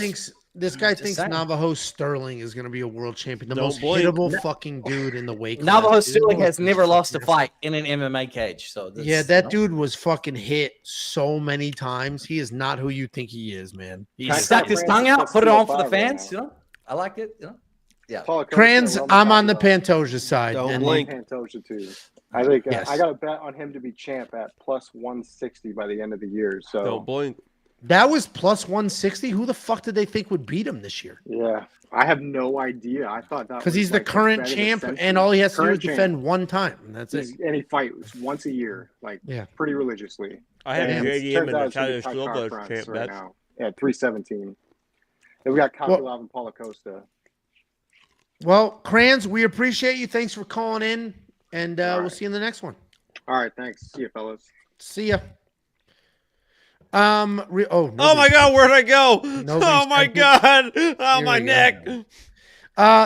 Speaker 1: This guy thinks
Speaker 7: saying.
Speaker 1: Navajo Sterling is going to be a world champion. The
Speaker 2: Don't
Speaker 1: most
Speaker 2: blink.
Speaker 1: hittable fucking dude in the weight class.
Speaker 7: Navajo Sterling has never lost a fight in an MMA cage. So
Speaker 1: that dude was fucking hit so many times. He is not who you think he is, man.
Speaker 7: He stuck his tongue out, put it on for the fans. You know, I like it. You know, yeah.
Speaker 1: Kranz, I'm on the Pantoja side.
Speaker 2: Don't blink.
Speaker 6: Pantoja too. I think
Speaker 1: Yes.
Speaker 6: I got a bet on him to be champ at plus 160 by the end of the year. So
Speaker 2: Don't blink.
Speaker 1: That was plus 160. Who the fuck did they think would beat him this year?
Speaker 6: yeah, I have no idea. I thought that
Speaker 1: Because
Speaker 6: was
Speaker 1: he's the
Speaker 6: like
Speaker 1: current
Speaker 6: bet of the
Speaker 1: champ,
Speaker 6: century.
Speaker 1: and all he has to do is
Speaker 6: Current
Speaker 1: defend
Speaker 6: champ.
Speaker 1: one time. And that's it.
Speaker 6: And he fights once a year, like pretty religiously.
Speaker 2: I have
Speaker 6: And
Speaker 2: JDM
Speaker 6: turns
Speaker 2: and
Speaker 6: out it's gonna be
Speaker 2: Natalia
Speaker 6: Kaikara
Speaker 2: Silva
Speaker 6: France
Speaker 2: champ
Speaker 6: right
Speaker 2: bets.
Speaker 6: now. Yeah, 317. And we got Kopylov and Paulo Costa.
Speaker 1: Well, Kranz, we appreciate you. Thanks for calling in, and
Speaker 6: All
Speaker 1: we'll
Speaker 6: right.
Speaker 1: see you in the next one.
Speaker 6: All right, thanks. See you, fellas.
Speaker 1: See ya.
Speaker 2: Oh my God, where'd I go? Oh my God. Oh,
Speaker 1: Here
Speaker 2: my
Speaker 1: we
Speaker 2: neck.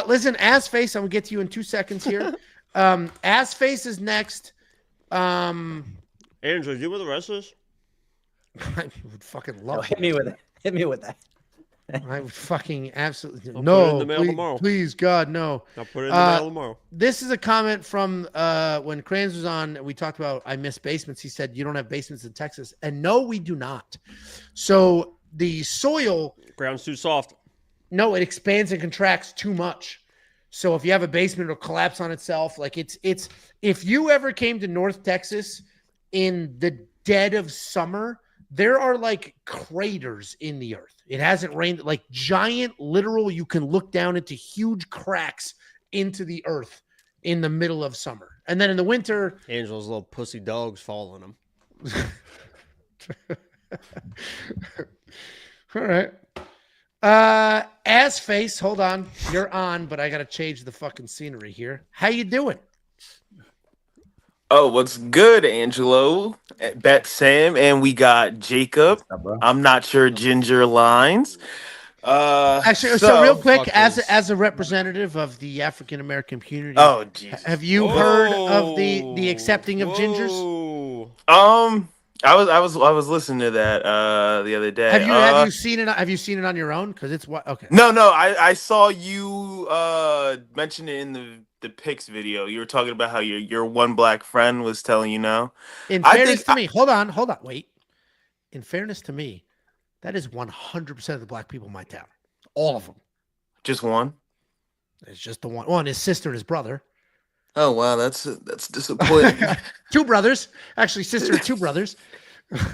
Speaker 1: Listen, Assface, I'm gonna get to you in 2 seconds here. Assface is next.
Speaker 2: Andrew, you with the rest of this?
Speaker 1: I would fucking
Speaker 7: No,
Speaker 1: love
Speaker 7: hit me with it. Hit me with that.
Speaker 1: I would fucking absolutely
Speaker 2: I'll put it
Speaker 1: no.
Speaker 2: in the mail
Speaker 1: please,
Speaker 2: tomorrow.
Speaker 1: please, God, no.
Speaker 2: I'll put it in the mail tomorrow.
Speaker 1: This is a comment from when Kranz was on. We talked about I miss basements. He said you don't have basements in Texas, and no, we do not. So the soil,
Speaker 2: Ground's too soft.
Speaker 1: no, it expands and contracts too much. So if you have a basement, it'll collapse on itself. Like it's. If you ever came to North Texas in the dead of summer, there are like craters in the earth. It hasn't rained, like giant, literal. You can look down into huge cracks into the earth in the middle of summer. And then in the winter,
Speaker 2: Angel's little pussy dogs following him.
Speaker 1: all right. Ass face, hold on. You're on, but I got to change the fucking scenery here. How you doing?
Speaker 8: Oh, what's good, Angelo? Bet Sam, and we got Jacob. I'm not sure Ginger Lines.
Speaker 1: Actually, so real quick, as a representative of the African American community,
Speaker 8: oh, Jesus.
Speaker 1: have you heard of the accepting of gingers?
Speaker 8: I was listening to that the other day.
Speaker 1: Have you seen it? Have you seen it on your own? Because it's what? Okay.
Speaker 8: No, I saw you mention it in the pics video. You were talking about how your one black friend was telling you no.
Speaker 1: In fairness to me, hold on, wait. In fairness to me, that is 100% of the black people in my town. All of them.
Speaker 8: Just one?
Speaker 1: It's just the one. One, his sister and his brother.
Speaker 8: Oh wow, that's disappointing.
Speaker 1: 2 brothers, actually, sister and 2 brothers.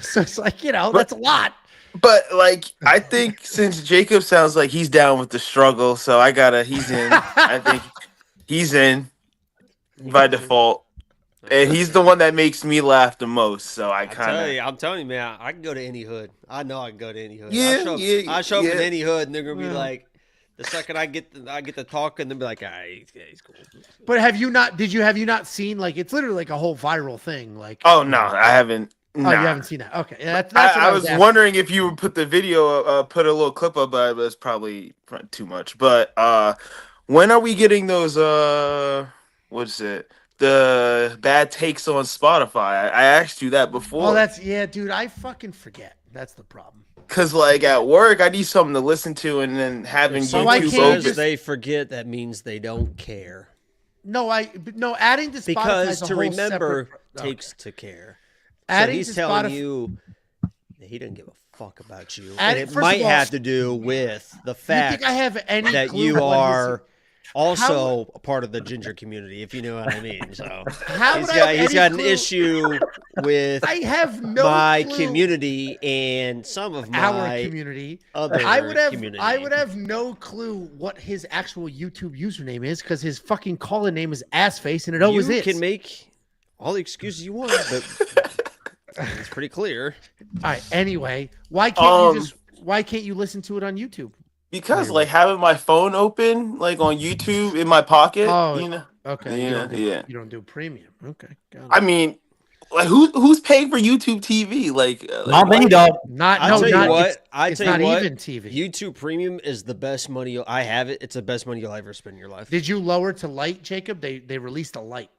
Speaker 1: So it's like that's a lot.
Speaker 8: But like, I think since Jacob sounds like he's down with the struggle, so he's in. I think he's in by default, and he's the one that makes me laugh the most. So I'm
Speaker 2: telling you, man, I can go to any hood. I know I can go to any hood.
Speaker 8: Yeah,
Speaker 2: I show up in any hood, and they're gonna be like, the second I get to talking, they'll be like, he's cool.
Speaker 1: But have you not seen, like, it's literally like a whole viral thing? Like,
Speaker 8: oh no, I haven't.
Speaker 1: Oh,
Speaker 8: nah.
Speaker 1: you haven't seen that? Okay, that's
Speaker 8: I was wondering if you would put the video, put a little clip up, but it's probably too much. But when are we getting those what's it? The bad takes on Spotify. I asked you that before.
Speaker 1: Oh, dude. I fucking forget. That's the problem.
Speaker 8: Cause like at work, I need something to listen to, and then having
Speaker 2: Someone
Speaker 8: YouTube
Speaker 2: says
Speaker 8: open.
Speaker 2: they forget, that means they don't care.
Speaker 1: No, adding to Spotify
Speaker 2: Because
Speaker 1: is a
Speaker 2: to
Speaker 1: whole
Speaker 2: remember
Speaker 1: separate,
Speaker 2: takes to care.
Speaker 1: Adding
Speaker 2: so he's
Speaker 1: to
Speaker 2: telling
Speaker 1: Spotify,
Speaker 2: you that he doesn't give a fuck about you.
Speaker 1: Add-
Speaker 2: And it
Speaker 1: first of
Speaker 2: might
Speaker 1: all,
Speaker 2: have to do with the
Speaker 1: You
Speaker 2: fact
Speaker 1: think I have any
Speaker 2: that
Speaker 1: clue
Speaker 2: you
Speaker 1: what
Speaker 2: are also a part of the ginger community, if you know what I mean. So
Speaker 1: How
Speaker 2: he's
Speaker 1: would I have
Speaker 2: he's
Speaker 1: any
Speaker 2: got an
Speaker 1: clue?
Speaker 2: issue with
Speaker 1: I have no
Speaker 2: my
Speaker 1: clue.
Speaker 2: community and some of
Speaker 1: Our
Speaker 2: my
Speaker 1: community.
Speaker 2: other
Speaker 1: I would
Speaker 2: community.
Speaker 1: have no clue what his actual YouTube username is because his fucking call-in name is Assface, and it always
Speaker 2: you
Speaker 1: is.
Speaker 2: can make all the excuses you want, but it's pretty clear.
Speaker 1: All right. Anyway, why can't you listen to it on YouTube?
Speaker 8: Because like having my phone open, like on YouTube in my pocket,
Speaker 1: Oh,
Speaker 8: you know.
Speaker 1: Okay.
Speaker 8: Yeah.
Speaker 1: You don't do premium. Okay. Got it.
Speaker 8: I mean, like who's paying for YouTube TV? Like,
Speaker 7: Not me, dog.
Speaker 2: I tell you what.
Speaker 1: It's not even TV.
Speaker 2: YouTube Premium is the best money. I have it. It's the best money you'll ever spend in your life.
Speaker 1: Did you lower to light, Jacob? They released a light.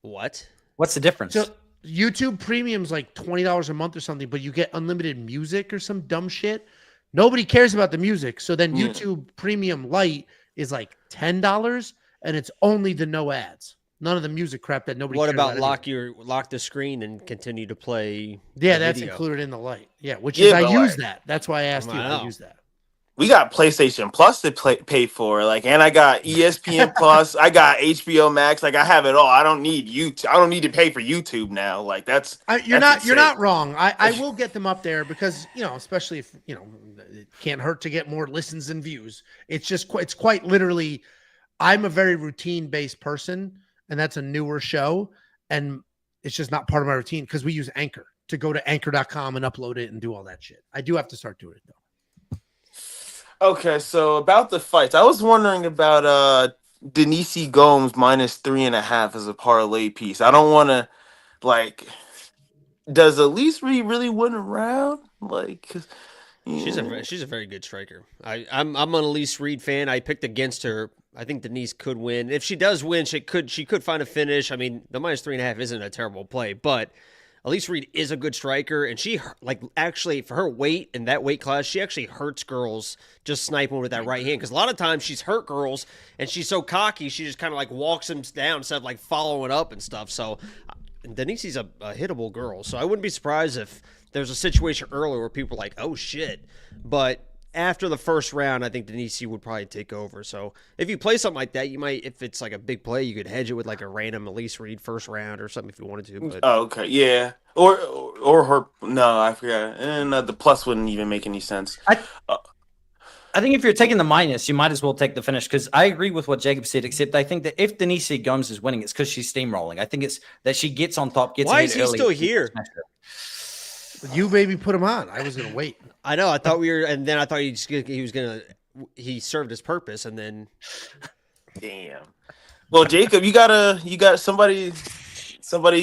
Speaker 2: What?
Speaker 7: What's the difference?
Speaker 1: So YouTube Premium's like $20 a month or something, but you get unlimited music or some dumb shit. Nobody cares about the music. So then YouTube Premium Lite is like $10 and it's only the no ads. None of the music crap that nobody
Speaker 2: What
Speaker 1: cares
Speaker 2: about
Speaker 1: anyway.
Speaker 2: lock the screen and continue to play?
Speaker 1: Yeah,
Speaker 2: the
Speaker 1: that's
Speaker 2: video?
Speaker 1: included in the light. Yeah, which is I use that. That's why I asked you. I use that.
Speaker 8: We got PlayStation Plus to pay for, like, and I got ESPN Plus. I got HBO Max. Like, I have it all. I don't need YouTube. I don't need to pay for YouTube now. Like,
Speaker 1: You're not wrong. I will get them up there because especially if it can't hurt to get more listens and views. It's quite literally. I'm a very routine based person, and that's a newer show, and it's just not part of my routine because we use Anchor to go to anchor.com and upload it and do all that shit. I do have to start doing it though.
Speaker 8: Okay, so about the fights, I was wondering about Denise Gomes -3.5 as a parlay piece. I don't want to, like, does Elise really win a round? Like,
Speaker 2: she's a very good striker. I'm an Elise Reed fan. I picked against her. I think Denise could win. If she does win, she could find a finish. I mean, the -3.5 isn't a terrible play, but Elise Reed is a good striker, and she, like, actually, for her weight in that weight class, she actually hurts girls just sniping with that right hand. Because a lot of times she's hurt girls, and she's so cocky, she just kind of, like, walks them down instead of, like, following up and stuff. So Denise's a hittable girl. So I wouldn't be surprised if there's a situation earlier where people are like, oh, shit. But after the first round, I think Denise would probably take over. So if you play something like that, you might, if it's like a big play, you could hedge it with like a random Elise Reed first round or something if you wanted to. But
Speaker 8: okay, yeah, or her. No, I forgot. And the plus wouldn't even make any sense.
Speaker 7: I think if you're taking the minus, you might as well take the finish because I agree with what Jacob said. Except I think that if Denise Gomes is winning, it's because she's steamrolling. I think it's that she gets on top.
Speaker 2: Why is he still here?
Speaker 1: You maybe put him on. I was gonna wait.
Speaker 2: I know. I thought we were, and then I thought he served his purpose, and then.
Speaker 8: Damn. Well, Jacob, you got somebody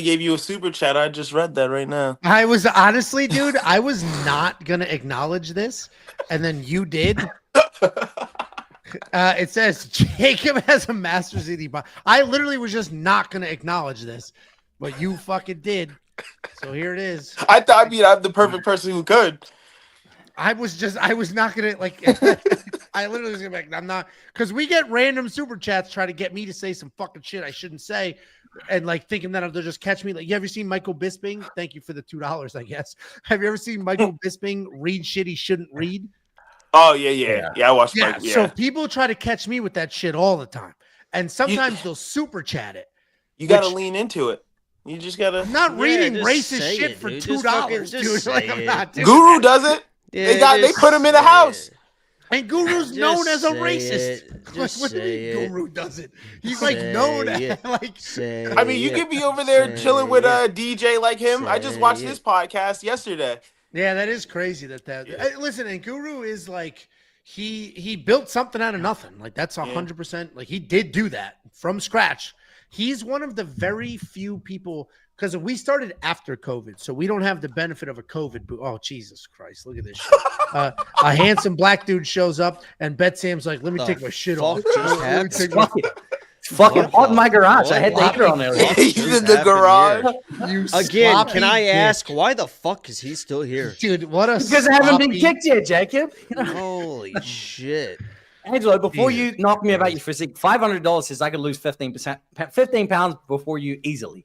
Speaker 8: gave you a super chat. I just read that right now.
Speaker 1: I was honestly, dude, I was not gonna acknowledge this, and then you did. It says Jacob has a master's ED. I literally was just not gonna acknowledge this, but you fucking did. So here it is.
Speaker 8: I'm the perfect person who could.
Speaker 1: I was not gonna like. I literally was gonna be like, I'm not, because we get random super chats try to get me to say some fucking shit I shouldn't say, and like thinking that they'll just catch me. Like, you ever seen Michael Bisping? Thank you for the $2, I guess. Have you ever seen Michael Bisping read shit he shouldn't read?
Speaker 8: Oh yeah. I watched.
Speaker 1: Yeah. So people try to catch me with that shit all the time, and sometimes they'll super chat it.
Speaker 8: You got to lean into it. You just gotta.
Speaker 1: I'm not reading racist shit
Speaker 2: it,
Speaker 1: for
Speaker 2: dude.
Speaker 1: $2, dude. Like, I'm not doing
Speaker 8: Guru does it.
Speaker 2: Yeah,
Speaker 8: they put him in the house.
Speaker 1: And Guru's
Speaker 2: Just
Speaker 1: known as a
Speaker 2: say
Speaker 1: racist.
Speaker 2: it.
Speaker 1: Like,
Speaker 2: Just
Speaker 1: what do you
Speaker 2: say
Speaker 1: mean
Speaker 2: it.
Speaker 1: Guru does it? He's like known as like.
Speaker 8: I mean, you could be over there chilling with a DJ like him. I just watched his podcast yesterday.
Speaker 1: Yeah, that is crazy. Listen, and Guru is like he built something out of nothing. Like that's 100%. Like he did do that from scratch. He's one of the very few people, because we started after COVID, so we don't have the benefit of a COVID boom. Oh, Jesus Christ. Look at this shit. A handsome black dude shows up, and Bet Sam's like, let me take my shit off.
Speaker 7: It's fucking
Speaker 2: What
Speaker 7: hot in
Speaker 2: the-
Speaker 7: my garage. I
Speaker 2: what
Speaker 7: had the heater on earlier.
Speaker 2: fuck
Speaker 8: He's
Speaker 2: just
Speaker 8: in the
Speaker 2: happened
Speaker 8: garage.
Speaker 2: here?
Speaker 1: You
Speaker 2: Again,
Speaker 1: sloppy
Speaker 2: can I
Speaker 1: bitch.
Speaker 2: ask why the fuck is he still here?
Speaker 1: Dude, what a
Speaker 7: Because I haven't been
Speaker 1: sloppy-
Speaker 7: kicked yet, Jacob.
Speaker 2: Holy shit!
Speaker 7: Angelo, before
Speaker 1: Jesus
Speaker 7: you knock me about your physique, $500 says I could lose 15 pounds before you easily,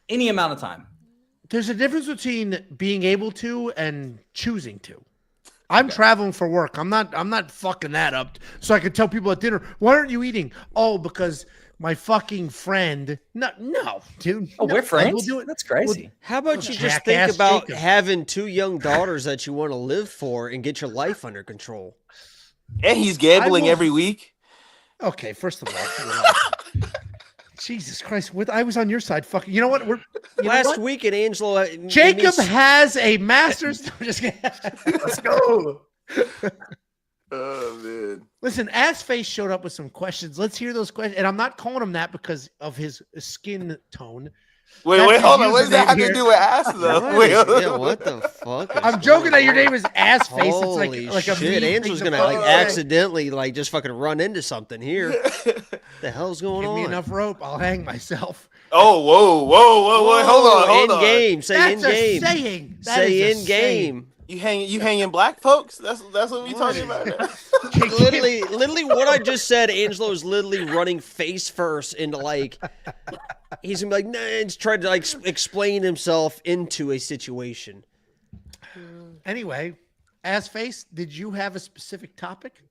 Speaker 7: any amount of time.
Speaker 1: There's a difference between being able to and choosing to. I'm traveling for work. I'm not fucking that up so I can tell people at dinner, why aren't you eating? Oh, because my fucking friend. No, dude.
Speaker 7: Oh,
Speaker 1: no.
Speaker 7: we're
Speaker 1: Like,
Speaker 7: friends?
Speaker 1: we'll do it.
Speaker 7: That's crazy.
Speaker 2: How about you just
Speaker 1: Jackass
Speaker 2: think about
Speaker 1: Jacob.
Speaker 2: having 2 young daughters that you want to live for and get your life under control?
Speaker 8: And he's gambling
Speaker 1: will-
Speaker 8: every week.
Speaker 1: Okay, first of all, Jesus Christ, I was on your side. Fucking, you know what?
Speaker 2: Last week at Angelo,
Speaker 1: Jacob has a master's. I'm just kidding. Let's go.
Speaker 8: Oh man.
Speaker 1: Listen, Assface showed up with some questions. Let's hear those questions. And I'm not calling him that because of his skin tone.
Speaker 8: Wait,
Speaker 1: That's
Speaker 8: hold
Speaker 1: his
Speaker 8: on. What does that
Speaker 1: username
Speaker 8: have
Speaker 1: here.
Speaker 8: to do with ass though?
Speaker 2: What
Speaker 8: Wait,
Speaker 2: is- yeah, what the fuck? is
Speaker 1: I'm joking
Speaker 2: going
Speaker 1: that your
Speaker 2: on?
Speaker 1: name is Assface.
Speaker 2: Holy
Speaker 1: It's like a
Speaker 2: shit!
Speaker 1: mean
Speaker 2: Angel's
Speaker 1: thing
Speaker 2: gonna
Speaker 1: fucking
Speaker 2: like
Speaker 1: say.
Speaker 2: accidentally like just fucking run into something here. The hell's going
Speaker 1: Give
Speaker 2: on?
Speaker 1: me enough rope, I'll hang myself.
Speaker 8: Oh, whoa. Hold
Speaker 2: in
Speaker 8: on.
Speaker 2: game. Say
Speaker 1: That's
Speaker 2: in
Speaker 1: a
Speaker 2: game.
Speaker 1: saying. That
Speaker 2: Say
Speaker 1: is a
Speaker 2: in
Speaker 1: saying.
Speaker 2: game.
Speaker 8: You hanging black folks? That's what we talking about now.
Speaker 2: Literally, what I just said. Angelo is literally running face first into like he's gonna be like, nah, he's trying to like explain himself into a situation.
Speaker 1: Anyway, Assface, did you have a specific topic?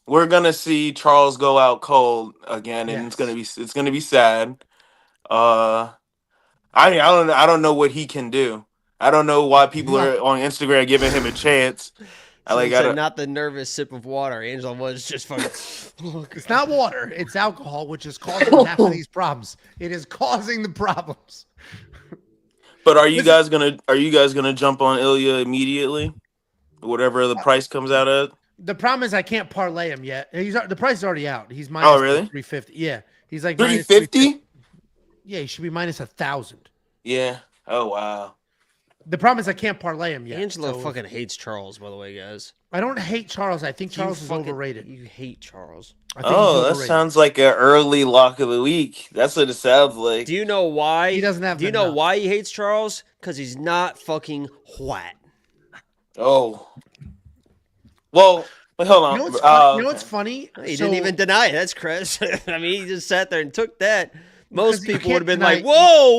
Speaker 8: We're gonna see Charles go out cold again, and
Speaker 1: Yes.
Speaker 8: it's gonna be sad. I mean, I don't know what he can do. I don't know why people are on Instagram giving him a chance.
Speaker 2: Someone said not the nervous sip of water. Angelo was just fucking.
Speaker 1: It's not water, it's alcohol, which is causing half of these problems. It is causing the problems.
Speaker 8: But are you guys gonna jump on Ilya immediately? Whatever the price comes out at?
Speaker 1: The problem is I can't parlay him yet. The price is already out. He's minus
Speaker 8: really?
Speaker 1: 350. Yeah. He's like
Speaker 8: 350?
Speaker 1: Yeah, he should be minus 1,000.
Speaker 8: Yeah. Oh wow.
Speaker 1: The problem is I can't parlay him yet.
Speaker 2: Angelo
Speaker 1: so-
Speaker 2: fucking hates Charles, by the way, guys.
Speaker 1: I don't hate Charles. I think Charles
Speaker 2: You
Speaker 1: is
Speaker 2: fucking-
Speaker 1: overrated.
Speaker 2: You hate Charles.
Speaker 1: I think
Speaker 8: Oh,
Speaker 1: he's
Speaker 8: that
Speaker 1: overrated.
Speaker 8: sounds like an early lock of the week. That's what it sounds like.
Speaker 2: Do you know why?
Speaker 1: He doesn't have
Speaker 2: Do you
Speaker 1: the
Speaker 2: know
Speaker 1: nuts.
Speaker 2: why he hates Charles? Because he's not fucking white.
Speaker 8: Oh. Well, wait, hold on.
Speaker 1: You know what's funny?
Speaker 2: He
Speaker 1: So-
Speaker 2: didn't even deny it. That's Chris. I mean, he just sat there and took that. Most
Speaker 1: Because you
Speaker 2: people would have been
Speaker 1: can't
Speaker 2: like,
Speaker 1: deny-
Speaker 2: "Whoa,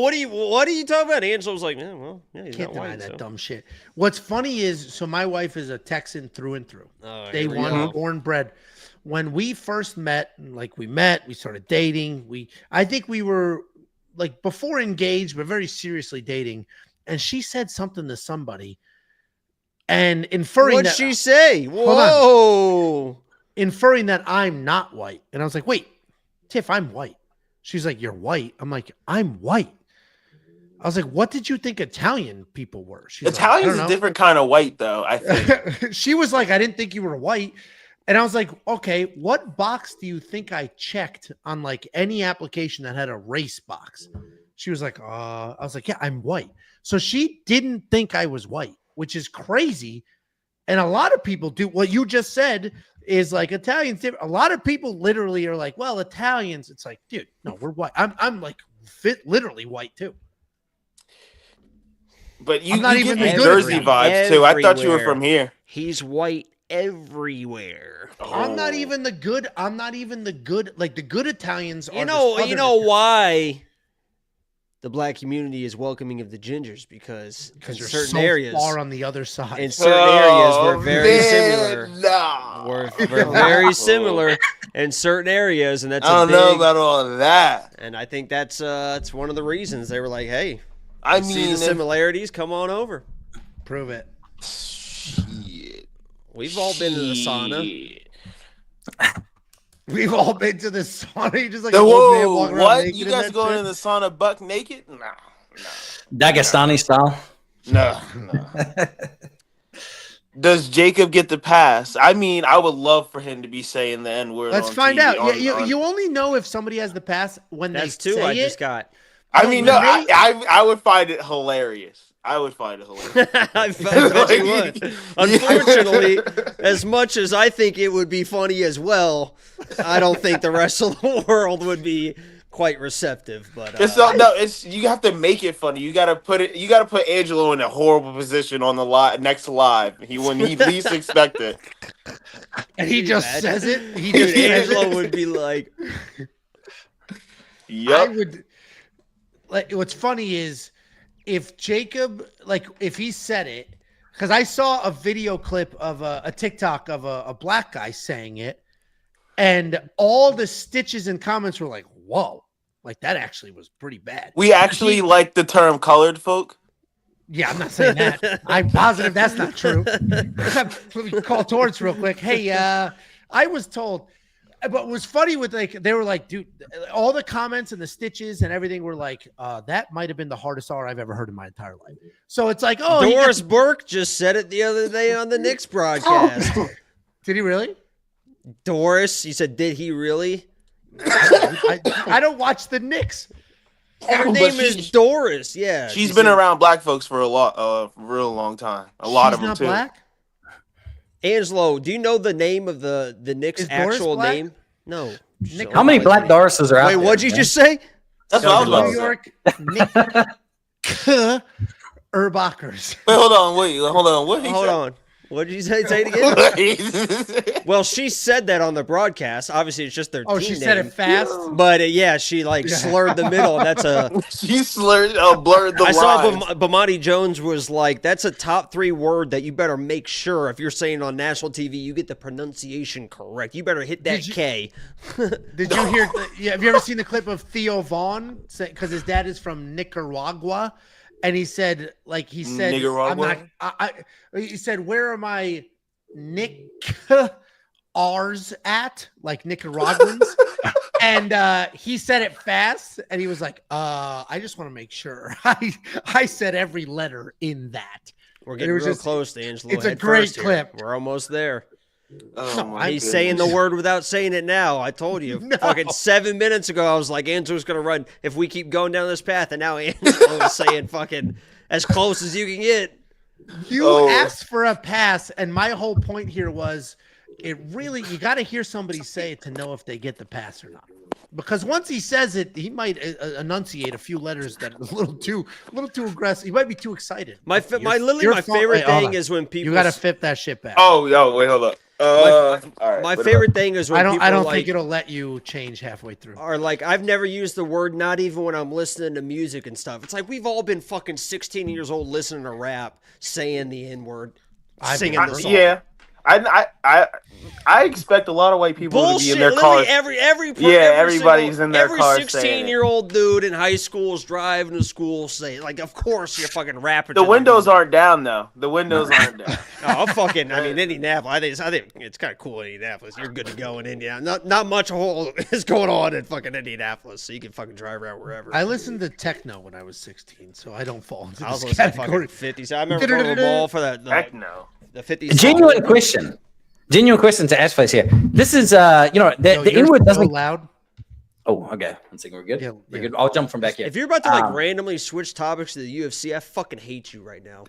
Speaker 2: what are you talking about?" Angelo was like, "Yeah, well, yeah, he's
Speaker 1: Can't
Speaker 2: not
Speaker 1: deny
Speaker 2: white."
Speaker 1: that
Speaker 2: so.
Speaker 1: dumb shit. What's funny is, so my wife is a Texan through and through.
Speaker 2: Oh,
Speaker 1: Day
Speaker 2: here we
Speaker 1: one,
Speaker 2: go.
Speaker 1: born and bred. When we first met, we started dating. I think we were like before engaged, but very seriously dating. And she said something to somebody, and inferring
Speaker 2: What'd
Speaker 1: that
Speaker 2: she say?
Speaker 1: on.
Speaker 2: Whoa!
Speaker 1: inferring that I'm not white. And I was like, wait, Tiff, I'm white. She's like, you're white. I'm like, I'm white. I was like, what did you think Italian people were? She's
Speaker 8: Italian's
Speaker 1: like,
Speaker 8: a different kind of white, though, I think.
Speaker 1: She was like, I didn't think you were white. And I was like, okay, what box do you think I checked on like any application that had a race box? She was like, I was like, yeah, I'm white. So she didn't think I was white, which is crazy. And a lot of people do what you just said is like Italians. A lot of people literally are like, well, Italians. It's like, dude, no, we're white. I'm like literally white too.
Speaker 8: But you
Speaker 1: I'm not
Speaker 8: give
Speaker 1: even
Speaker 8: me
Speaker 1: the good
Speaker 8: Jersey
Speaker 1: at
Speaker 8: vibes, too. I thought you were
Speaker 2: Everywhere.
Speaker 8: from here.
Speaker 2: He's white everywhere.
Speaker 1: I'm not
Speaker 8: Oh.
Speaker 1: even the good. I'm not even the good. Like the good Italians are.
Speaker 2: You
Speaker 1: the
Speaker 2: know
Speaker 1: Southern
Speaker 2: why the black community is welcoming of the gingers because in
Speaker 1: because you're
Speaker 2: certain
Speaker 1: so
Speaker 2: areas,
Speaker 1: far on the other side.
Speaker 2: in certain areas, we're
Speaker 8: Oh,
Speaker 2: very
Speaker 8: man,
Speaker 2: similar.
Speaker 8: Nah.
Speaker 2: We're very similar in certain areas, and that's
Speaker 8: I
Speaker 2: a
Speaker 8: don't know
Speaker 2: big-
Speaker 8: about all of that.
Speaker 2: And I think that's it's one of the reasons they were like, "Hey,
Speaker 8: I
Speaker 2: you see
Speaker 8: mean,
Speaker 2: the
Speaker 8: if-
Speaker 2: similarities? Come on over."
Speaker 1: Prove it.
Speaker 8: shit.
Speaker 2: We've all been to the sauna.
Speaker 8: Shit.
Speaker 1: We've all been to the sauna. You just like
Speaker 8: The-
Speaker 1: an old man
Speaker 8: Whoa,
Speaker 1: walking around
Speaker 8: what?
Speaker 1: naked
Speaker 8: You
Speaker 1: in
Speaker 8: guys
Speaker 1: that
Speaker 8: going
Speaker 1: shit?
Speaker 8: in the sauna buck naked? Nah.
Speaker 7: Dagestani style.
Speaker 8: No. Does Jacob get the pass? I mean, I would love for him to be saying the N word.
Speaker 1: Let's find out. You only know if somebody has the pass when
Speaker 2: That's
Speaker 1: they
Speaker 2: two
Speaker 1: say
Speaker 2: I
Speaker 1: it.
Speaker 2: just got.
Speaker 8: I mean, no,
Speaker 1: when they-
Speaker 8: I would find it hilarious. I would find it hilarious.
Speaker 2: I bet you would. Unfortunately, as much as I think it would be funny as well, I don't think the rest of the world would be quite receptive. But
Speaker 8: you have to make it funny. You gotta put Angelo in a horrible position on the next live. When he least expect it.
Speaker 1: And he just says it. He
Speaker 2: Dude,
Speaker 1: just says
Speaker 2: Angelo
Speaker 1: it.
Speaker 2: would be like,
Speaker 8: Yep.
Speaker 1: I would. Like, what's funny is if Jacob, like, if he said it, because I saw a video clip of a TikTok of a black guy saying it, and all the stitches and comments were like, "Whoa, like that actually was pretty bad."
Speaker 8: We actually like the term colored folk.
Speaker 1: Yeah, I'm not saying that. I'm positive that's not true. Let me call Torrance real quick. Hey, I was told, but what was funny with, like, they were like, dude, all the comments and the stitches and everything were like, that might have been the hardest R I've ever heard in my entire life. So it's like, oh,
Speaker 2: Doris Burke just said it the other day on the Knicks broadcast.
Speaker 1: did he really?
Speaker 2: Doris, he said, did he really?
Speaker 1: I don't watch the Knicks.
Speaker 2: Her name is Doris. Yeah,
Speaker 8: She's been around black folks for a real long time. A lot of them
Speaker 1: not
Speaker 8: too.
Speaker 1: Black?
Speaker 2: Angelo, do you know the name of the Knicks'
Speaker 1: Is Doris
Speaker 2: actual
Speaker 1: black?
Speaker 2: name? No.
Speaker 1: Nick-
Speaker 7: How many Black Dorises are out
Speaker 2: Wait,
Speaker 7: there?
Speaker 2: what'd you
Speaker 7: man?
Speaker 2: just say?
Speaker 8: That's what I was about
Speaker 1: New
Speaker 8: to say.
Speaker 1: York Nick Urbachers.
Speaker 8: Wait, hold on. What?
Speaker 2: Hold on. What did you say? Say it again. Well, she said that on the broadcast. Obviously, it's just their
Speaker 1: Oh,
Speaker 2: team
Speaker 1: she said
Speaker 2: name.
Speaker 1: it fast.
Speaker 2: But yeah, she like slurred the middle. And that's a.
Speaker 8: She blurred the
Speaker 2: I saw
Speaker 8: lines.
Speaker 2: Bomani Jones was like, "That's a top 3 word that you better make sure if you're saying on national TV, you get the pronunciation correct. You better hit that
Speaker 1: Did you-
Speaker 2: K."
Speaker 1: Did you hear? Have you ever seen the clip of Theo Vaughn? Because his dad is from Nicaragua, and he said,
Speaker 8: Nicaragua?
Speaker 1: he said, where are my R's at? Like Nicaraguans. And he said it fast, and he was like, I just want to make sure I said every letter in that.
Speaker 2: We're
Speaker 1: And
Speaker 2: getting
Speaker 1: it was
Speaker 2: real
Speaker 1: just-
Speaker 2: close to Angelo.
Speaker 1: it's a
Speaker 2: head
Speaker 1: great
Speaker 2: first here.
Speaker 1: clip.
Speaker 2: We're almost there.
Speaker 8: Oh, my
Speaker 2: He's
Speaker 8: goodness.
Speaker 2: saying the word without saying it now. I told you.
Speaker 1: No.
Speaker 2: Fucking 7 minutes ago, I was like, Angelo's going to run if we keep going down this path. And now Angelo is saying fucking as close as you can get.
Speaker 1: You asked for a pass, and my whole point here was you got to hear somebody say it to know if they get the pass or not. Because once he says it, he might enunciate a few letters that are a little too aggressive. He might be too excited.
Speaker 2: My
Speaker 1: Your
Speaker 2: favorite
Speaker 1: fault- hold
Speaker 2: thing
Speaker 1: on.
Speaker 2: is when people.
Speaker 1: You got to flip that shit back.
Speaker 8: Oh, wait, hold up. All right.
Speaker 2: My favorite thing is when people
Speaker 1: I don't
Speaker 2: like,
Speaker 1: think it'll let you change halfway through.
Speaker 2: are like, I've never used the word, not even when I'm listening to music and stuff. It's like we've all been fucking 16 years old listening to rap, saying the N word, singing the song.
Speaker 8: Yeah. I expect a lot of white people to be in their
Speaker 2: Literally
Speaker 8: cars.
Speaker 2: every
Speaker 8: everybody's in their
Speaker 2: every
Speaker 8: cars saying it.
Speaker 2: 16-year-old dude in high school is driving to school saying, like, of course you're fucking rapping.
Speaker 8: The
Speaker 2: to
Speaker 8: windows
Speaker 2: music.
Speaker 8: aren't down though. The windows aren't down.
Speaker 2: Oh, I mean, Indianapolis. I think it's kind of cool in Indianapolis. You're good to go in Indiana. Not much is going on in fucking Indianapolis, so you can fucking drive around wherever.
Speaker 1: I listened to techno when I was 16, so I don't fall into
Speaker 2: I was
Speaker 1: this
Speaker 2: listening to
Speaker 1: category.
Speaker 2: fucking 50s. I remember going to the mall for that.
Speaker 8: Heck no.
Speaker 2: The 50s.
Speaker 7: Genuine question. Genuine question to Ashface here. This is, the
Speaker 1: Yo,
Speaker 7: N
Speaker 1: you're
Speaker 7: word
Speaker 1: so
Speaker 7: doesn't.
Speaker 1: loud.
Speaker 7: Oh, okay. One second. We're good.
Speaker 1: Yeah,
Speaker 7: We're
Speaker 1: yeah.
Speaker 7: good. I'll jump from back here.
Speaker 2: If you're about to like randomly switch topics to the UFC, I fucking hate you right now.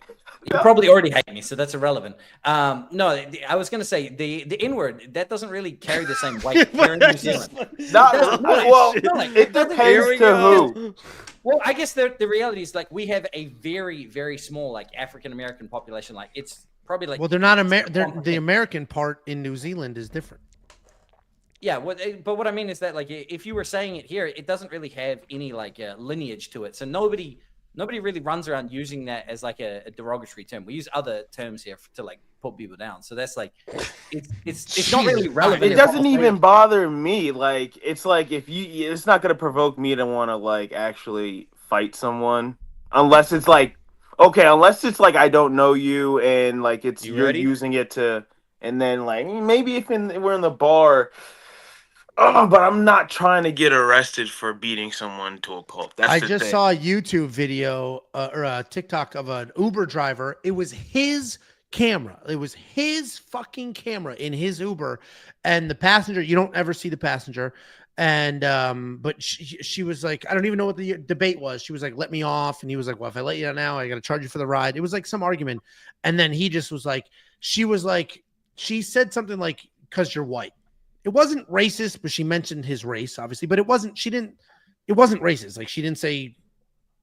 Speaker 7: You probably already hate me, so that's irrelevant. No, I was going to say the N word that doesn't really carry the same weight here in New Zealand.
Speaker 8: It depends to who.
Speaker 7: Well, I guess the reality is like we have a very, very small like African American population. Like it's probably like
Speaker 1: Well, they're not the American part in New Zealand is different.
Speaker 7: yeah. But what I mean is that like if you were saying it here, it doesn't really have any like lineage to it. So nobody really runs around using that as like a derogatory term. We use other terms here to like put people down. So that's like it's not really relevant.
Speaker 8: It doesn't even bother me. Like it's like it's not gonna provoke me to want to like actually fight someone unless it's like I don't know you and like you're using it to, and then like maybe if we're in the bar. But I'm not trying to get arrested for beating someone to a pulp.
Speaker 1: I just saw a YouTube video or a TikTok of an Uber driver. It was his camera. It was his fucking camera in his Uber. And the passenger, you don't ever see the passenger. And but she was like, I don't even know what the debate was. She was like, let me off, and he was like, well, if I let you out now, I got to charge you for the ride. It was like some argument, and then he just was like, she said something like, because you're white. It wasn't racist, but she mentioned his race, obviously, but it wasn't racist. Like, she didn't say,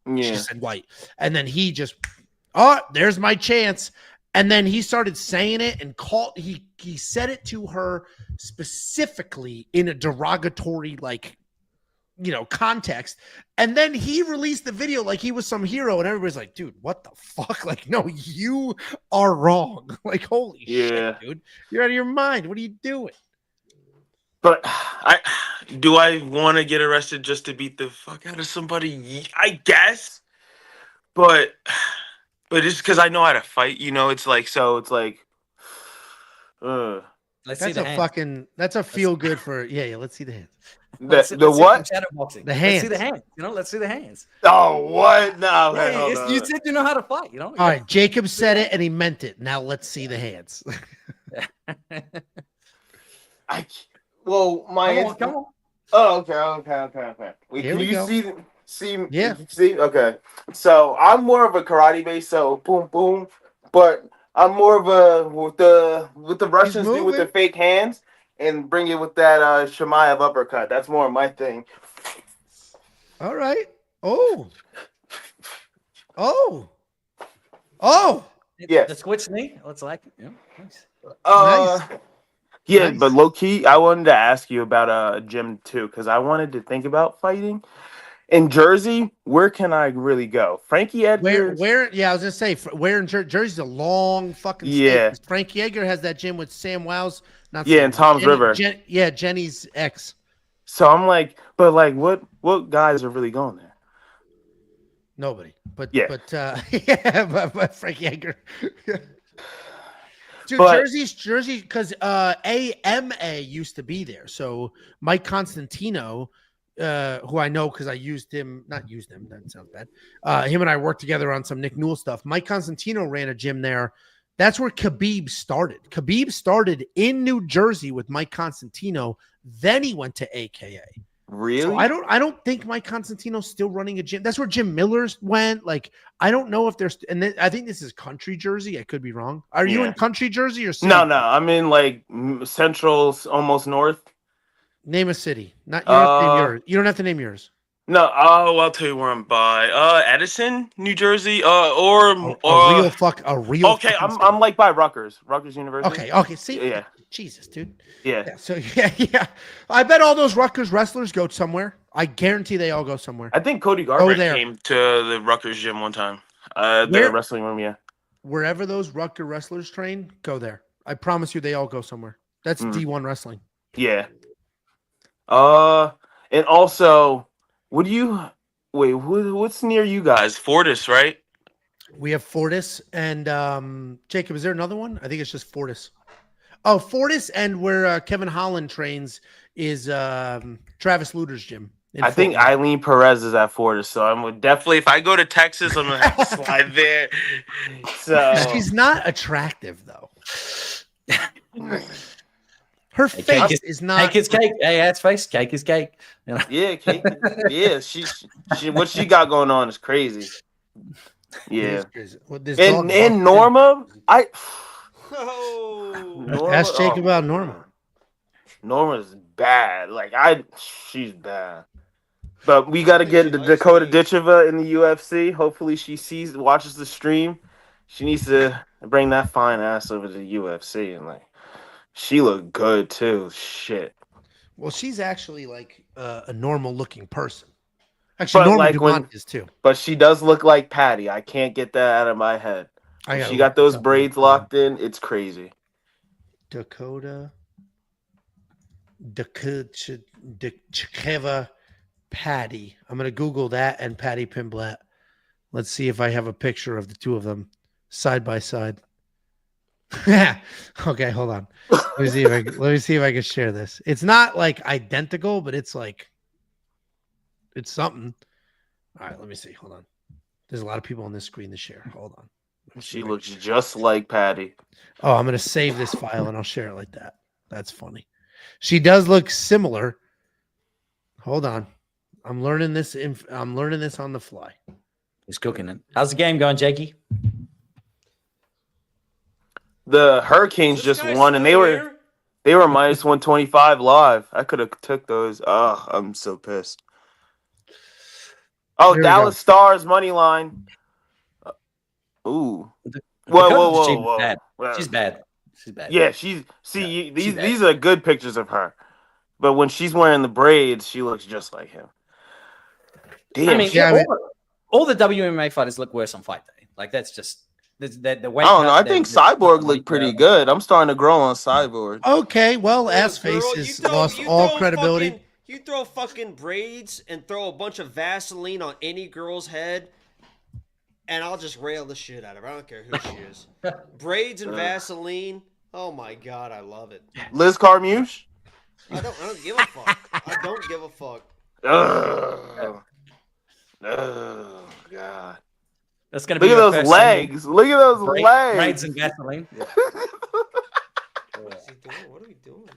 Speaker 1: she just said white. And then he just, oh, there's my chance. And then he started saying it and he said it to her specifically in a derogatory, like, context. And then he released the video like he was some hero, and everybody's like, dude, what the fuck? Like, no, you are wrong. Like, holy shit, dude. You're out of your mind. What are you doing?
Speaker 8: But I want to get arrested just to beat the fuck out of somebody? I guess. But it's because I know how to fight, it's like,
Speaker 7: Let's see
Speaker 1: That's
Speaker 7: the hands.
Speaker 1: that's a feel good for, yeah, let's see the hands.
Speaker 7: Let's see
Speaker 8: what?
Speaker 7: shadow boxing.
Speaker 1: The hands.
Speaker 7: Let's see the hands. Let's see the hands.
Speaker 8: Oh, what? No,
Speaker 7: Yeah,
Speaker 8: hold on.
Speaker 7: you said you know how to fight.
Speaker 1: All right, Jacob said it and he meant it. Now let's see the hands.
Speaker 7: Come on.
Speaker 8: Oh, okay. Wait,
Speaker 1: Here
Speaker 8: can
Speaker 1: we
Speaker 8: you
Speaker 1: go.
Speaker 8: see?
Speaker 1: Yeah.
Speaker 8: See? Okay. So I'm more of a karate base, so boom, boom. But I'm more of a with the Russians do with the
Speaker 1: moving.
Speaker 8: fake hands and bring it with that Shemaev uppercut. That's more my thing.
Speaker 1: All right. Oh.
Speaker 8: Yeah.
Speaker 7: The switch knee. Let's like it. Yeah. Nice.
Speaker 1: Nice.
Speaker 8: Yeah,
Speaker 1: Nice.
Speaker 8: but low key, I wanted to ask you about a gym too, because I wanted to think about fighting. In Jersey, where can I really go? Frankie Edgar.
Speaker 1: Where? Yeah, I was gonna say, where in Jersey's a long fucking state.
Speaker 8: Yeah.
Speaker 1: Frankie Edgar has that gym with Sam Wow's. Not
Speaker 8: Yeah,
Speaker 1: Sam
Speaker 8: in Tom's River.
Speaker 1: Jenny's ex.
Speaker 8: So I'm like, but like, what guys are really going there?
Speaker 1: Nobody. But
Speaker 8: Yeah.
Speaker 1: but Frankie Edgar. Dude,
Speaker 8: But-
Speaker 1: Jersey, because AMA used to be there. So Mike Constantino, who I know because I used him, not used him, that sounds bad. Him and I worked together on some Nick Newell stuff. Mike Constantino ran a gym there. That's where Khabib started. Khabib started in New Jersey with Mike Constantino. Then he went to AKA.
Speaker 8: Really?
Speaker 1: So I don't think Mike Constantino's still running a gym. That's where Jim Miller's went. Like, I don't know if there's, and I think this is country Jersey. I could be wrong. Are you in country Jersey or city?
Speaker 8: No. I'm in like central, almost north.
Speaker 1: Name a city. Not you don't have to name yours. You don't have to name yours.
Speaker 8: No. Oh, I'll tell you where I'm by. Edison, New Jersey. A real. Okay, I'm like by Rutgers University.
Speaker 1: Okay. See,
Speaker 8: Yeah.
Speaker 1: Jesus, dude.
Speaker 8: Yeah.
Speaker 1: So yeah. I bet all those Rutgers wrestlers go somewhere. I guarantee they all go somewhere.
Speaker 8: I think Cody Garbrandt
Speaker 1: there.
Speaker 8: came to the Rutgers gym one time. The
Speaker 1: Where?
Speaker 8: wrestling room, yeah.
Speaker 1: Wherever those Rutgers wrestlers train, go there. I promise you, they all go somewhere. That's D1 wrestling.
Speaker 8: Yeah. And also, what's near you guys? Fortis, right?
Speaker 1: We have Fortis and Jacob. Is there another one? I think it's just Fortis. Oh, Fortis, and where Kevin Holland trains is Travis Luter's gym.
Speaker 8: I think Eileen Perez is at Fortis, so I'm definitely, if I go to Texas, I'm gonna have to slide there. So
Speaker 1: she's not attractive though. Her face is not.
Speaker 7: Cake is cake. Hey, that's face. Cake is cake.
Speaker 8: Yeah, cake. Yeah, she what she got going on is crazy. Yeah. And Norma,
Speaker 1: ask Jacob about Norma.
Speaker 8: Norma's bad. She's bad. But we got to get Dakota Ditcheva in the UFC. Hopefully she watches the stream. She needs to bring that fine ass over to the UFC. And she looked good too. Shit.
Speaker 1: Well, she's actually like a normal looking person. Actually, Norma Dumont is too.
Speaker 8: But she does look like Patty. I can't get that out of my head. She got those braids locked in. It's crazy.
Speaker 1: Dakota Patty. I'm going to Google that and Patty Pimblett. Let's see if I have a picture of the two of them side by side. Okay, hold on. Let me see if I can share this. It's not like identical, but it's something. All right, let me see. Hold on. There's a lot of people on this screen to share. Hold on.
Speaker 8: She looks just like Patty.
Speaker 1: Oh, I'm going to save this file and I'll share it like that. That's funny. She does look similar. Hold on. I'm learning this. I'm learning this on the fly.
Speaker 7: He's cooking it. How's the game going, Jakey?
Speaker 8: The Hurricanes just won, and they were minus 125 live. I could have took those. Oh, I'm so pissed. Oh,
Speaker 1: Here we
Speaker 8: Dallas
Speaker 1: go.
Speaker 8: Stars money line. Whoa.
Speaker 7: Bad.
Speaker 8: Whatever.
Speaker 7: She's bad. She's bad.
Speaker 8: Yeah, these are good pictures of her. But when she's wearing the braids, she looks just like him. Damn.
Speaker 7: I mean, all the WMA fighters look worse on fight day. Like that's just the way.
Speaker 8: I don't know. I think Cyborg looked pretty good. I'm starting to grow on Cyborg.
Speaker 1: Okay, well, ass
Speaker 2: Girl,
Speaker 1: face
Speaker 2: you
Speaker 1: has
Speaker 2: throw-
Speaker 1: lost
Speaker 2: you
Speaker 1: all
Speaker 2: throw
Speaker 1: credibility.
Speaker 2: fucking- you throw fucking braids and throw a bunch of Vaseline on any girl's head, and I'll just rail the shit out of her. I don't care who she is. Braids and Vaseline. Oh my god, I love it.
Speaker 8: Liz Carmouche?
Speaker 2: I don't give a fuck. I don't give a fuck.
Speaker 8: Oh, God.
Speaker 7: That's gonna be
Speaker 8: Look at
Speaker 7: your
Speaker 8: those
Speaker 7: first
Speaker 8: legs. Look at those legs.
Speaker 7: Braids and gasoline.
Speaker 2: What is he doing? What are we doing?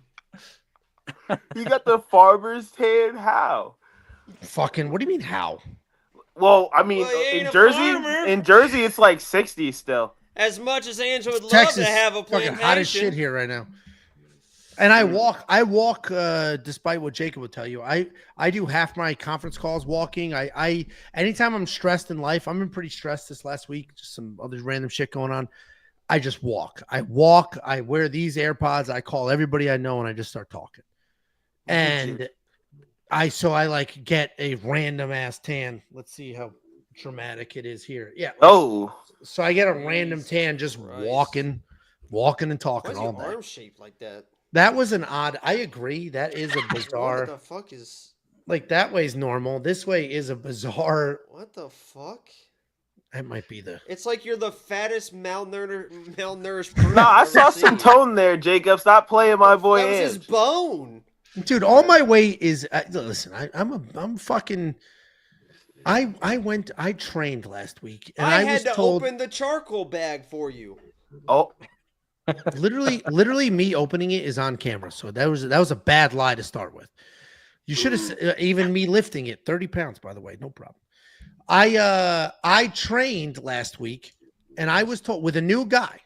Speaker 8: You got the farmer's tan? How?
Speaker 1: Fucking, what do you mean how?
Speaker 8: Well, I mean,
Speaker 2: Well, he ain't a
Speaker 8: in
Speaker 2: farmer.
Speaker 8: Jersey, it's like 60 still.
Speaker 2: As much as Angela would love
Speaker 1: Texas
Speaker 2: to have a
Speaker 1: fucking
Speaker 2: plantation.
Speaker 1: hot as shit here right now. And I walk despite what Jacob would tell you. I do half my conference calls walking. I anytime I'm stressed in life, I'm been pretty stressed this last week, just some other random shit going on. I just walk. I wear these AirPods, I call everybody I know, and I just start talking. And I like get a random ass tan. Let's see how dramatic it is here. Yeah.
Speaker 8: Oh.
Speaker 1: So I get a random tan just walking and talking
Speaker 2: Why is
Speaker 1: all
Speaker 2: your
Speaker 1: day.
Speaker 2: arm shaped like that?
Speaker 1: That was an odd. I agree. That is a bizarre.
Speaker 2: What the fuck is?
Speaker 1: Like that way's normal. This way is a bizarre.
Speaker 2: What the fuck?
Speaker 1: That might be the.
Speaker 2: It's like you're the fattest malnourished person.
Speaker 8: No, I
Speaker 2: I've
Speaker 8: saw
Speaker 2: ever
Speaker 8: some
Speaker 2: seen.
Speaker 8: tone there, Jacob. Stop playing my boy
Speaker 2: That was his
Speaker 8: Ange.
Speaker 2: bone.
Speaker 1: Dude, all my weight is. Listen, I'm fucking. I trained last week and I
Speaker 2: had
Speaker 1: was
Speaker 2: to
Speaker 1: told.
Speaker 2: open the charcoal bag for you.
Speaker 8: Oh,
Speaker 1: literally, me opening it is on camera. So that was a bad lie to start with. You should have even me lifting it. 30 pounds, by the way, no problem. I trained last week, and I was told with a new guy,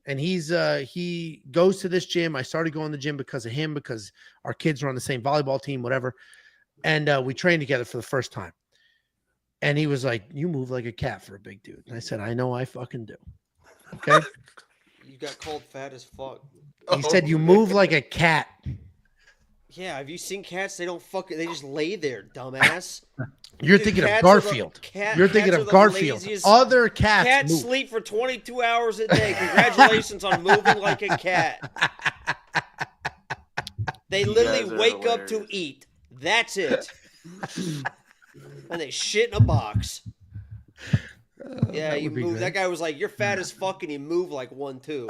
Speaker 1: and he goes to this gym. I started going to the gym because of him, because our kids are on the same volleyball team, whatever, and we trained together for the first time. And he was like, "You move like a cat for a big dude." And I said, "I know, I fucking do." Okay.
Speaker 2: You got called fat as fuck.
Speaker 1: He said, "You move like a cat."
Speaker 2: Yeah, have you seen cats? They don't fucking. They just lay there, dumbass.
Speaker 1: You're
Speaker 2: Dude,
Speaker 1: thinking of
Speaker 2: cats are the-
Speaker 1: Garfield.
Speaker 2: cat-
Speaker 1: You're thinking
Speaker 2: cats
Speaker 1: of
Speaker 2: are the
Speaker 1: Garfield.
Speaker 2: laziest-
Speaker 1: Other cats
Speaker 2: Cats
Speaker 1: move.
Speaker 2: sleep for 22 hours a day. Congratulations on moving like a cat. They literally
Speaker 8: guys are
Speaker 2: wake up to
Speaker 8: hilarious.
Speaker 2: eat. That's it. And they shit in a box. Yeah,
Speaker 1: that
Speaker 2: you
Speaker 1: would be
Speaker 2: move.
Speaker 1: great.
Speaker 2: That guy was like, "You're fat as fuck," and you move like one too.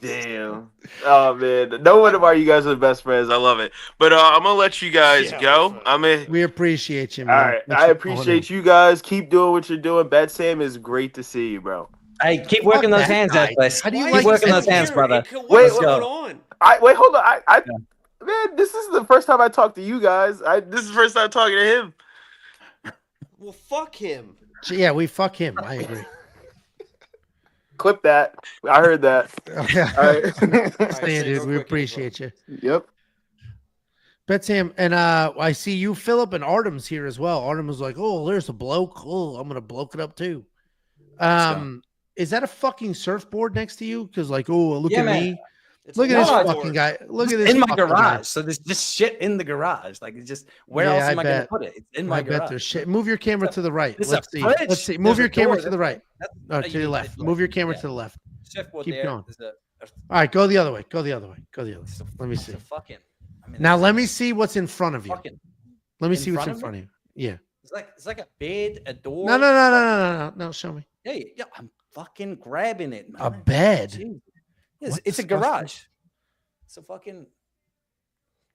Speaker 8: damn. Oh man, no wonder why you guys are the best friends. I love it. But I'm gonna let you guys go.
Speaker 1: We appreciate you,
Speaker 8: All
Speaker 1: man.
Speaker 8: right,
Speaker 1: Thanks
Speaker 8: I
Speaker 1: for
Speaker 8: appreciate you guys. Keep doing what you're doing. Bet Sam is great to see you, bro.
Speaker 7: Hey, keep working those
Speaker 1: that
Speaker 7: hands
Speaker 1: guy.
Speaker 7: out, please.
Speaker 1: How do you
Speaker 7: Keep
Speaker 1: like
Speaker 7: working
Speaker 1: to
Speaker 7: those
Speaker 1: sit
Speaker 7: hands,
Speaker 2: Here,
Speaker 7: brother.
Speaker 2: what's
Speaker 8: Wait,
Speaker 2: going
Speaker 7: go.
Speaker 2: on?
Speaker 8: Wait, hold on. Man, this is the first time I talked to you guys. This is the first time talking to him.
Speaker 2: Well, fuck him.
Speaker 1: Yeah, we fuck him. I agree.
Speaker 8: Clip that. I heard that. All right.
Speaker 2: All right,
Speaker 1: Stan,
Speaker 2: say
Speaker 1: dude,
Speaker 2: real
Speaker 1: we
Speaker 2: quick,
Speaker 1: appreciate you.
Speaker 8: Yep.
Speaker 1: Bet Sam, and I see you, Philip, and Artem's here as well. Artem was like, "Oh, there's a bloke. Oh, I'm gonna bloke it up too." Is that a fucking surfboard next to you? Because like, oh, look
Speaker 7: Yeah,
Speaker 1: at
Speaker 7: man.
Speaker 1: me.
Speaker 2: It's
Speaker 1: Look
Speaker 2: a
Speaker 1: at this
Speaker 2: longboard.
Speaker 1: fucking guy. Look at this
Speaker 7: in my
Speaker 1: fucking
Speaker 7: garage.
Speaker 1: guy.
Speaker 7: So there's just shit in the garage. Like it's just where
Speaker 1: Yeah,
Speaker 7: else
Speaker 1: I
Speaker 7: am I going to
Speaker 1: bet.
Speaker 7: put it? It's in my
Speaker 1: I bet
Speaker 7: garage.
Speaker 1: there's shit. Move your camera to the right.
Speaker 7: It's
Speaker 1: Let's
Speaker 7: a
Speaker 1: see.
Speaker 7: fridge.
Speaker 1: Let's see.
Speaker 7: There's
Speaker 1: Move
Speaker 7: a
Speaker 1: your camera
Speaker 7: door.
Speaker 1: to the right.
Speaker 7: That's-
Speaker 1: No,
Speaker 7: that
Speaker 1: to the
Speaker 7: you-
Speaker 1: left.
Speaker 7: it's
Speaker 1: Move your
Speaker 7: like-
Speaker 1: camera
Speaker 7: yeah.
Speaker 1: to the left.
Speaker 7: Surfboard
Speaker 1: Keep
Speaker 7: there.
Speaker 1: going.
Speaker 7: There's
Speaker 1: All right, go the other way. Go the other way. Go the other way. Let me
Speaker 7: it's
Speaker 1: see.
Speaker 7: a fucking. I mean,
Speaker 1: Now
Speaker 7: it's
Speaker 1: let me see what's in front of you.
Speaker 7: fucking.
Speaker 1: Let me
Speaker 7: in
Speaker 1: see what's in
Speaker 7: front of
Speaker 1: front
Speaker 7: me?
Speaker 1: of you. Yeah.
Speaker 7: It's like a bed, a door.
Speaker 1: No. Show me.
Speaker 7: Yeah. I'm fucking grabbing it, man.
Speaker 1: A bed.
Speaker 7: Jeez. Yes,
Speaker 1: What
Speaker 7: it's a
Speaker 1: disgusting-
Speaker 7: garage. It's a fucking.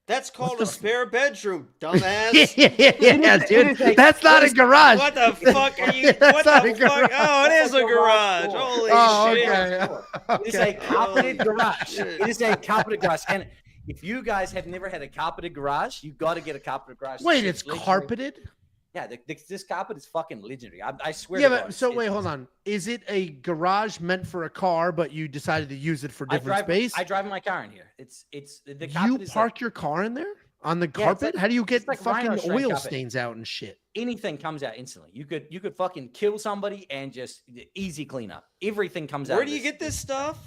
Speaker 2: That's called
Speaker 1: the
Speaker 2: a spare bedroom, dumbass.
Speaker 1: yeah, dude. That's not a garage.
Speaker 2: What the fuck are you?
Speaker 1: That's
Speaker 2: What
Speaker 1: not
Speaker 2: the
Speaker 1: a
Speaker 2: fuck?
Speaker 1: garage.
Speaker 2: Oh, it is a garage.
Speaker 7: door.
Speaker 2: Holy
Speaker 1: Oh,
Speaker 2: shit.
Speaker 1: okay.
Speaker 7: It is a carpeted
Speaker 2: Holy
Speaker 7: garage.
Speaker 2: shit.
Speaker 7: It is a carpeted garage, and if you guys have never had a carpeted garage, you got to get a carpeted garage.
Speaker 1: Wait, it's
Speaker 7: legendary.
Speaker 1: carpeted?
Speaker 7: Yeah, this carpet is fucking legendary. I swear.
Speaker 1: Yeah,
Speaker 7: to
Speaker 1: but
Speaker 7: God,
Speaker 1: so wait, hold on. Is it a garage meant for a car, but you decided to use it for different space?
Speaker 7: I drive my car in here. It's the
Speaker 1: You
Speaker 7: carpet is
Speaker 1: park
Speaker 7: like,
Speaker 1: your car in there on the
Speaker 7: it's
Speaker 1: carpet?
Speaker 7: like-
Speaker 1: How do you get
Speaker 7: it's like rhino
Speaker 1: fucking
Speaker 7: straight
Speaker 1: oil
Speaker 7: carpet.
Speaker 1: stains out and shit?
Speaker 7: anything comes out instantly. You could fucking kill somebody and just easy cleanup. Everything comes out.
Speaker 2: Where do you get this stuff?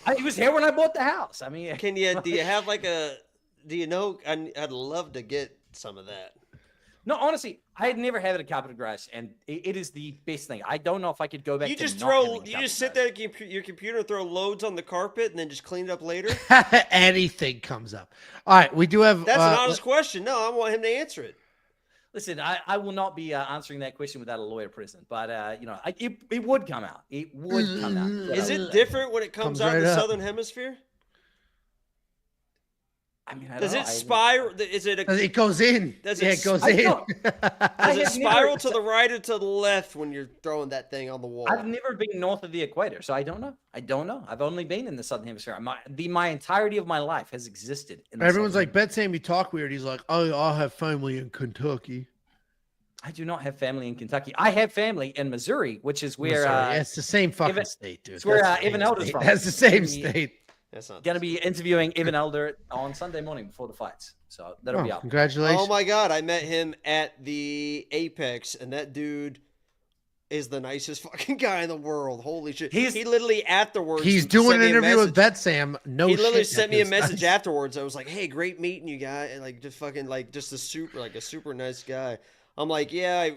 Speaker 7: It was here when I bought the house. I mean,
Speaker 2: Do you have like do you know? I'd love to get some of that.
Speaker 7: No, honestly, I had never had a carpeted garage, and it is the best thing. I don't know if I could go back.
Speaker 2: You
Speaker 7: to
Speaker 2: just
Speaker 7: not having a
Speaker 2: you
Speaker 7: carpeted
Speaker 2: just sit
Speaker 7: garage.
Speaker 2: there at your computer, throw loads on the carpet, and then just clean it up later.
Speaker 1: Anything comes up. All right, we do have.
Speaker 2: That's an honest question. No, I want him to answer it.
Speaker 7: Listen, I will not be answering that question without a lawyer present, but it would come out. It would come out.
Speaker 2: Is it different when it comes out
Speaker 1: right
Speaker 2: in the
Speaker 1: up.
Speaker 2: southern hemisphere?
Speaker 7: I mean, I
Speaker 2: Does
Speaker 7: don't
Speaker 2: it
Speaker 7: know.
Speaker 2: spiral? Is it a
Speaker 1: It goes in.
Speaker 2: Does
Speaker 1: Yeah,
Speaker 2: it
Speaker 1: it goes
Speaker 7: I
Speaker 1: in.
Speaker 7: don't-
Speaker 2: Does it
Speaker 7: have
Speaker 2: spiral
Speaker 7: never-
Speaker 2: to the right or to the left when you're throwing that thing on the wall?
Speaker 7: I've never been north of the equator, so I don't know. I've only been in the southern hemisphere. My entirety of my life has existed in the
Speaker 1: Everyone's
Speaker 7: southern
Speaker 1: like, Bet Sam, you talk weird. He's like, oh, I have family in Kentucky.
Speaker 7: I do not have family in Kentucky. I have family in Missouri, which is where
Speaker 1: Missouri. It's the same fucking
Speaker 7: Evan-
Speaker 1: state, dude.
Speaker 7: it's where,
Speaker 1: That's the
Speaker 7: Evan
Speaker 1: same
Speaker 7: Elder's
Speaker 1: state.
Speaker 7: from.
Speaker 1: That's the same
Speaker 7: He-
Speaker 1: state.
Speaker 2: That's not
Speaker 7: going to be interviewing Evan Elder on Sunday morning before the fights. So that'll be
Speaker 1: Oh,
Speaker 7: up.
Speaker 1: congratulations.
Speaker 2: Oh my god, I met him at the Apex, and that dude is the nicest fucking guy in the world. Holy shit!
Speaker 7: He's-
Speaker 2: He literally afterwards.
Speaker 1: He's
Speaker 2: sent
Speaker 1: doing an
Speaker 2: me a
Speaker 1: interview with
Speaker 2: message.
Speaker 1: Bet Sam. No,
Speaker 2: He literally
Speaker 1: shit,
Speaker 2: sent me a
Speaker 1: that
Speaker 2: message
Speaker 1: dude's
Speaker 2: afterwards. I was like, "Hey, great meeting you, guy." And like, just fucking like, just a super nice guy. I'm like, "Yeah,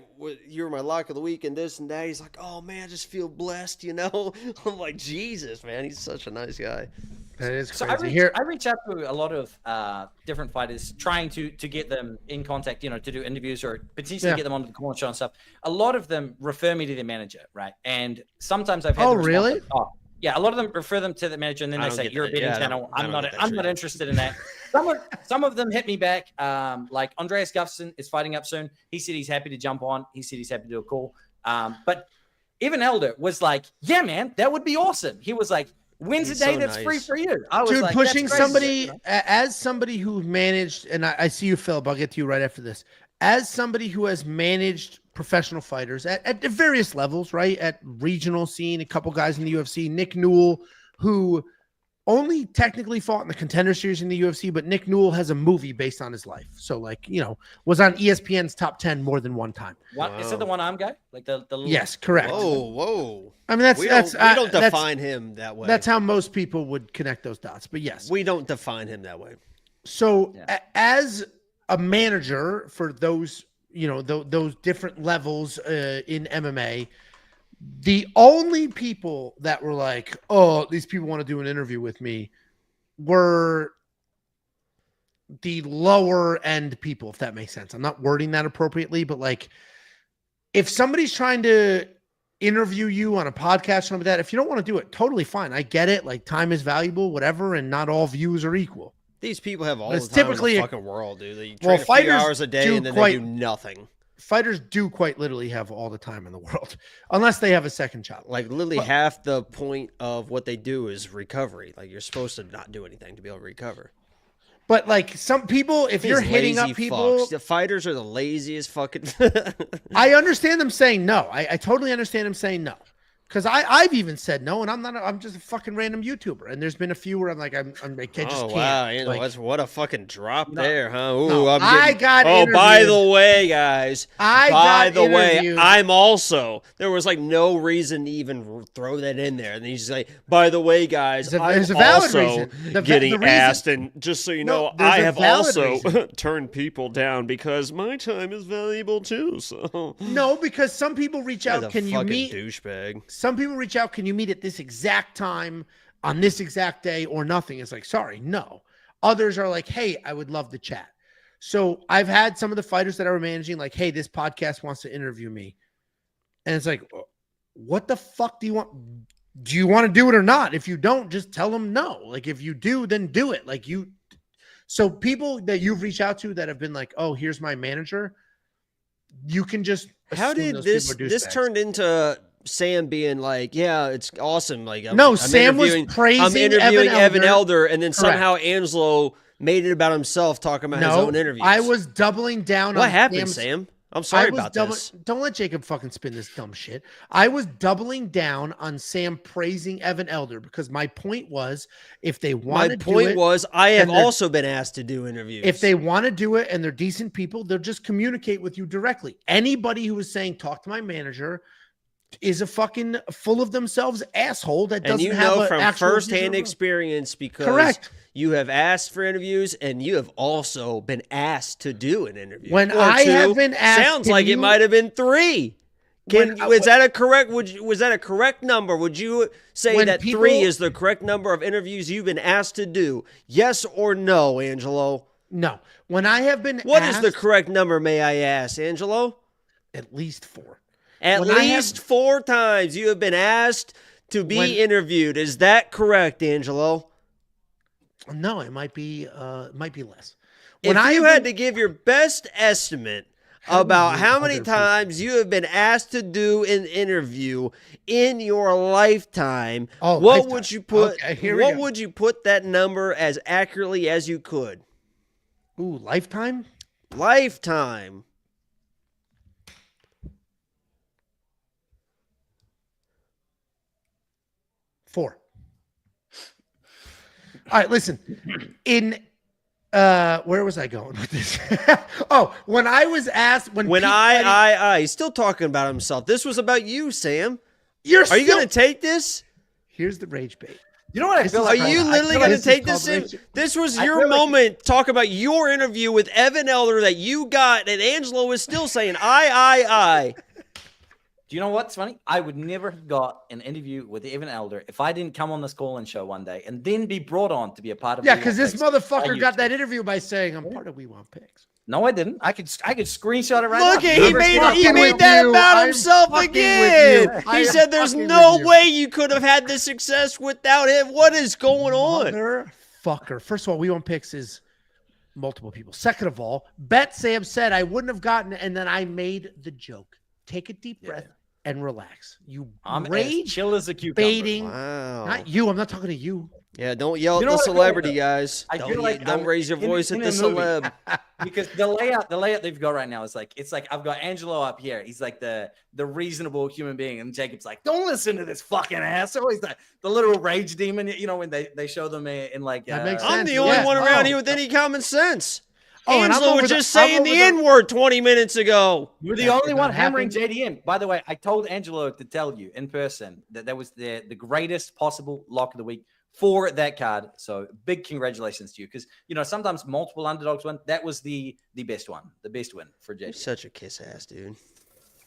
Speaker 2: you were my lock of the week and this and that." He's like, "Oh man, I just feel blessed, you know." I'm like, "Jesus, man, he's such a nice guy."
Speaker 1: That is
Speaker 7: So
Speaker 1: crazy.
Speaker 7: I reach out to a lot of different fighters, trying to get them in contact, to do interviews or potentially
Speaker 1: Yeah.
Speaker 7: get them onto the corner show and stuff. A lot of them refer me to their manager, right? And sometimes I've had
Speaker 1: Oh,
Speaker 7: the response
Speaker 1: really?
Speaker 7: like, oh, yeah, a lot of them refer them to the manager, and then
Speaker 2: I
Speaker 7: they
Speaker 2: don't
Speaker 7: say,
Speaker 2: get
Speaker 7: "You're a
Speaker 2: that.
Speaker 7: betting
Speaker 2: Yeah, I
Speaker 7: channel.
Speaker 2: don't- I
Speaker 7: I'm
Speaker 2: don't
Speaker 7: not.
Speaker 2: get that
Speaker 7: I'm not
Speaker 2: shit.
Speaker 7: interested in that." Some of them hit me back. Like Andreas Gustafsson is fighting up soon. He said he's happy to jump on. He said he's happy to do a call. But Evan Elder was like, "Yeah, man, that would be awesome." He was like, "When's
Speaker 2: He's
Speaker 7: the day
Speaker 2: so
Speaker 7: that's free
Speaker 2: nice.
Speaker 7: for you?" I was
Speaker 1: Dude,
Speaker 7: like,
Speaker 1: pushing
Speaker 7: "That's crazy,"
Speaker 1: somebody as somebody who managed, and I see you, Philip. I'll get to you right after this. As somebody who has managed professional fighters at various levels, right? At regional scene, a couple guys in the UFC, Nick Newell, who only technically fought in the Contender Series in the UFC, but Nick Newell has a movie based on his life. So, like, was on ESPN's top 10 more than one time.
Speaker 7: What is it? The one arm guy? Like the little...
Speaker 1: Yes, correct.
Speaker 2: Whoa.
Speaker 1: I mean,
Speaker 2: We
Speaker 1: that's
Speaker 2: don't define him that way.
Speaker 1: That's how most people would connect those dots. But yes,
Speaker 2: we don't define him that way.
Speaker 1: So
Speaker 7: Yeah.
Speaker 1: as a manager for those, those different levels in MMA, the only people that were like, "Oh, these people want to do an interview with me," were the lower end people, if that makes sense. I'm not wording that appropriately, but like, if somebody's trying to interview you on a podcast or something like that, if you don't want to do it, totally fine. I get it. Like, time is valuable, whatever, and not all views are equal.
Speaker 2: These people have all
Speaker 1: It's
Speaker 2: the time
Speaker 1: typically
Speaker 2: in
Speaker 1: a-
Speaker 2: the fucking world, dude. They
Speaker 1: Well,
Speaker 2: train a few
Speaker 1: fighters
Speaker 2: hours a day
Speaker 1: do
Speaker 2: and then
Speaker 1: quite-
Speaker 2: they do nothing.
Speaker 1: Fighters do quite literally have all the time in the world, unless they have a second child.
Speaker 2: Like literally half the point of what they do is recovery. Like you're supposed to not do anything to be able to recover.
Speaker 1: But like some people, if you're
Speaker 2: These
Speaker 1: hitting
Speaker 2: lazy
Speaker 1: up people,
Speaker 2: fucks. The fighters are the laziest fucking.
Speaker 1: I understand them saying no. I totally understand them saying no. Because I've even said no, and I'm just a fucking random YouTuber. And there's been a few where I'm like, I just can't.
Speaker 2: Wow,
Speaker 1: Like,
Speaker 2: that's what a fucking drop
Speaker 7: No.
Speaker 2: there, huh? Ooh,
Speaker 1: No,
Speaker 2: I'm
Speaker 1: I
Speaker 2: getting-
Speaker 1: got
Speaker 2: Oh, by
Speaker 1: interviewed.
Speaker 2: the way, guys.
Speaker 1: I
Speaker 2: by
Speaker 1: got
Speaker 2: the way,
Speaker 1: interviewed.
Speaker 2: I'm also. There was like no reason to even throw that in there, and then he's like, "By the way, guys,
Speaker 1: There's a
Speaker 2: I'm
Speaker 1: valid
Speaker 2: also
Speaker 1: reason. The
Speaker 2: getting
Speaker 1: reason-
Speaker 2: asked, and just so you
Speaker 1: No,
Speaker 2: know,
Speaker 1: there's
Speaker 2: I
Speaker 1: a
Speaker 2: have
Speaker 1: valid
Speaker 2: also
Speaker 1: reason.
Speaker 2: turned people down because my time is valuable too." So
Speaker 1: No, because some people reach
Speaker 2: Guy's
Speaker 1: out.
Speaker 2: a
Speaker 1: Can you
Speaker 2: fucking
Speaker 1: meet?
Speaker 2: douchebag?
Speaker 1: Some people reach out. Can you meet at this exact time on this exact day or nothing? It's like, sorry, no. Others are like, hey, I would love to chat. So I've had some of the fighters that I were managing like, hey, this podcast wants to interview me. And it's like, what the fuck do you want? Do you want to do it or not? If you don't, just tell them no. Like if you do, then do it. Like you. So people that you've reached out to that have been like, oh, here's my manager. You can just.
Speaker 2: How
Speaker 1: assume
Speaker 2: did
Speaker 1: those
Speaker 2: this
Speaker 1: people are
Speaker 2: this
Speaker 1: douchebags.
Speaker 2: turned into Sam being like, "Yeah, it's awesome." Like,
Speaker 1: No, Sam was praising
Speaker 2: I'm interviewing
Speaker 1: Evan
Speaker 2: Elder, and then
Speaker 1: Correct.
Speaker 2: somehow Angelo made it about himself, talking about his own interviews.
Speaker 1: I was doubling down on
Speaker 2: What happened,
Speaker 1: Sam's,
Speaker 2: Sam? I'm sorry about this.
Speaker 1: Don't let Jacob fucking spin this dumb shit. I was doubling down on Sam praising Evan Elder because my point was, if they want to do it,
Speaker 2: my point was, I have also been asked to do interviews.
Speaker 1: If they want to do it and they're decent people, they'll just communicate with you directly. Anybody who is saying talk to my manager is a fucking full of themselves asshole that doesn't have an
Speaker 2: from
Speaker 1: actual
Speaker 2: firsthand experience because
Speaker 1: Correct.
Speaker 2: You have asked for interviews and you have also been asked to do an interview.
Speaker 1: When
Speaker 2: Or
Speaker 1: I
Speaker 2: two.
Speaker 1: have been asked,
Speaker 2: sounds like it might have been 3. Was that a correct? Was that a correct number? Would you say that 3 is the correct number of interviews you've been asked to do? Yes or no, Angelo?
Speaker 1: No. When I have been
Speaker 2: What
Speaker 1: asked,
Speaker 2: is the correct number, may I ask, Angelo?
Speaker 1: At least 4.
Speaker 2: At least 4 times you have been asked to be interviewed. Is that correct, Angelo?
Speaker 1: No, it might be less.
Speaker 2: If you had to give your best estimate about how many times you have been asked to do an interview in your lifetime, what would you put? What would you put that number as accurately as you could?
Speaker 1: Ooh, lifetime?
Speaker 2: Lifetime.
Speaker 1: Four. All right, listen. Where was I going with this? When I was asked
Speaker 2: he's still talking about himself. This was about you, Sam. Are you going to take this?
Speaker 1: Here's the rage bait.
Speaker 7: You know what I feel
Speaker 2: like? Are you literally going to take this in? This was your moment. Talk about your interview with Evan Elder that you got, and Angelo is still saying, I.
Speaker 7: Do you know what's funny? I would never have got an interview with Evan Elder if I didn't come on this call-in show one day and then be brought on to be a part of.
Speaker 1: Yeah, because this motherfucker got that interview by saying, "I'm part of We Want Picks."
Speaker 7: No, I didn't. I could screenshot it right
Speaker 2: now. Look, he made that about himself again. He said, "There's no way you could have had this success without him." What is going on?
Speaker 1: Motherfucker. First of all, We Want Picks is multiple people. Second of all, Bet Sam said I wouldn't have gotten it, and then I made the joke. Take a deep breath. And relax.
Speaker 7: I'm
Speaker 1: rage
Speaker 7: chill as a cucumber.
Speaker 1: Baiting.
Speaker 2: Wow.
Speaker 1: Not you. I'm not talking to you.
Speaker 2: Yeah, don't yell at the celebrity, guys. Don't raise your voice at the celeb.
Speaker 7: Because the layout they've got right now is like, it's like I've got Angelo up here. He's like the reasonable human being, and Jacob's like, don't listen to this fucking asshole. He's like the little rage demon. You know, when they show them in like
Speaker 1: that makes sense.
Speaker 2: I'm the only one around here with any common sense.
Speaker 1: Oh,
Speaker 2: Angelo was just saying the N-word 20 minutes ago.
Speaker 7: You're the only one hammering JDM. By the way, I told Angelo to tell you in person that was the greatest possible lock of the week for that card. So big congratulations to you. Because, sometimes multiple underdogs win. That was the best one. The best win for JDM.
Speaker 2: You're such a kiss ass, dude.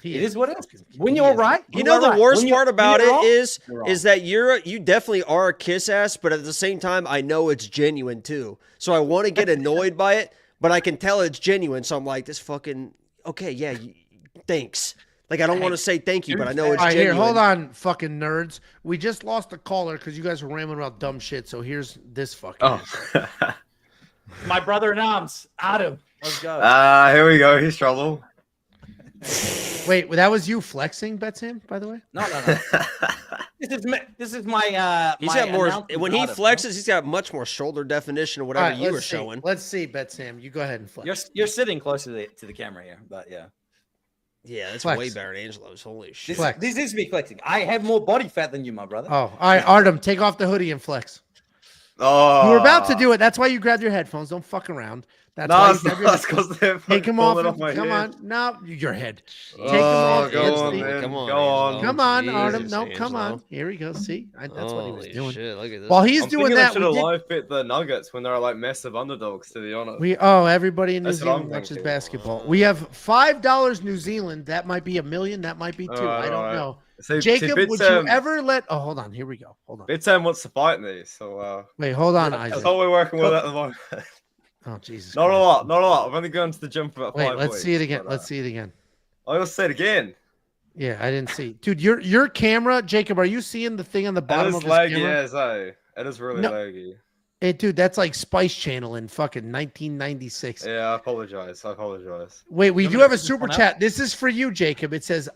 Speaker 7: It is what it is. When you're right.
Speaker 2: The worst part about it is that you definitely are a kiss ass, but at the same time, I know it's genuine too. So I want to get annoyed by it. But I can tell it's genuine, so I'm like, this fucking, okay, yeah, thanks. Like, I don't want to say thank you, but I know it's genuine.
Speaker 1: Here, hold on, fucking nerds. We just lost a caller because you guys were rambling about dumb shit, so here's this fucking
Speaker 7: My brother in arms, Adam. Let's go.
Speaker 9: Here we go. He's trouble.
Speaker 1: Wait, that was you flexing, Betsam, by the way?
Speaker 7: No. This is my.
Speaker 2: He's got more. When he flexes, he's got much more shoulder definition or whatever you were showing.
Speaker 1: Let's see, Betsam. You go ahead and flex.
Speaker 7: You're sitting closer to the camera here, but yeah.
Speaker 2: Yeah, that's way better than Angelo's. Holy shit.
Speaker 7: This is me flexing. I have more body fat than you, my brother.
Speaker 1: Oh, all right, Artem, take off the hoodie and flex.
Speaker 9: Oh,
Speaker 1: you were about to do it. That's why you grabbed your headphones. Don't fuck around. That's
Speaker 9: because they're
Speaker 1: take them off.
Speaker 9: Come
Speaker 1: on. No, your head. Take them
Speaker 9: off.
Speaker 2: Come on.
Speaker 1: Come on, Artem. No, come on. Here we go. See, that's what he was doing.
Speaker 2: Shit, look at this.
Speaker 1: While he's doing that,
Speaker 9: I should have live fit the Nuggets when they're like massive underdogs. To be honest,
Speaker 1: everybody in New Zealand watches basketball. We have $5 New Zealand. That might be $1 million. That might be 2. I don't know. Jacob, would you ever let? Oh, hold on. Here we go. Hold on.
Speaker 9: Bitsam wants to fight me, so
Speaker 1: wait. Hold on, Isaac.
Speaker 9: That's all we're working with at the moment.
Speaker 1: Oh Jesus!
Speaker 9: Not a lot. I've only gone to the gym for about 5 weeks.
Speaker 1: Let's see it again. Let's see it again.
Speaker 9: I will say it again.
Speaker 1: Yeah, I didn't see, dude. Your camera, Jacob. Are you seeing the thing on the bottom of this camera?
Speaker 9: It is really laggy.
Speaker 1: Dude, that's like Spice Channel in fucking 1996.
Speaker 9: Yeah, I apologize.
Speaker 1: Wait, we do have a super chat. This is for you, Jacob. It says,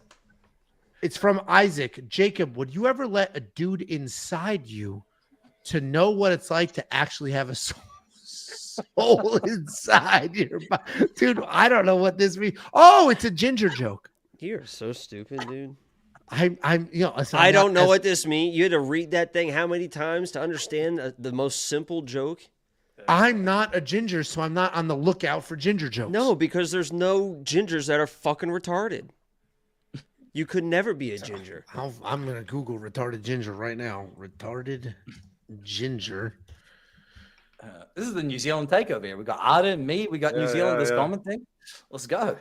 Speaker 1: It's from Isaac. Jacob, would you ever let a dude inside you to know what it's like to actually have a soul inside your body? Dude, I don't know what this means. Oh, it's a ginger joke.
Speaker 2: You're so stupid, dude.
Speaker 1: I'm you know, listen,
Speaker 2: I
Speaker 1: I'm
Speaker 2: don't
Speaker 1: not
Speaker 2: know
Speaker 1: as-
Speaker 2: what this means. You had to read that thing how many times to understand the most simple joke?
Speaker 1: I'm not a ginger, so I'm not on the lookout for ginger jokes.
Speaker 2: No, because there's no gingers that are fucking retarded. You could never be a ginger.
Speaker 1: I'm going to Google retarded ginger right now. Retarded ginger.
Speaker 7: This is the New Zealand takeover here. We got Ada, me. We got New Zealand. This common thing. Let's go.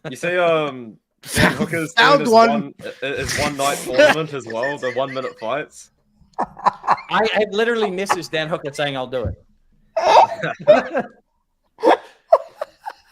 Speaker 9: You see, Dan Hooker's
Speaker 1: Found
Speaker 9: doing his one night tournament as well. The 1 minute fights.
Speaker 7: I literally messaged Dan Hooker saying I'll do it.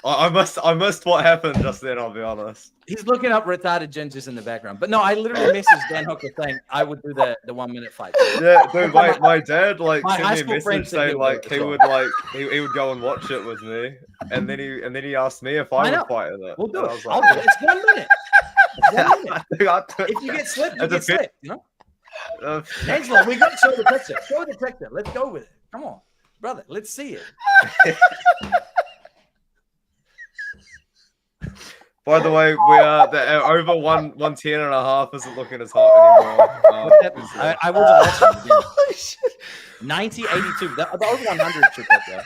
Speaker 9: I missed what happened just then. I'll be honest.
Speaker 7: He's looking up retarded gingers in the background. But no, I literally messaged Dan Hooker saying I would do the 1 minute fight.
Speaker 9: Yeah, dude, my dad
Speaker 7: My high
Speaker 9: sent me a
Speaker 7: school friend
Speaker 9: message
Speaker 7: said
Speaker 9: saying
Speaker 7: he'd do it as
Speaker 9: he would go and watch it with me, and then he asked me if
Speaker 7: Why
Speaker 9: I would
Speaker 7: not?
Speaker 9: fight in it.
Speaker 7: We'll do
Speaker 9: And
Speaker 7: it.
Speaker 9: I was
Speaker 7: I'll
Speaker 9: like,
Speaker 7: do it. It's 1 minute. It's 1 minute. If you get slipped, you
Speaker 9: It's a
Speaker 7: get slipped. You know, Angela, we got to show the picture. Show the picture. Let's go with it. Come on, brother. Let's see it.
Speaker 9: By the way, we are over 110.5 isn't looking as hot anymore.
Speaker 7: I wasn't watching. 90, 82. The over 100 should up there.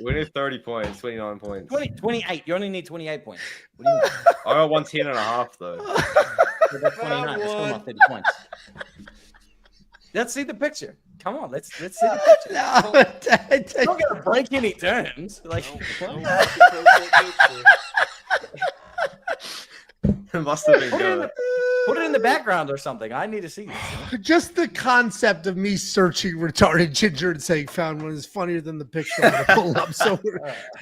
Speaker 9: We need 30 points, 29 points.
Speaker 7: 28. You only need 28 points. What do you mean?
Speaker 9: I got 110.5 though.
Speaker 7: So that's 29. That's still not 30 points. Let's see the picture. Come on, let's see the picture.
Speaker 1: No,
Speaker 7: I'm not gonna break any terms. Like,
Speaker 9: It must have been good.
Speaker 7: put it in the background or something. I need to see this.
Speaker 1: just the concept of me searching retarded ginger and saying found one is funnier than the picture I'm gonna pull up. So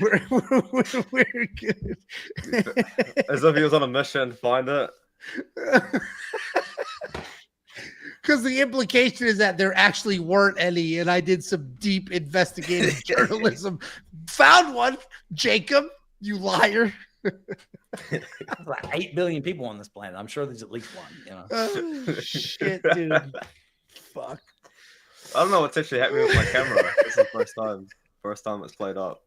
Speaker 1: we're good.
Speaker 9: As if he was on a mission, find it.
Speaker 1: Because the implication is that there actually weren't any, and I did some deep investigative journalism. Found one, Jacob, you liar.
Speaker 7: There's like 8 billion people on this planet. I'm sure there's at least one. You know.
Speaker 1: Oh shit, dude. Fuck.
Speaker 9: I don't know what's actually happening with my camera. This is the first time it's played up.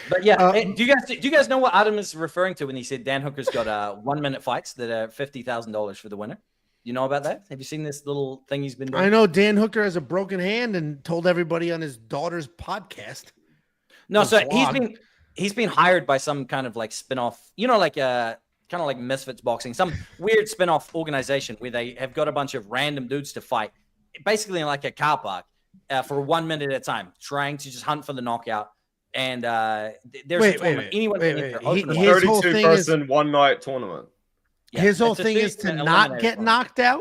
Speaker 7: But yeah, do you guys know what Adam is referring to when he said Dan Hooker's got 1 minute fights that are $50,000 for the winner? You know about that? Have you seen this little thing he's been doing?
Speaker 1: I know Dan Hooker has a broken hand and told everybody on his daughter's podcast.
Speaker 7: No, so
Speaker 1: vlog.
Speaker 7: he's been hired by some kind of like spin-off, you know, like kind of like Misfits Boxing, some weird spin-off organization where they have got a bunch of random dudes to fight, basically in like a car park for 1 minute at a time, trying to just hunt for the knockout. And there's a tournament. Anyone can enter. Open
Speaker 1: His
Speaker 7: wide.
Speaker 1: whole
Speaker 9: 32
Speaker 1: thing
Speaker 9: person one night tournament.
Speaker 7: Yeah,
Speaker 1: His whole
Speaker 7: it's a
Speaker 1: thing is to
Speaker 7: 30-minute
Speaker 1: not
Speaker 7: eliminator
Speaker 1: get
Speaker 7: fight.
Speaker 1: knocked out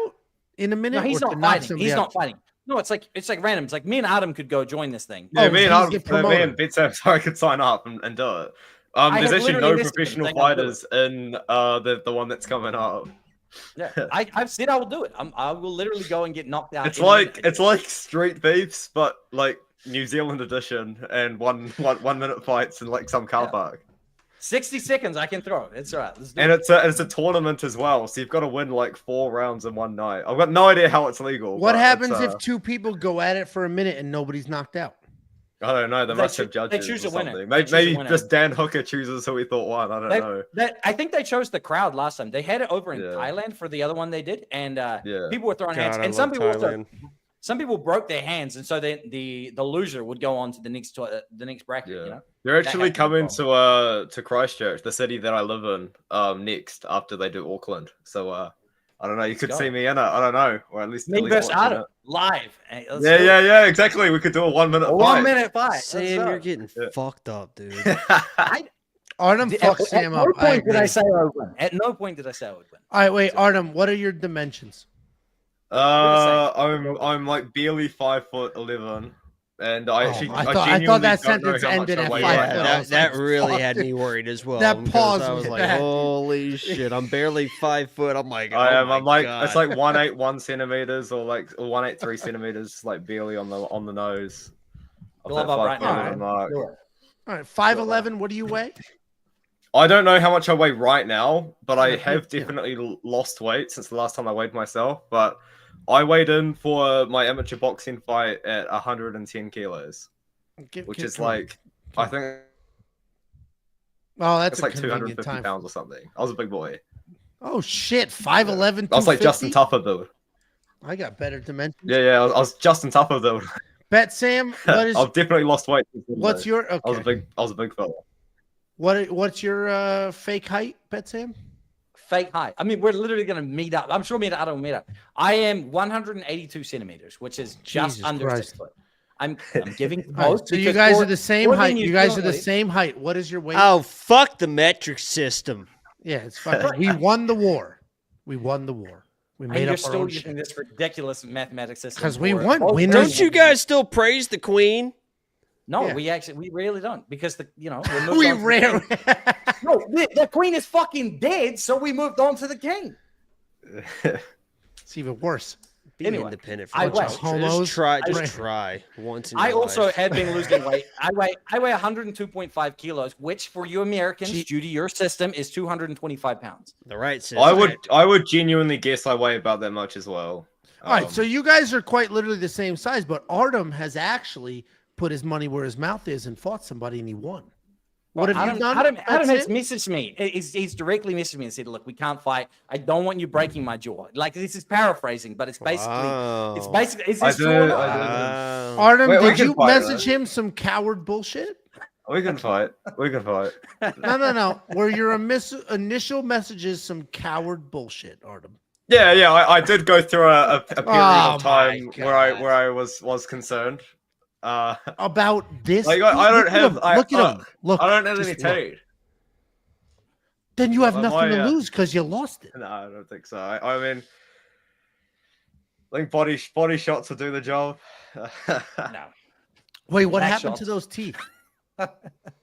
Speaker 1: in a minute.
Speaker 7: No, he's
Speaker 1: or to
Speaker 7: not
Speaker 1: knock
Speaker 7: fighting.
Speaker 1: somebody
Speaker 7: He's
Speaker 1: out?
Speaker 7: not fighting. No, it's like random. It's like me and Adam could go join this thing.
Speaker 9: Yeah,
Speaker 1: Oh,
Speaker 9: me and
Speaker 1: he's
Speaker 9: Adam,
Speaker 1: get
Speaker 9: me and
Speaker 1: promoted.
Speaker 9: Bitsam, so I could sign up and do it.
Speaker 7: I
Speaker 9: There's
Speaker 7: have
Speaker 9: actually
Speaker 7: literally
Speaker 9: no
Speaker 7: messaged him
Speaker 9: professional
Speaker 7: saying I'll do
Speaker 9: fighters in the one that's coming up.
Speaker 7: Yeah, I've said I will do it. I will literally go and get knocked out.
Speaker 9: It's
Speaker 7: in a
Speaker 9: like
Speaker 7: minute.
Speaker 9: it's like Street Beefs, but like New Zealand edition, and one minute fights in like some car park.
Speaker 7: 60 seconds. I can throw it. It's all right. Let's do
Speaker 9: And
Speaker 7: it.
Speaker 9: it's a tournament as well, so you've got to win like 4 rounds in one night. I've got no idea how it's legal.
Speaker 1: What
Speaker 9: but
Speaker 1: happens
Speaker 9: it's,
Speaker 1: if two people go at it for a minute and nobody's knocked out?
Speaker 9: I don't know. They
Speaker 7: They
Speaker 9: must have
Speaker 7: choo- they
Speaker 9: judges
Speaker 7: choose
Speaker 9: or
Speaker 7: a winner.
Speaker 9: something.
Speaker 7: They choose a
Speaker 9: Maybe
Speaker 7: winner.
Speaker 9: just Dan Hooker chooses who he thought won. I don't know.
Speaker 7: I think they chose the crowd last time. They had it over in
Speaker 9: Yeah.
Speaker 7: Thailand for the other one they did, and
Speaker 9: Yeah.
Speaker 7: people were throwing
Speaker 2: God,
Speaker 7: hands.
Speaker 2: I
Speaker 7: And some
Speaker 2: love
Speaker 7: people also,
Speaker 2: Thailand.
Speaker 7: some people broke their hands, and so the loser would go on to the next bracket.
Speaker 9: Yeah.
Speaker 7: You know,
Speaker 9: They're actually
Speaker 7: That happened
Speaker 9: coming to Christchurch, the city that I live in, next after they do Auckland. So I don't know. You could
Speaker 7: go.
Speaker 9: see me in it. I don't know, or at least
Speaker 7: me versus
Speaker 9: watching
Speaker 7: Adam live. Hey, let's
Speaker 9: it.
Speaker 7: do it.
Speaker 9: Yeah, exactly. We could do a 1 minute
Speaker 7: A
Speaker 9: fight.
Speaker 7: 1 minute fight. Let's
Speaker 2: Sam,
Speaker 7: go.
Speaker 2: you're getting
Speaker 9: Yeah.
Speaker 2: fucked up, dude.
Speaker 1: Artem fucks Sam
Speaker 7: no
Speaker 1: up. I
Speaker 7: point did I
Speaker 1: agree.
Speaker 7: say I would win. At no point did I say I would win.
Speaker 1: All right, wait, Artem, what are your dimensions?
Speaker 9: I'm like barely 5'11", and I actually
Speaker 1: I
Speaker 9: I
Speaker 1: thought that
Speaker 9: genuinely don't know
Speaker 1: sentence
Speaker 9: how much
Speaker 1: ended
Speaker 9: I
Speaker 1: at
Speaker 9: weigh
Speaker 1: 5
Speaker 9: right
Speaker 1: foot.
Speaker 9: now.
Speaker 1: I was
Speaker 2: that
Speaker 1: like,
Speaker 2: really
Speaker 1: fuck,
Speaker 2: had
Speaker 1: dude.
Speaker 2: me worried as well.
Speaker 1: That
Speaker 2: because
Speaker 1: pause
Speaker 2: I
Speaker 1: was
Speaker 2: was like,
Speaker 1: bad, dude.
Speaker 2: holy shit, I'm barely 5 foot. I'm like,
Speaker 9: I am.
Speaker 2: oh
Speaker 9: I'm
Speaker 2: my
Speaker 9: like
Speaker 2: God.
Speaker 9: it's like 181 centimeters or 183 centimeters, like barely on the nose. Of
Speaker 7: Glove
Speaker 9: that
Speaker 7: up right
Speaker 9: 5
Speaker 7: now.
Speaker 9: foot mark.
Speaker 7: Do it.
Speaker 1: All right, 5'11", what do you weigh?
Speaker 9: I don't know how much I weigh right now, but I
Speaker 1: Yeah,
Speaker 9: have
Speaker 1: yeah.
Speaker 9: definitely lost weight since the last time I weighed myself. But I weighed in for my amateur boxing fight at 110 kilos, which is like, I think
Speaker 1: Oh, that's
Speaker 9: it's
Speaker 1: a
Speaker 9: like
Speaker 1: convenient
Speaker 9: 250
Speaker 1: time.
Speaker 9: pounds or something. I was a big boy.
Speaker 1: Oh shit, 5'11",
Speaker 9: I was like Justin
Speaker 1: 250?
Speaker 9: Tuffer build.
Speaker 1: I got better dimensions.
Speaker 9: Yeah, I was Justin Tuffer build.
Speaker 1: Bet Sam, what is
Speaker 9: I've definitely lost weight.
Speaker 1: what's your
Speaker 9: I was
Speaker 1: okay?
Speaker 9: a big fella.
Speaker 1: What's your fake height, Bet Sam?
Speaker 7: Fake height. I mean, we're literally going to meet up. I'm sure me and Adam will meet up. I am 182 centimeters, which is just
Speaker 1: Jesus
Speaker 7: under
Speaker 1: Christ.
Speaker 7: 6 foot. I'm giving
Speaker 1: All right,
Speaker 7: both.
Speaker 1: so you
Speaker 7: because
Speaker 1: guys
Speaker 7: for-
Speaker 1: are the same
Speaker 7: for the
Speaker 1: height.
Speaker 7: New
Speaker 1: You guys are
Speaker 7: Zealand
Speaker 1: the
Speaker 7: league-
Speaker 1: same height. What is your weight?
Speaker 2: Oh, fuck the metric system.
Speaker 1: Yeah, it's fucking. We won the war. We won the war. We
Speaker 7: And
Speaker 1: made
Speaker 7: you're
Speaker 1: up our
Speaker 7: still
Speaker 1: own
Speaker 7: using
Speaker 1: shit.
Speaker 7: this ridiculous mathematics system.
Speaker 1: 'Cause we
Speaker 7: for-
Speaker 1: won.
Speaker 7: Oh,
Speaker 1: Winners-
Speaker 2: Don't you guys still praise the queen?
Speaker 7: No,
Speaker 1: Yeah.
Speaker 7: we really don't because we moved
Speaker 1: We
Speaker 7: on to the
Speaker 1: rarely.
Speaker 7: king. No, the queen is fucking dead, so we moved on to the king.
Speaker 1: It's even worse.
Speaker 2: Be
Speaker 7: Anyway,
Speaker 2: independent for
Speaker 7: I
Speaker 2: once.
Speaker 7: was.
Speaker 1: Homos.
Speaker 2: Just try.
Speaker 1: I-
Speaker 2: Just try once in
Speaker 7: I
Speaker 2: your
Speaker 7: also
Speaker 2: life.
Speaker 7: have been losing weight. I weigh 102.5 kilos, which for you Americans,
Speaker 1: Gee.
Speaker 7: due to your system, is 225 pounds.
Speaker 2: the right system.
Speaker 9: I would genuinely guess I weigh about that much as well.
Speaker 1: All right, so you guys are quite literally the same size, but Artem has actually put his money where his mouth is and fought somebody and he won. What have you done?
Speaker 7: Adam
Speaker 1: Bet
Speaker 7: has
Speaker 1: Sam?
Speaker 7: messaged me. He's directly messaged me and said, "Look, we can't fight. I don't want you breaking my jaw." Like this is paraphrasing, but it's basically
Speaker 2: Wow.
Speaker 7: Is
Speaker 9: I
Speaker 7: this
Speaker 9: do,
Speaker 7: true or not?
Speaker 2: Wow.
Speaker 1: Artem,
Speaker 9: We
Speaker 1: did
Speaker 9: can
Speaker 1: you
Speaker 9: fight,
Speaker 1: message
Speaker 9: right?
Speaker 1: him some coward bullshit?
Speaker 9: We can fight. We can fight.
Speaker 1: No. Were your initial messages some coward bullshit, Artem?
Speaker 9: Yeah. I did go through a period
Speaker 1: Oh
Speaker 9: of time
Speaker 1: my
Speaker 9: where I was concerned.
Speaker 1: About this?
Speaker 9: Like I don't
Speaker 1: Look at
Speaker 9: have.
Speaker 1: him. Look at him. Look.
Speaker 9: I don't have
Speaker 1: just
Speaker 9: any
Speaker 1: look.
Speaker 9: teeth.
Speaker 1: Then you have
Speaker 9: Well,
Speaker 1: nothing to
Speaker 9: my,
Speaker 1: lose because you lost it.
Speaker 9: No, I don't think so. I mean, I think body shots will do the job.
Speaker 7: No.
Speaker 1: Wait, what
Speaker 7: Back
Speaker 1: happened to
Speaker 7: shots.
Speaker 1: those teeth?
Speaker 9: I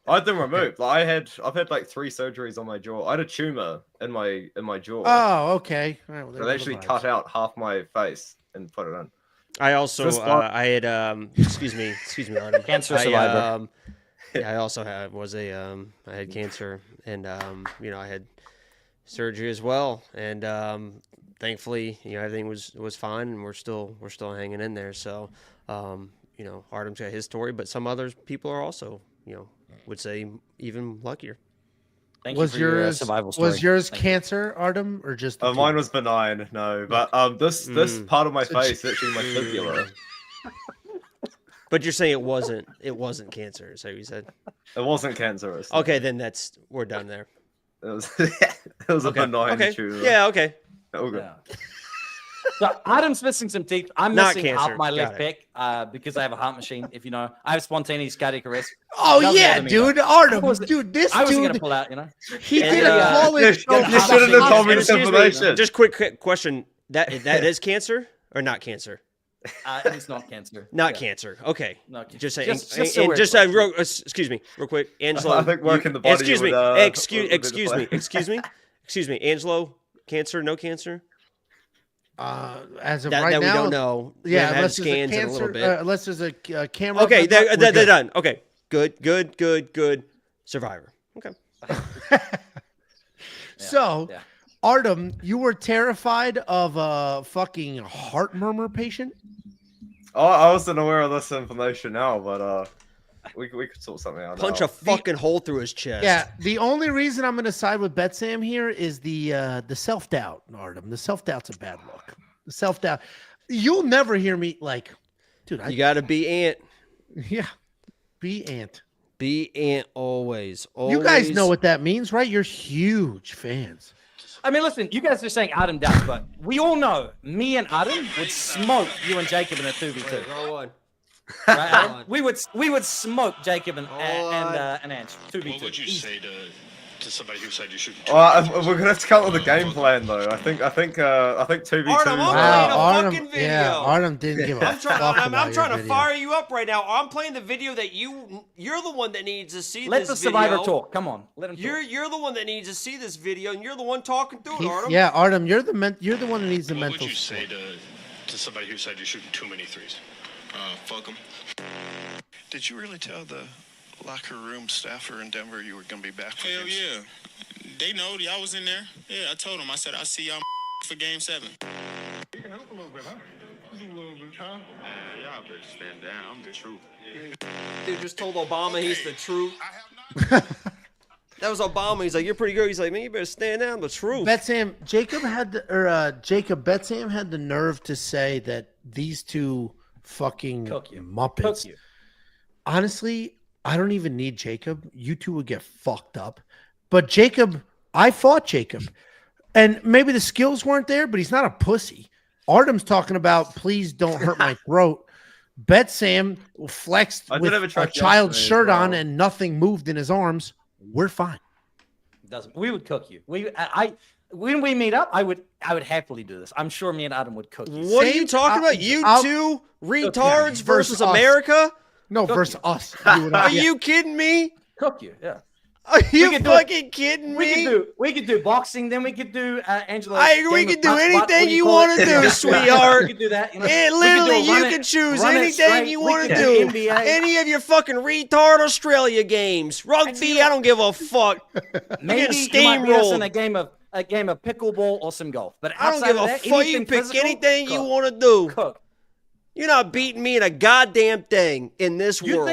Speaker 9: had them removed. Like I've had like 3 surgeries on my jaw. I had a tumor in my jaw.
Speaker 1: Oh, okay. All right, well, there
Speaker 9: So
Speaker 1: go
Speaker 9: they
Speaker 1: the
Speaker 9: actually
Speaker 1: vibes.
Speaker 9: cut out half my face and put it in.
Speaker 2: I also
Speaker 9: This one-
Speaker 2: I had excuse me, Artem.
Speaker 7: Cancer survivor.
Speaker 2: Yeah, I also had I had cancer and I had surgery as well, and thankfully everything was fine and we're still hanging in there. So Artem's got his story, but some other people are also would say even luckier.
Speaker 7: Thank
Speaker 1: Was
Speaker 7: you for your
Speaker 1: yours
Speaker 7: survival story.
Speaker 1: was yours
Speaker 7: Thank you.
Speaker 1: cancer, Artem, or just the
Speaker 9: Mine
Speaker 1: tumor?
Speaker 9: was benign, no, but this part of my
Speaker 1: So
Speaker 9: face is actually my fibula.
Speaker 2: But you're saying it wasn't cancer, is that what you said?
Speaker 9: It wasn't cancerous.
Speaker 2: Okay, then we're done there.
Speaker 9: It was a benign tumor.
Speaker 2: Yeah, okay.
Speaker 9: All good.
Speaker 7: Yeah. So Adam's missing some teeth. I'm
Speaker 2: Not
Speaker 7: missing
Speaker 2: cancer.
Speaker 7: half my left
Speaker 2: Got it.
Speaker 7: pec because I have a heart machine. If you know, I have spontaneous cardiac arrest.
Speaker 1: Oh
Speaker 7: Doesn't
Speaker 1: yeah,
Speaker 7: bother me, though.
Speaker 1: dude, Artem,
Speaker 7: I wasn't-
Speaker 1: dude, this
Speaker 7: I wasn't gonna
Speaker 1: dude,
Speaker 7: pull out,
Speaker 1: he
Speaker 2: And,
Speaker 1: did a
Speaker 2: uh,
Speaker 1: college.
Speaker 9: you
Speaker 1: show.
Speaker 9: shouldn't have told me this
Speaker 2: Excuse me,
Speaker 9: information.
Speaker 2: just quick question. That is cancer or not cancer?
Speaker 7: It's not cancer.
Speaker 2: Not
Speaker 7: Yeah.
Speaker 2: cancer. Okay.
Speaker 7: Not cancer.
Speaker 2: Just saying.
Speaker 7: Just
Speaker 2: and
Speaker 7: so we're
Speaker 2: just
Speaker 7: clear.
Speaker 2: excuse me, real quick, Angelo.
Speaker 9: I think work in the body
Speaker 2: Excuse me.
Speaker 9: would,
Speaker 2: Excuse
Speaker 9: would be the
Speaker 2: excuse
Speaker 9: plan.
Speaker 2: me. Excuse me. Angelo, cancer? No cancer?
Speaker 1: As of
Speaker 2: That,
Speaker 1: right
Speaker 2: that we
Speaker 1: now,
Speaker 2: don't know. We
Speaker 1: yeah,
Speaker 2: haven't had
Speaker 1: unless there's a
Speaker 2: scans in a little
Speaker 1: cancer,
Speaker 2: bit.
Speaker 1: unless there's a camera.
Speaker 2: Okay,
Speaker 1: up, we're
Speaker 2: they're
Speaker 1: good.
Speaker 2: done. Okay, good. Survivor. Okay.
Speaker 1: So,
Speaker 7: yeah.
Speaker 1: Artem, you were terrified of a fucking heart murmur patient?
Speaker 9: Oh, I wasn't aware of this information now, but we could sort something out.
Speaker 2: Punch
Speaker 9: now.
Speaker 2: a fucking hole through his chest.
Speaker 1: Yeah, the only reason I'm going to side with Betsam here is the self-doubt, Artem. The self-doubt's a bad look. The self-doubt. You'll never hear me like, dude,
Speaker 2: You got to be Ant.
Speaker 1: yeah, be Ant.
Speaker 2: Be Ant always.
Speaker 1: You guys know what that means, right? You're huge fans.
Speaker 7: I mean, listen, you guys are saying Adam does, but we all know me and Adam would smoke you and Jacob in a 2v2.
Speaker 2: Wrong one.
Speaker 7: Right, Adam? We would smoke Jacob and Ange 2v2.
Speaker 10: What would you
Speaker 7: Easy.
Speaker 10: say to somebody who said you should?
Speaker 9: We're gonna have to come up with a game plan though. I think 2v2.
Speaker 2: Artem, I'm
Speaker 1: Wow,
Speaker 2: playing a
Speaker 1: Artem,
Speaker 2: fucking video.
Speaker 1: yeah, Artem didn't give a
Speaker 2: I'm trying.
Speaker 1: fuck
Speaker 2: I'm
Speaker 1: about
Speaker 2: trying
Speaker 1: your
Speaker 2: to
Speaker 1: video.
Speaker 2: fire you up right now. I'm playing the video that you're the one that needs to see
Speaker 7: Let
Speaker 2: this
Speaker 7: the survivor
Speaker 2: video.
Speaker 7: talk. Come on, let him talk.
Speaker 2: You're the one that needs to see this video, and you're the one talking through it, Artem.
Speaker 1: Yeah, Artem, you're the one that needs the
Speaker 10: What
Speaker 1: mental
Speaker 10: would you say
Speaker 1: support.
Speaker 10: to somebody who said you're shooting too many threes? Fuck them. Did you really tell the locker room staffer in Denver you were going to be back for
Speaker 11: Hell
Speaker 10: games?
Speaker 11: yeah. They know y'all was in there. Yeah, I told them. I said, I'll see y'all for game 7.
Speaker 10: You can help a little bit, huh? Just a little bit, huh?
Speaker 11: Y'all better stand down. I'm the truth.
Speaker 2: Dude just told Obama he's the truth. That was Obama. He's like, you're pretty good. He's like, man, you better stand down. The truth.
Speaker 1: Betsam, Jacob Betsam had the nerve to say that these two fucking Muppets. Honestly, I don't even need Jacob. You two would get fucked up. But Jacob, I fought Jacob. And maybe the skills weren't there, but he's not a pussy. Artem's talking about, please don't hurt my throat. Betsam flexed with a child's shirt on and nothing moved in his arms. We're fine.
Speaker 7: We would cook you. When we meet up, I would happily do this. I'm sure me and Adam would cook you.
Speaker 2: What are you talking about? You two retards versus America?
Speaker 1: No, versus us.
Speaker 2: Are you kidding me?
Speaker 7: Cook you, yeah.
Speaker 2: Are you fucking kidding me?
Speaker 7: We could do boxing, then we could do Angelo.
Speaker 2: We could do anything you want to do, sweetheart.
Speaker 7: We could do that.
Speaker 2: Literally, you can choose anything you want to do. Any of your fucking retard Australia games. Rugby, I don't give a fuck.
Speaker 7: Maybe you might beat us in a game of pickleball or some golf. But
Speaker 2: I don't give a fuck. You can pick anything you want to do.
Speaker 7: Cook.
Speaker 2: You're not beating me in a goddamn thing in this world.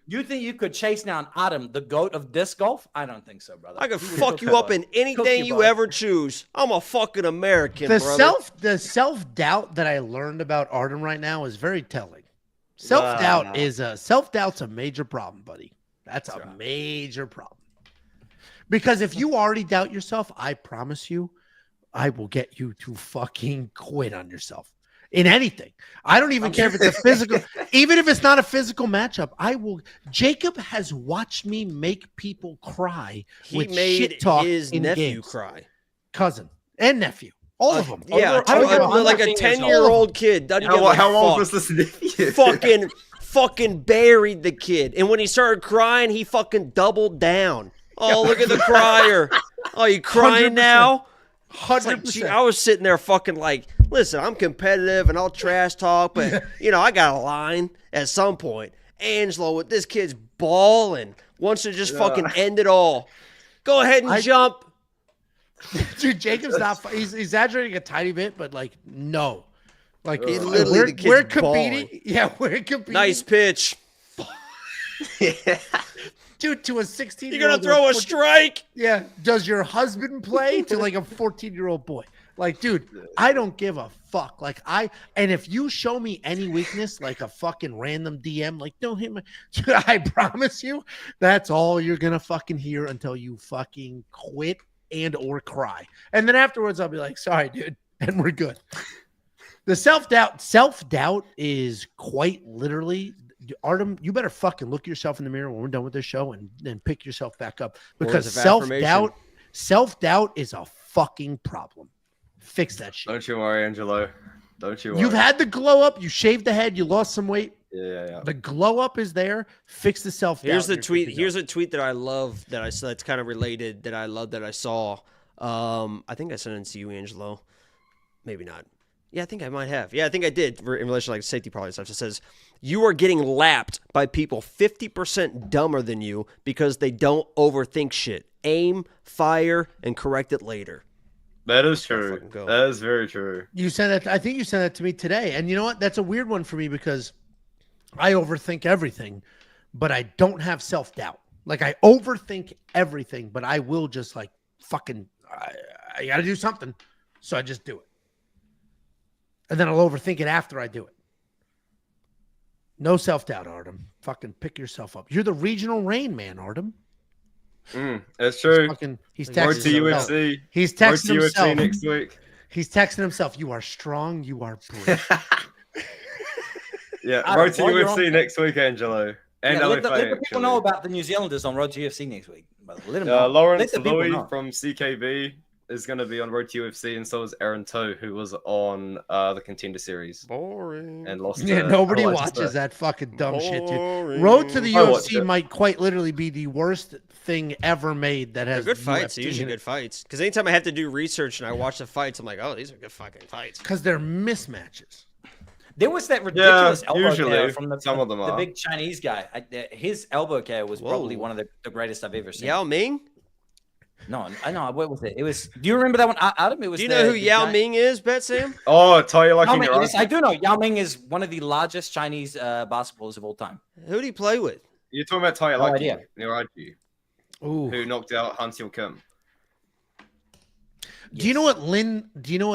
Speaker 7: You think you could chase down Adam, the GOAT of disc golf? I don't think so, brother.
Speaker 2: I could fuck you up in anything you ever choose. I'm a fucking American, brother.
Speaker 1: The self-doubt that I learned about Artem right now is very telling. Self-doubt's a major problem, buddy. That's a major problem. Because if you already doubt yourself, I promise you, I will get you to fucking quit on yourself. In anything. I don't even care if it's a physical, even if it's not a physical matchup, I will. Jacob has watched me make people cry with shit talk.
Speaker 2: His
Speaker 1: in
Speaker 2: nephew
Speaker 1: games.
Speaker 2: cry.
Speaker 1: Cousin and nephew. All of them.
Speaker 2: Yeah, like a 10-year-old kid.
Speaker 9: How old was this nephew?
Speaker 2: fucking buried the kid. And when he started crying, he fucking doubled down. Oh, look at the crier. Oh, you crying 100%. Now?
Speaker 1: 100%.
Speaker 2: Like, I was sitting there fucking like, listen, I'm competitive and I'll trash talk, but, I got a line at some point. Angelo, with this kid's balling, wants to just fucking end it all. Go ahead and jump.
Speaker 1: Dude, Jacob's not, he's exaggerating a tiny bit, but like, no. Like,
Speaker 2: literally,
Speaker 1: we're competing. Balling. Yeah, we're competing.
Speaker 2: Nice pitch.
Speaker 1: Dude, to a 16-year-old.
Speaker 2: You're going to throw a strike?
Speaker 1: Yeah. Does your husband play to like a 14-year-old boy? Like, dude, I don't give a fuck. Like, and if you show me any weakness, like a fucking random DM, like, don't hit me. Dude, I promise you, that's all you're going to fucking hear until you fucking quit and or cry. And then afterwards, I'll be like, sorry, dude. And we're good. The self-doubt is quite literally, Artem, you better fucking look yourself in the mirror when we're done with this show and then pick yourself back up, because self-doubt is a fucking problem. Fix that shit.
Speaker 9: Don't you worry, Angelo. Don't you worry.
Speaker 1: You've had the glow up. You shaved the head. You lost some weight.
Speaker 9: Yeah.
Speaker 1: The glow up is there. Fix the self-doubt.
Speaker 2: Here's the tweet. Here's a tweet that I love that I saw. That's kind of related. That I love that I saw. I think I sent it to you, Angelo. Maybe not. Yeah, I think I might have. Yeah, I think I did in relation to like safety probably stuff. It says, you are getting lapped by people 50% dumber than you because they don't overthink shit. Aim, fire, and correct it later.
Speaker 9: That is true. That is very true.
Speaker 1: You sent that. I think you sent that to me today. And you know what? That's a weird one for me because I overthink everything, but I don't have self-doubt. Like, I overthink everything, but I will just like fucking, I got to do something. So I just do it. And then I'll overthink it after I do it. No self-doubt, Artem. Fucking pick yourself up. You're the regional Rain Man, Artem.
Speaker 9: That's true.
Speaker 1: He's texting himself.
Speaker 9: UFC.
Speaker 1: He's texting himself.
Speaker 9: UFC next week.
Speaker 1: He's texting himself. You are strong. You are brave.
Speaker 9: Yeah, road to UFC next week, Angelo. And
Speaker 7: let the people know about the New Zealanders on Road to UFC next week. Let them
Speaker 9: know. Lawrence Louis from CKB is going to be on Road to UFC, and so is Aaron Toe, who was on the Contender Series.
Speaker 2: Boring.
Speaker 9: And lost.
Speaker 1: Yeah, nobody watches that fucking dumb shit, dude. Road to the UFC might quite literally be the worst thing ever made that has
Speaker 2: good fights.
Speaker 1: UFC
Speaker 2: Usually good fights. Because anytime I have to do research and I watch the fights, I'm like, oh, these are good fucking fights.
Speaker 1: Because they're mismatches.
Speaker 7: There was that ridiculous elbow
Speaker 9: usually,
Speaker 7: KO from
Speaker 9: some of them
Speaker 7: the
Speaker 9: are.
Speaker 7: big Chinese guy. His elbow KO was probably one of the greatest I've ever seen.
Speaker 2: Yao Ming?
Speaker 7: No, I know. What was it? It was. Do you remember that one, Adam? It was.
Speaker 2: Do you know who Yao Ming is, Bet Sam?
Speaker 9: Oh, tell you like
Speaker 7: Yao
Speaker 9: in
Speaker 7: Ming,
Speaker 9: your
Speaker 7: yes, I do know. Yao Ming is one of the largest Chinese basketballers of all time.
Speaker 2: Who did he play with?
Speaker 9: You're talking about Taya
Speaker 7: No
Speaker 9: Lucky,
Speaker 7: idea.
Speaker 9: who knocked out Han Seul Kim.
Speaker 1: Do you know what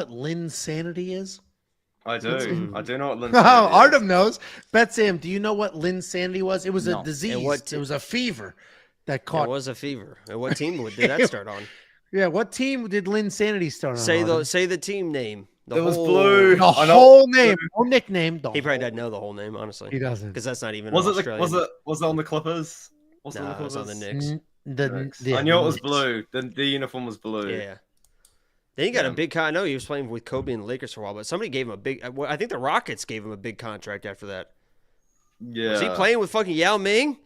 Speaker 1: Lin Sanity is?
Speaker 9: I do. I do know what Lin
Speaker 1: Oh,
Speaker 9: Sanity is.
Speaker 1: Artem knows. Bet Sam, do you know what Lin Sanity was? It was
Speaker 7: No.
Speaker 1: a disease.
Speaker 2: And what
Speaker 1: it was a fever that
Speaker 2: It
Speaker 1: caught.
Speaker 2: was a fever. And what team did that start on?
Speaker 1: Yeah, what team did Lin Sanity start on?
Speaker 2: Say
Speaker 1: Artem?
Speaker 2: the team name. The
Speaker 9: It was
Speaker 2: whole-
Speaker 9: blue.
Speaker 1: The
Speaker 9: I know.
Speaker 1: whole name, no nickname.
Speaker 2: He probably doesn't know the whole name, honestly.
Speaker 1: He doesn't.
Speaker 2: Because that's not even
Speaker 9: Was
Speaker 2: an
Speaker 9: it
Speaker 2: Australian.
Speaker 9: was it on the Clippers? Was it on
Speaker 2: No,
Speaker 9: the
Speaker 2: it was on the
Speaker 9: Clippers?
Speaker 2: Knicks.
Speaker 1: Yeah,
Speaker 9: I knew it was
Speaker 1: Knicks.
Speaker 9: blue. The uniform was blue.
Speaker 2: Yeah. Then he got
Speaker 9: Yeah.
Speaker 2: a big I know he was playing with Kobe and the Lakers for a while, but somebody gave him a big I think the Rockets gave him a big contract after that.
Speaker 9: Yeah.
Speaker 2: Was he playing with fucking Yao Ming?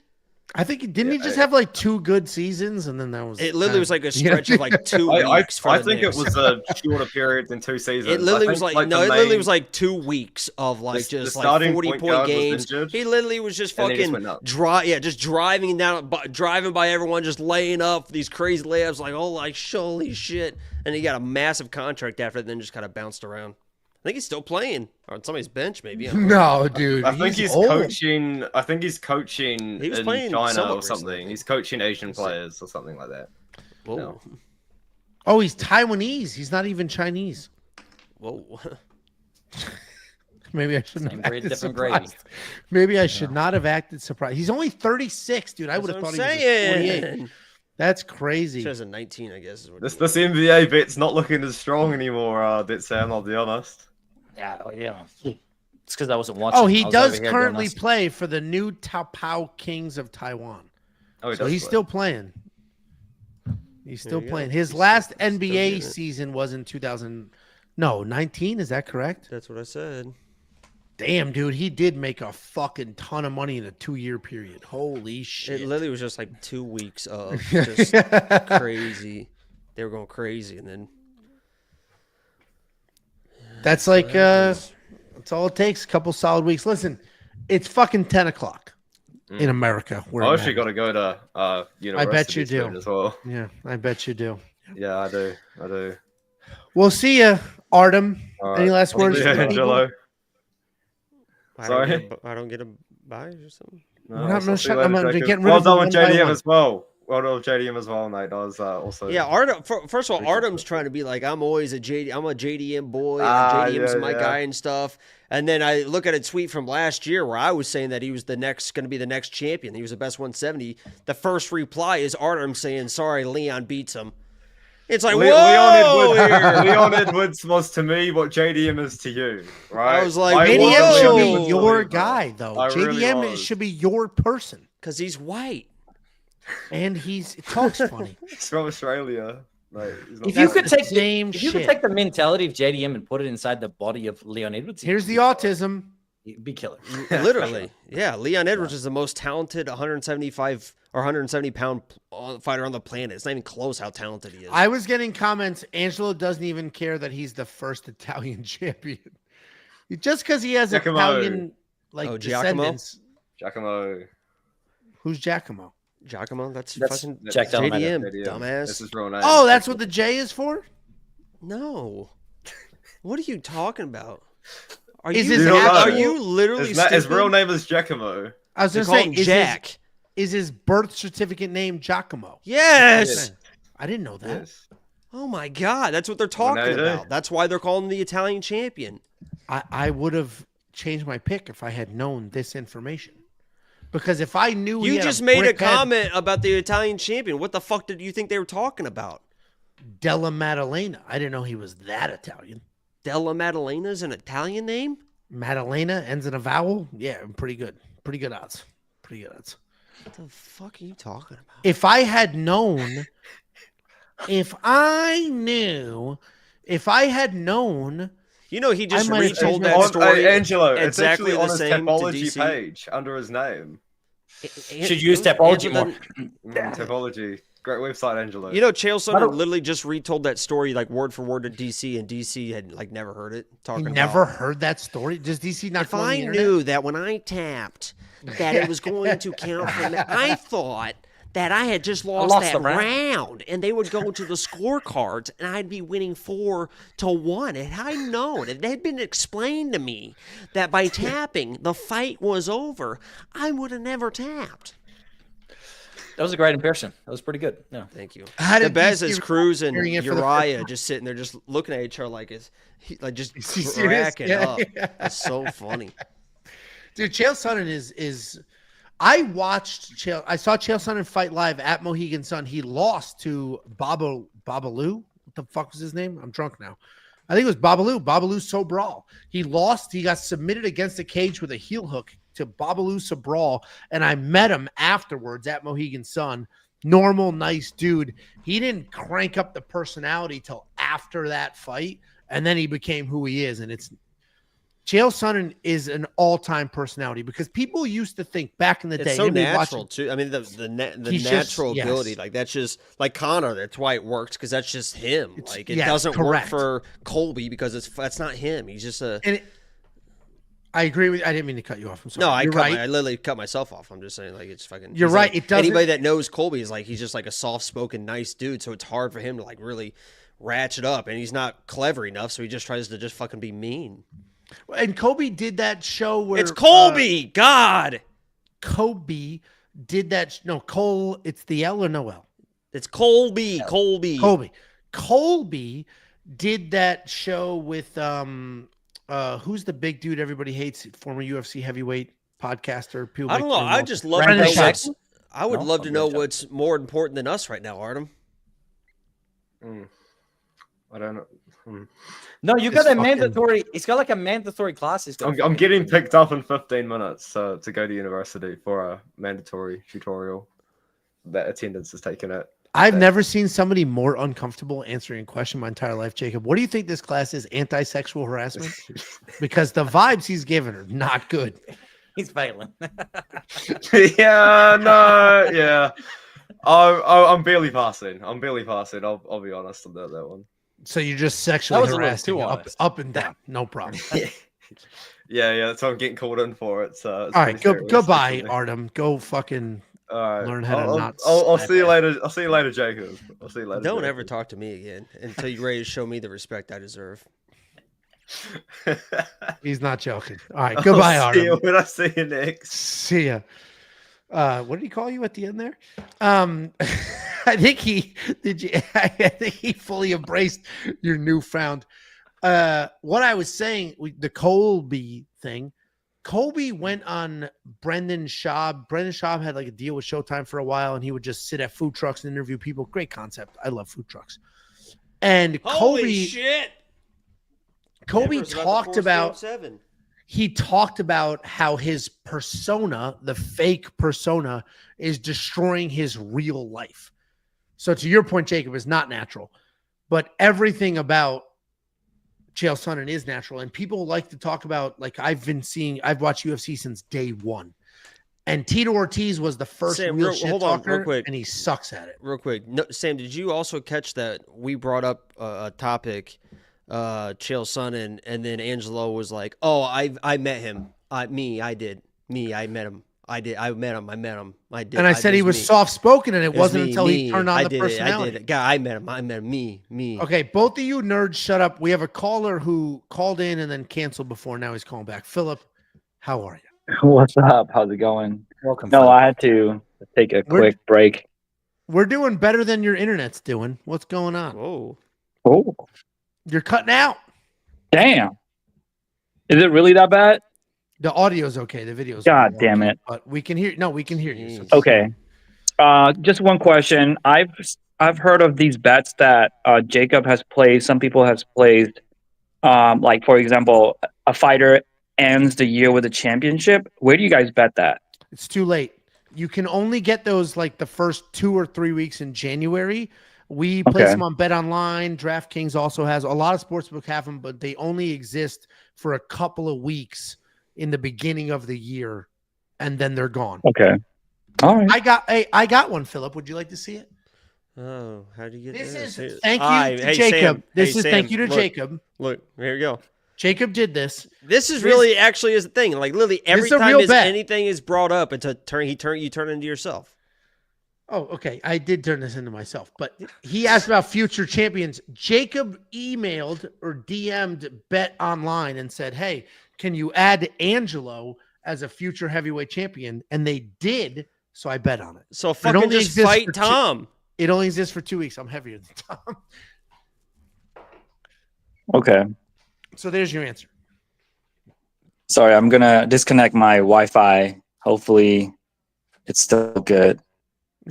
Speaker 1: I think didn't he just have like 2 good seasons and then that was
Speaker 2: It literally was like a stretch of like 2 weeks for
Speaker 9: I
Speaker 2: the
Speaker 9: think
Speaker 2: Knicks.
Speaker 9: it was a shorter period than 2 seasons.
Speaker 2: It literally
Speaker 9: I
Speaker 2: was
Speaker 9: think,
Speaker 2: like no,
Speaker 9: the
Speaker 2: it literally
Speaker 9: main-
Speaker 2: was like 2 weeks of like
Speaker 9: the
Speaker 2: just like
Speaker 9: starting
Speaker 2: 40-point
Speaker 9: point guard was
Speaker 2: games.
Speaker 9: injured,
Speaker 2: He literally was just
Speaker 9: and they just
Speaker 2: fucking
Speaker 9: went nuts.
Speaker 2: just driving down, driving by everyone, just laying up these crazy layups, like holy shit. And he got a massive contract after it, then just kind of bounced around. I think he's still playing on somebody's bench, maybe. I don't know.
Speaker 1: No, dude.
Speaker 9: I think he's
Speaker 1: old.
Speaker 9: coaching. I think he's coaching
Speaker 2: He was
Speaker 9: in
Speaker 2: playing
Speaker 9: China
Speaker 2: somewhat
Speaker 9: or something.
Speaker 2: recently.
Speaker 9: He's coaching Asian players or something like that.
Speaker 2: Whoa.
Speaker 9: No.
Speaker 1: Oh, he's Taiwanese. He's not even Chinese.
Speaker 2: Whoa.
Speaker 1: Maybe I shouldn't
Speaker 7: Same
Speaker 1: have
Speaker 7: breed,
Speaker 1: acted
Speaker 7: different gravy.
Speaker 1: surprised. Maybe I should not have acted surprised. He's only 36, dude. I would have
Speaker 2: That's
Speaker 1: thought
Speaker 2: what
Speaker 1: he
Speaker 2: I'm
Speaker 1: was 48.
Speaker 2: saying.
Speaker 1: That's crazy.
Speaker 2: Says a 19, I guess. Is what
Speaker 9: This
Speaker 2: it
Speaker 9: this NBA bit's not looking as strong anymore. Dit Sam, I'll be honest.
Speaker 7: Yeah, It's because I wasn't watching.
Speaker 1: Oh, he
Speaker 7: I was
Speaker 1: does
Speaker 7: over here
Speaker 1: currently
Speaker 7: doing this.
Speaker 1: play for the new Taipei Kings of Taiwan.
Speaker 9: Oh, he
Speaker 1: So
Speaker 9: does
Speaker 1: he's
Speaker 9: play.
Speaker 1: still playing. He's still
Speaker 2: you go.
Speaker 1: playing. His
Speaker 2: He's
Speaker 1: last
Speaker 2: still
Speaker 1: NBA
Speaker 2: getting it.
Speaker 1: season was in 19. Is that correct?
Speaker 2: That's what I said.
Speaker 1: Damn, dude, he did make a fucking ton of money in a 2-year period. Holy shit.
Speaker 2: It literally was just like 2 weeks of just crazy. They were going crazy, and then
Speaker 1: That's like that's all it takes. A couple solid weeks. Listen, it's fucking 10 o'clock in America. Where
Speaker 9: I
Speaker 1: I'm
Speaker 9: actually
Speaker 1: at.
Speaker 9: got to go to university
Speaker 1: you do.
Speaker 9: soon as well.
Speaker 1: Yeah, I bet you do.
Speaker 9: Yeah, I do. I do.
Speaker 1: We'll see you, Artem.
Speaker 9: All
Speaker 1: Any
Speaker 9: right.
Speaker 1: last words?
Speaker 9: Yeah,
Speaker 1: for the people?
Speaker 9: Angelo.
Speaker 2: I don't get a buy or something.
Speaker 9: No,
Speaker 1: We're not-
Speaker 9: I'll
Speaker 1: no,
Speaker 9: see you
Speaker 1: shut- I'm
Speaker 9: later,
Speaker 1: not
Speaker 9: Jacob.
Speaker 1: getting rid
Speaker 9: Well
Speaker 1: of
Speaker 9: done
Speaker 1: them
Speaker 9: with
Speaker 1: one by
Speaker 9: JDM
Speaker 1: one.
Speaker 9: as well. Well done with JDM as well, mate. That was also.
Speaker 2: Yeah, Artem. First of all, Artem's trying to be like, I'm always a JD. I'm a JDM boy.
Speaker 9: Ah,
Speaker 2: JDM's
Speaker 9: yeah,
Speaker 2: my
Speaker 9: yeah.
Speaker 2: guy and stuff. And then I look at a tweet from last year where I was saying that he was going to be the next champion. He was the best 170. The first reply is Artem saying, "Sorry, Leon beats him." It's like, whoa! here.
Speaker 9: Leon Edwards was to me what JDM is to you, right?
Speaker 2: I was like,
Speaker 9: was
Speaker 1: JDM should
Speaker 2: whoa.
Speaker 1: be your guy, though.
Speaker 9: I really
Speaker 1: JDM
Speaker 9: was.
Speaker 1: should be your person.
Speaker 2: Because he's white.
Speaker 1: And he talks funny.
Speaker 9: He's from Australia. Like, he's not
Speaker 7: If you
Speaker 1: That's
Speaker 7: could
Speaker 1: the
Speaker 7: take
Speaker 1: same
Speaker 7: if you could
Speaker 1: shit.
Speaker 7: take the mentality of JDM and put it inside the body of Leon Edwards,
Speaker 1: Here's the autism.
Speaker 7: it'd be killer.
Speaker 2: Literally. Yeah, Leon Edwards is the most talented 175 or 170 pound fighter on the planet. It's not even close how talented he is.
Speaker 1: I was getting comments. Angelo doesn't even care that he's the first Italian champion. Just because he has
Speaker 9: Giacomo.
Speaker 1: Italian
Speaker 2: Giacomo?
Speaker 1: descendants.
Speaker 9: Giacomo.
Speaker 1: Who's Giacomo?
Speaker 2: Giacomo, that's
Speaker 7: That's
Speaker 2: fucking
Speaker 7: checked out on my
Speaker 2: JDM,
Speaker 9: JDM.
Speaker 2: dumbass.
Speaker 9: This is real name.
Speaker 1: Oh, that's what the J is for?
Speaker 2: No. What are you talking about? Are
Speaker 1: Is
Speaker 2: you
Speaker 1: his
Speaker 2: are
Speaker 1: actual-
Speaker 2: you literally
Speaker 9: His real
Speaker 2: stupid?
Speaker 9: name is Giacomo.
Speaker 1: I was
Speaker 2: They
Speaker 1: going to
Speaker 2: call
Speaker 1: say,
Speaker 2: him
Speaker 1: is
Speaker 2: Jack.
Speaker 1: is his birth certificate name Giacomo?
Speaker 2: Yes.
Speaker 1: I didn't know that.
Speaker 9: Yes.
Speaker 2: Oh my God, that's what they're
Speaker 9: Well,
Speaker 2: talking
Speaker 9: now you do.
Speaker 2: about. That's why they're calling him the Italian champion.
Speaker 1: I would have changed my pick if I had known this information. Because if I knew he
Speaker 2: You
Speaker 1: had
Speaker 2: just made a
Speaker 1: brick head,
Speaker 2: comment about the Italian champion. What the fuck did you think they were talking about?
Speaker 1: Della Maddalena. I didn't know he was that Italian.
Speaker 2: Della Maddalena is an Italian name?
Speaker 1: Maddalena ends in a vowel. Yeah, pretty good. Pretty good odds. Pretty good odds.
Speaker 2: What the fuck are you talking about?
Speaker 1: If I had known, if I had known,
Speaker 2: You know, he just
Speaker 1: I might have
Speaker 2: retold
Speaker 1: changed
Speaker 2: that
Speaker 1: my-
Speaker 2: story.
Speaker 9: Angelo, it's
Speaker 2: exactly
Speaker 9: actually
Speaker 2: the
Speaker 9: on his
Speaker 2: same.
Speaker 9: Topology
Speaker 2: Did
Speaker 9: page under his name.
Speaker 7: Should use Topology more.
Speaker 9: Topology. Great website, Angelo.
Speaker 2: You know, Chael Sonnen literally just retold that story like word for word to DC, and DC had like never heard it.
Speaker 1: He never heard that story. Does DC not?
Speaker 2: If I knew that when I tapped that it was going to count for me, I thought that I had just lost that round, and they would go to the scorecards, and I'd be winning 4-1. And I known, if it had been explained to me that by tapping the fight was over, I would have never tapped.
Speaker 7: That was a great impression. That was pretty good. No,
Speaker 2: thank you. The Bez is Cruz and Uriah just sitting there, just looking at each other like just cracking up. Yeah. It's so funny,
Speaker 1: dude. Chael Sonnen is. I watched Chael. I saw Chael Sonnen fight live at Mohegan Sun. He lost to Babalu. What the fuck was his name? I'm drunk now. I think it was Babalu Sobral. He lost. He got submitted against the cage with a heel hook to Babalu Sobral, and I met him afterwards at Mohegan Sun. Normal, nice dude. He didn't crank up the personality till after that fight, and then he became who he is. And it's Chael Sonnen is an all-time personality because people used to think back in the day.
Speaker 2: It's so natural too. I mean, the natural ability, like that's just like Connor. That's why it works because that's just him. Like it doesn't work for Colby because that's not him. He's just a.
Speaker 1: I agree with. I didn't mean to cut you off. I'm sorry.
Speaker 2: No,
Speaker 1: I
Speaker 2: literally cut myself off. I'm just saying, like it's fucking.
Speaker 1: You're right.
Speaker 2: Like,
Speaker 1: it doesn't.
Speaker 2: Anybody that knows Colby is like he's just like a soft-spoken, nice dude. So it's hard for him to like really ratchet up, and he's not clever enough. So he just tries to just fucking be mean.
Speaker 1: And Kobe did that show where
Speaker 2: it's Colby. God,
Speaker 1: Kobe did that. No, Cole. It's the L or no L.
Speaker 2: It's Colby. Colby did that show with who's the big dude everybody hates? Former UFC heavyweight podcaster. I don't know. I just love to know I would love to know what's more important than us right now, Artem.
Speaker 9: I don't know.
Speaker 7: No, you got a mandatory. It's got like a mandatory class.
Speaker 9: I'm getting picked up in 15 minutes to go to university for a mandatory tutorial. That attendance is taken at.
Speaker 1: I've never seen somebody more uncomfortable answering a question my entire life, Jacob. What do you think this class is? Anti-sexual harassment? Because the vibes he's giving are not good.
Speaker 7: He's failing.
Speaker 9: Yeah. I'm barely passing. I'll be honest about that one.
Speaker 1: So you're just sexually harassing up and down. No problem.
Speaker 9: Yeah. That's why I'm getting called in for it. So
Speaker 1: all right, goodbye, Artem. Go fucking learn how to not.
Speaker 9: I'll see you later. I'll see you later, Jacob. I'll see you later.
Speaker 2: Don't ever talk to me again until you're ready to show me the respect I deserve.
Speaker 1: He's not joking. All right, goodbye, Artem.
Speaker 9: When I see you next.
Speaker 1: See ya. What did he call you at the end there? I think he fully embraced your newfound. What I was saying, the Colby thing. Colby went on Brendan Schaub. Brendan Schaub had like a deal with Showtime for a while, and he would just sit at food trucks and interview people. Great concept. I love food trucks. And
Speaker 2: Holy shit.
Speaker 1: Colby talked about. He talked about how his persona, the fake persona, is destroying his real life. So to your point, Jacob, is not natural. But everything about Chael Sonnen is natural. And people like to talk about, like I've watched UFC since day one. And Tito Ortiz was the first real shit talker, real quick, and he sucks at it.
Speaker 2: Real quick. No, Sam, did you also catch that we brought up a topic Chael Sonnen, and then Angelo was like, "Oh, I met him. I met him. I met him. I did."
Speaker 1: And I said he was soft spoken, and it wasn't until he turned on the personality.
Speaker 2: I did it. I met him. Me.
Speaker 1: Okay, both of you nerds, shut up. We have a caller who called in and then canceled before. Now he's calling back. Philip, how are you?
Speaker 12: What's up? How's it going?
Speaker 7: Welcome.
Speaker 12: No, Philip. I had to take a quick break.
Speaker 1: We're doing better than your internet's doing. What's going on?
Speaker 12: Oh.
Speaker 1: You're cutting out.
Speaker 12: Damn. Is it really that bad?
Speaker 1: The audio's okay. The video's
Speaker 12: God damn it.
Speaker 1: But we can hear. No, we can hear you. So
Speaker 12: okay. Just one question. I've heard of these bets that Jacob has placed. Some people has placed. Like for example, a fighter ends the year with a championship. Where do you guys bet that?
Speaker 1: It's too late. You can only get those like the first 2 or 3 weeks in January. We place them on Bet Online. DraftKings also has a lot of sportsbook have them, but they only exist for a couple of weeks in the beginning of the year, and then they're gone.
Speaker 12: Okay. All right.
Speaker 1: I got one, Philip. Would you like to see it?
Speaker 2: Oh, how do you get
Speaker 1: This
Speaker 2: this?
Speaker 1: is thank you to Jacob. This is thank you to Jacob.
Speaker 2: Look, here you go.
Speaker 1: Jacob did this.
Speaker 2: This is really actually is the thing. Like literally every time anything is brought up, it's a turn. You turn into yourself.
Speaker 1: Oh, okay. I did turn this into myself, but he asked about future champions. Jacob emailed or DM'd Bet Online and said, "Hey, can you add Angelo as a future heavyweight champion?" And they did, so I bet on it.
Speaker 2: So fucking just fight Tom.
Speaker 1: It only exists for 2 weeks. I'm heavier than Tom.
Speaker 12: Okay.
Speaker 1: So there's your answer.
Speaker 12: Sorry, I'm gonna disconnect my Wi-Fi. Hopefully, it's still good.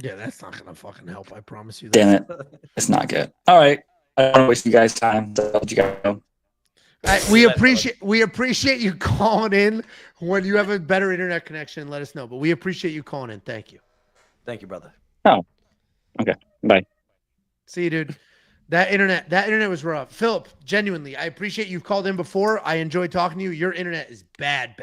Speaker 1: Yeah, that's not gonna fucking help. I promise you.
Speaker 12: Damn it, it's not good. All right, I don't want to waste you guys' time. So I'll let you guys go.
Speaker 1: We appreciate you calling in. When you have a better internet connection, let us know. But we appreciate you calling in. Thank you.
Speaker 7: Thank you, brother.
Speaker 12: Oh, okay. Bye.
Speaker 1: See you, dude. That internet was rough. Philip, genuinely, I appreciate you've called in before. I enjoyed talking to you. Your internet is bad,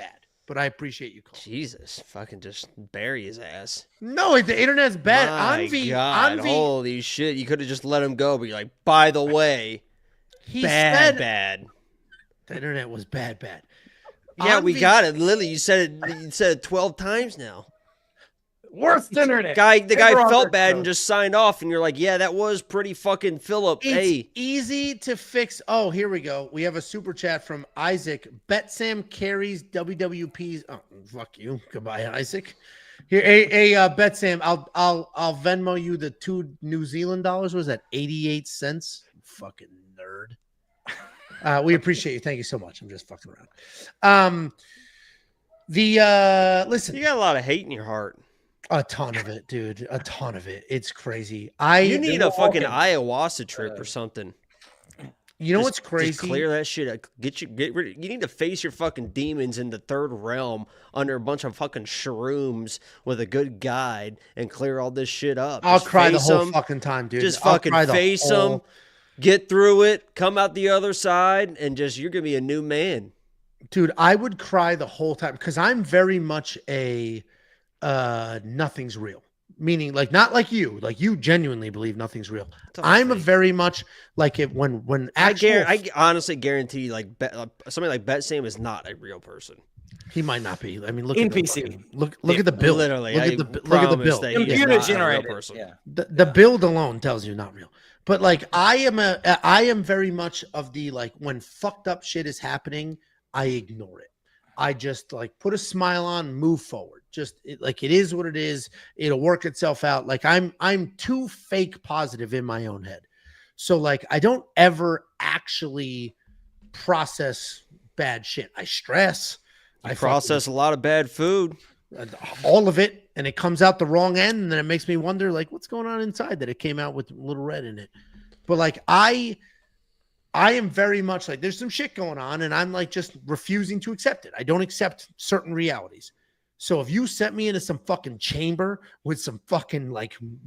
Speaker 1: but I appreciate you calling.
Speaker 2: Jesus, fucking just bury his ass.
Speaker 1: No, the internet's bad.
Speaker 2: My God, holy shit! You could have just let him go, but you're like, by the way, bad.
Speaker 1: The internet was bad.
Speaker 2: Yeah, we got it. Lily, you said it 12 times now.
Speaker 1: Worst internet.
Speaker 2: The guy felt bad and just signed off, and you're like, yeah, that was pretty fucking Philip.
Speaker 1: It's easy to fix. Oh, here we go. We have a super chat from Isaac. Bet Sam carries WWP's. Oh, fuck you. Goodbye, Isaac. Here, Bet Sam. I'll Venmo you the $2 New Zealand dollars. What was that? 88 cents. Fucking nerd. We appreciate you. Thank you so much. I'm just fucking around. Listen.
Speaker 2: You got a lot of hate in your heart.
Speaker 1: A ton of it, dude. A ton of it. It's crazy.
Speaker 2: You need a fucking ayahuasca trip or something.
Speaker 1: You know what's crazy?
Speaker 2: Just clear that shit. Get rid. You need to face your fucking demons in the third realm under a bunch of fucking shrooms with a good guide and clear all this shit up.
Speaker 1: I'll cry the whole fucking time, dude.
Speaker 2: Just fucking face them, get through it, come out the other side, and you're gonna be a new man.
Speaker 1: Dude, I would cry the whole time because I'm very much a nothing's real, meaning not like you genuinely believe nothing's real. I'm a very much like it when
Speaker 2: I honestly guarantee somebody like Bet Sam is not a real person.
Speaker 1: He might not be. I mean, look
Speaker 7: in
Speaker 1: at
Speaker 7: PC.
Speaker 1: Look at the build.
Speaker 2: Literally,
Speaker 1: look at the build.
Speaker 7: Computer generated.
Speaker 2: Yeah.
Speaker 1: The build alone tells you not real. But I am very much of the when fucked up shit is happening, I ignore it. I just put a smile on, move forward. It is what it is. It'll work itself out. I'm too fake positive in my own head. So I don't ever actually process bad shit. I stress.
Speaker 2: I process a lot of bad food.
Speaker 1: All of it. And it comes out the wrong end. And then it makes me wonder what's going on inside that it came out with Little Red in it. But I am very much there's some shit going on and I'm just refusing to accept it. I don't accept certain realities. So if you set me into some fucking chamber with some fucking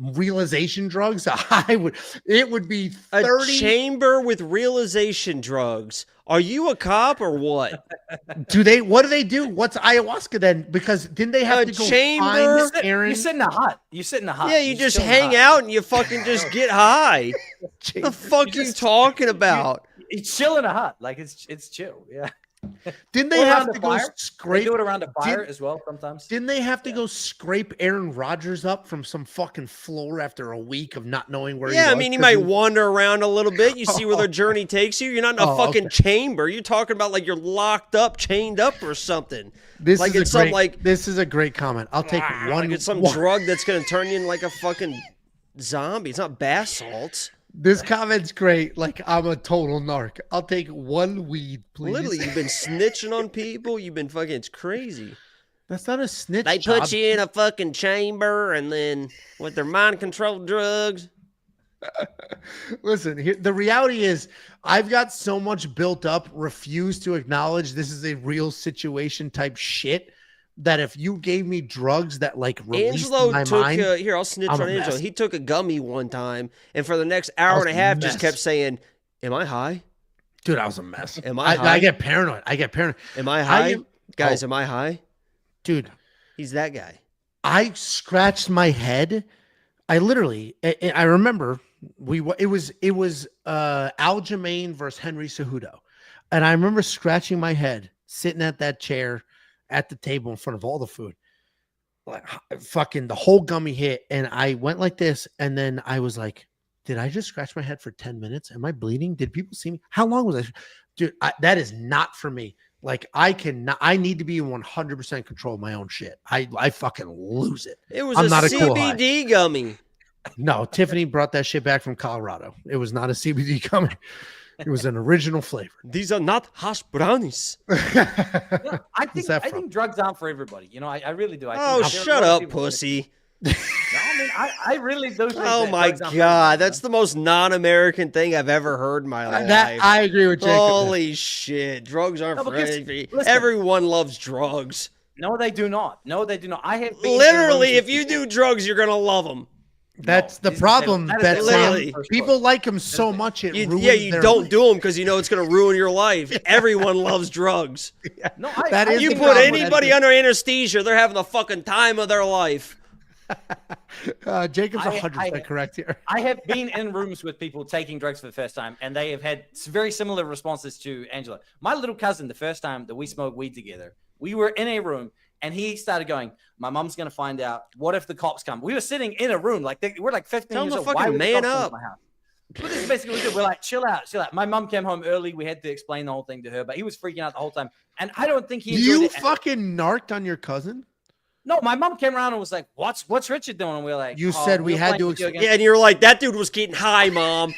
Speaker 1: realization drugs, it would be 30
Speaker 2: a chamber with realization drugs. Are you a cop or what?
Speaker 1: What do they do? What's ayahuasca then? Because didn't they have to go
Speaker 2: chamber?
Speaker 1: Find Aaron?
Speaker 7: You sit in the hut.
Speaker 2: Yeah, you just hang out and you fucking just get high. What the fuck are you talking about?
Speaker 7: It's chill in a hut. It's chill. Yeah.
Speaker 1: Didn't they have to go scrape?
Speaker 7: They do it around a fire as well sometimes.
Speaker 1: Didn't they have to go scrape Aaron Rodgers up from some fucking floor after a week of not knowing where he was?
Speaker 2: Yeah, I mean, he might wander around a little bit. You see where the journey takes you. You're not in a fucking chamber. You're talking about you're locked up, chained up or something.
Speaker 1: This is a great comment. I'll take one.
Speaker 2: It's some drug that's going to turn you into a fucking zombie. It's not bath salts.
Speaker 1: This comment's great. I'm a total narc. I'll take one weed, please.
Speaker 2: Literally, you've been snitching on people. You've been fucking, it's crazy.
Speaker 1: That's not a snitch.
Speaker 2: They put you in a fucking chamber and then with their mind controlled drugs.
Speaker 1: Listen, the reality is I've got so much built up, refuse to acknowledge this is a real situation type shit. That if you gave me drugs that released my mind,
Speaker 2: here I'll snitch on Angelo. He took a gummy one time, and for the next hour and a half, just kept saying, "Am I high?"
Speaker 1: Dude, I was a mess.
Speaker 2: Am I high?
Speaker 1: I get paranoid.
Speaker 2: Am I high, guys? Am I high?
Speaker 1: Dude,
Speaker 2: he's that guy.
Speaker 1: I scratched my head. I literally, I remember it was Aljamain versus Henry Cejudo, and I remember scratching my head sitting at that chair at the table in front of all the food, like fucking the whole gummy hit, and I went like this, and then I was like, did I just scratch my head for 10 minutes? Am I bleeding? Did people see me? How long was I? Dude, that is not for me. Like I need to be in 100% control of my own shit. I fucking lose it.
Speaker 2: It was
Speaker 1: I'm not a cool
Speaker 2: CBD gummy.
Speaker 1: No, Tiffany brought that shit back from Colorado. It was not a CBD gummy. It was an original flavor.
Speaker 2: These are not hash brownies.
Speaker 7: I think drugs aren't for everybody. You know, I really do.
Speaker 2: Shut up, pussy.
Speaker 7: No, I mean, I really do. Think
Speaker 2: oh my god, that's the most non-American thing I've ever heard in my life.
Speaker 1: I agree with Jacob.
Speaker 2: Holy shit, drugs aren't for anybody. Everyone loves drugs.
Speaker 7: No, they do not. No, they do not. I have
Speaker 2: literally, if you do drugs, you're gonna love them.
Speaker 1: That's the problem. That's literally people like them so much. You
Speaker 2: don't do them because you know it's going to ruin your life. Everyone loves drugs.
Speaker 7: No,
Speaker 2: you put anybody under anesthesia, they're having the fucking time of their life.
Speaker 1: Jacob's 100% correct here.
Speaker 7: I have been in rooms with people taking drugs for the first time, and they have had very similar responses to Angela. My little cousin, the first time that we smoked weed together, we were in a room. And he started going, my mom's going to find out. What if the cops come? We were sitting in a room. We're like 15 years old. Why would man up. My house? But this is basically what we did. We're like, chill out. My mom came home early. We had to explain the whole thing to her. But he was freaking out the whole time. And I don't think he enjoyed it.
Speaker 1: You fucking narked on your cousin?
Speaker 7: No, my mom came around and was like, what's Richard doing? And we were like,
Speaker 1: you said we had to explain.
Speaker 2: Yeah, and you're like, that dude was getting high, Mom.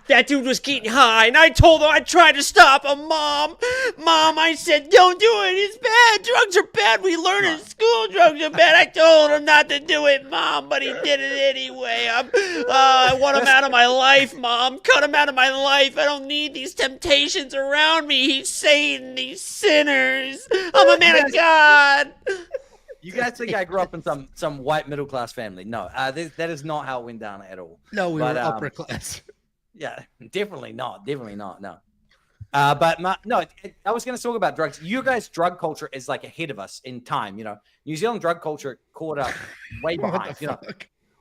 Speaker 2: That dude was getting high. And I told him I tried to stop him, Mom. Mom, I said, don't do it. It's bad. Drugs are bad. We learn in school drugs are bad. I told him not to do it, Mom, but he did it anyway. I want him out of my life, Mom. Cut him out of my life. I don't need these temptations around me. He's Satan. He's sinners. I'm a man of God.
Speaker 7: You guys think I grew up in some white middle class family? No, that is not how it went down at all.
Speaker 1: No, we were upper class.
Speaker 7: Yeah, definitely not. No. I was going to talk about drugs. You guys' drug culture is like ahead of us in time. You know, New Zealand drug culture caught up way behind. You know,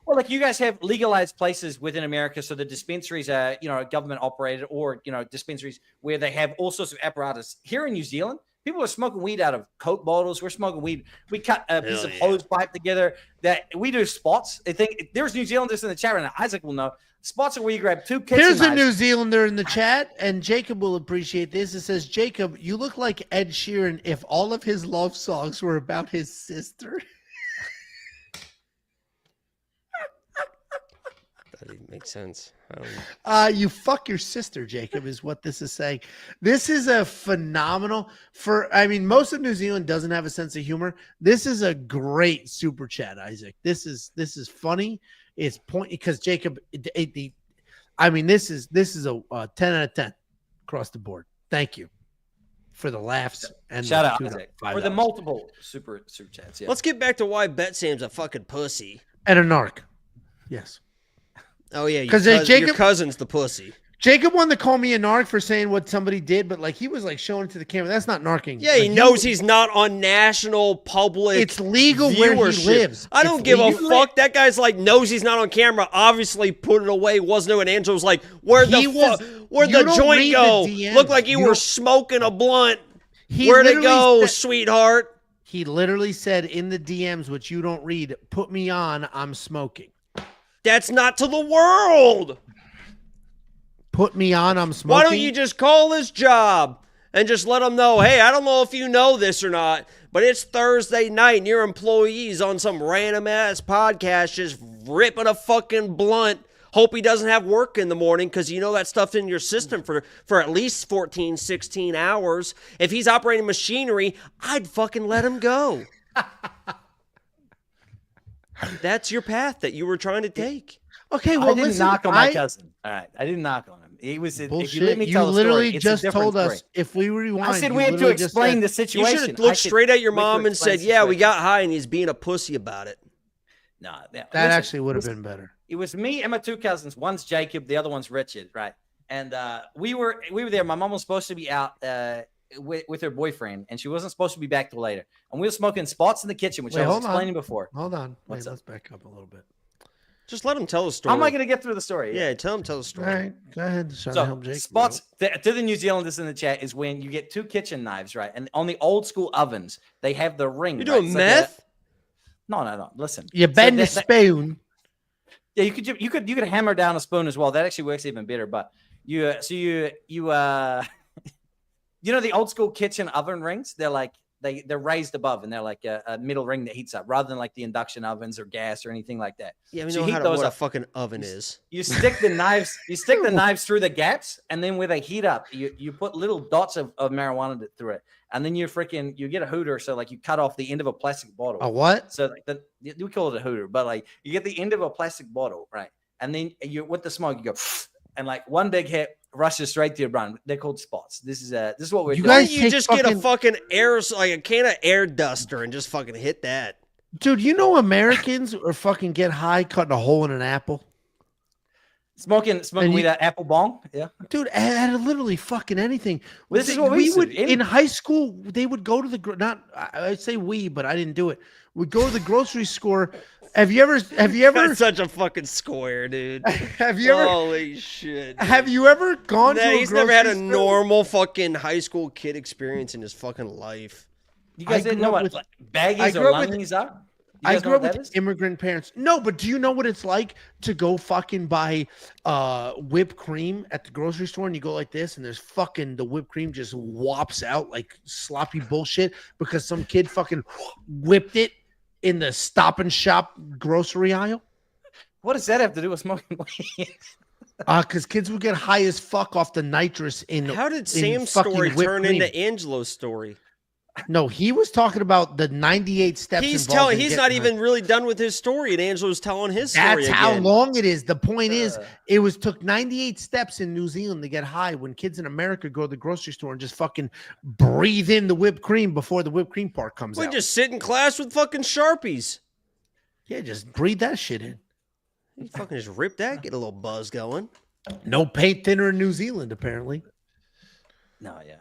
Speaker 7: well, like you guys have legalized places within America, so the dispensaries are government operated, or dispensaries where they have all sorts of apparatus. Here in New Zealand, people are smoking weed out of Coke bottles. We're smoking weed. We cut a piece of hose pipe together. That we do spots. I think there's New Zealanders in the chat right now. Isaac will know. Spots are where you grab two kitchen
Speaker 1: Here's
Speaker 7: knives.
Speaker 1: a New Zealander in the chat, and Jacob will appreciate this. It says, Jacob, you look like Ed Sheeran if all of his love songs were about his sister.
Speaker 2: That even makes sense.
Speaker 1: You fuck your sister, Jacob, is what this is saying. This is a phenomenal most of New Zealand doesn't have a sense of humor. This is a great super chat, Isaac. This is funny. It's pointy because Jacob, this is a 10 out of 10 across the board. Thank you for the laughs and
Speaker 7: shout out Isaac for the multiple super chats. Yeah.
Speaker 2: Let's get back to why Bet Sam's a fucking pussy
Speaker 1: and a narc. Yes.
Speaker 2: Oh yeah, because your cousin's the pussy.
Speaker 1: Jacob wanted to call me a narc for saying what somebody did, but he was showing it to the camera. That's not narking.
Speaker 2: Yeah, he knows he's not on national public.
Speaker 1: It's legal
Speaker 2: viewership.
Speaker 1: Where he lives.
Speaker 2: I don't give a fuck. That guy's knows he's not on camera. Obviously, put it away. Wasn't it? And Angela was like, "Where'd the joint go? Looked like you were smoking a blunt. Where'd it go, sweetheart?"
Speaker 1: He literally said in the DMs, which you don't read, "Put me on. I'm smoking."
Speaker 2: That's not to the world.
Speaker 1: Put me on, I'm smoking.
Speaker 2: Why don't you just call his job and just let them know, hey, I don't know if you know this or not, but it's Thursday night and your employee's on some random-ass podcast just ripping a fucking blunt. Hope he doesn't have work in the morning because you know that stuff's in your system for at least 14, 16 hours. If he's operating machinery, I'd fucking let him go. That's your path that you were trying to take.
Speaker 1: Okay, well,
Speaker 7: I didn't knock on my cousin. All right, I didn't knock on him. He was
Speaker 1: bullshit.
Speaker 7: If you let me
Speaker 1: you
Speaker 7: tell the
Speaker 1: literally
Speaker 7: story,
Speaker 1: just told
Speaker 7: story.
Speaker 1: us if we rewind.
Speaker 7: I said we had to explain the situation.
Speaker 2: You should have looked straight at your mom and said, "Yeah, we got high," and he's being a pussy about it.
Speaker 7: No,
Speaker 1: that actually would have been better.
Speaker 7: It was me and my two cousins. One's Jacob, the other one's Richard, right? And we were there. My mom was supposed to be out with her boyfriend, and she wasn't supposed to be back till later. And we were smoking spots in the kitchen, which I was explaining before.
Speaker 1: Hold on. Let's back up a little bit.
Speaker 2: Just let him tell the story.
Speaker 7: How am I going to get through the story?
Speaker 2: Yeah, tell the
Speaker 1: All
Speaker 2: story.
Speaker 1: right, go ahead. Trying to
Speaker 7: So
Speaker 1: help Jake,
Speaker 7: spots to the New Zealanders in the chat is when you get 2 kitchen knives, right? And on the old school ovens, they have the ring.
Speaker 2: You doing meth?
Speaker 7: No. Listen,
Speaker 1: You bend the spoon.
Speaker 7: Yeah, you could hammer down a spoon as well. That actually works even better. But you you know the old school kitchen oven rings? They're like they're raised above and they're like a middle ring that heats up rather than like the induction ovens or gas or anything like that.
Speaker 2: Yeah, we
Speaker 7: So
Speaker 2: know
Speaker 7: you
Speaker 2: how
Speaker 7: heat
Speaker 2: to,
Speaker 7: those
Speaker 2: what a
Speaker 7: up.
Speaker 2: fucking oven is.
Speaker 7: You stick the knives through the gaps, and then where they heat up, you put little dots of marijuana through it, and then you get a hooter. So like you cut off the end of a plastic bottle.
Speaker 1: A what?
Speaker 7: So like we call it a hooter, but like you get the end of a plastic bottle, right? And then you with the smoke, you go, and like one big hit rushes straight to your brain. They're called spots. This is what we're doing.
Speaker 2: Why don't you just get a fucking a can of air duster and just fucking hit that?
Speaker 1: Dude, you know Americans are fucking get high cutting a hole in an apple?
Speaker 7: Smoking weed at apple bong? Yeah.
Speaker 1: Dude, at literally fucking anything.
Speaker 7: This is what we
Speaker 1: would
Speaker 7: used to do.
Speaker 1: in high school, they would go to the I'd say we, but I didn't do it. We'd go to the grocery store. Have you ever
Speaker 2: That's such a fucking square, dude.
Speaker 1: Have you ever
Speaker 2: Holy shit. Dude.
Speaker 1: Have you ever gone to a
Speaker 2: he's never had a
Speaker 1: grocery store?
Speaker 2: normal fucking high school kid experience in his fucking life.
Speaker 7: You guys didn't know what baggies or lungies are?
Speaker 1: I grew up with immigrant parents. No, but do you know what it's like to go fucking buy whipped cream at the grocery store and you go like this and there's fucking the whipped cream just whops out like sloppy bullshit because some kid fucking whipped it in the Stop and Shop grocery aisle?
Speaker 7: What does that have to do with smoking weed?
Speaker 1: Because kids would get high as fuck off the nitrous in.
Speaker 2: How did
Speaker 1: in
Speaker 2: Sam's
Speaker 1: fucking
Speaker 2: story
Speaker 1: whipped
Speaker 2: turn
Speaker 1: cream.
Speaker 2: into Angelo's story?
Speaker 1: No, he was talking about the 98 steps.
Speaker 2: He's
Speaker 1: involved in
Speaker 2: he's
Speaker 1: getting
Speaker 2: not
Speaker 1: high.
Speaker 2: even really done with his story, and Angelo's telling his story.
Speaker 1: That's how
Speaker 2: again.
Speaker 1: long it is. The point is, it took 98 steps in New Zealand to get high. When kids in America go to the grocery store and just fucking breathe in the whipped cream before the whipped cream part comes
Speaker 2: We
Speaker 1: out.
Speaker 2: just sit in class with fucking Sharpies.
Speaker 1: Yeah, just breathe that shit in.
Speaker 2: You fucking just rip that, get a little buzz going.
Speaker 1: No paint thinner in New Zealand, apparently.
Speaker 7: No, yeah.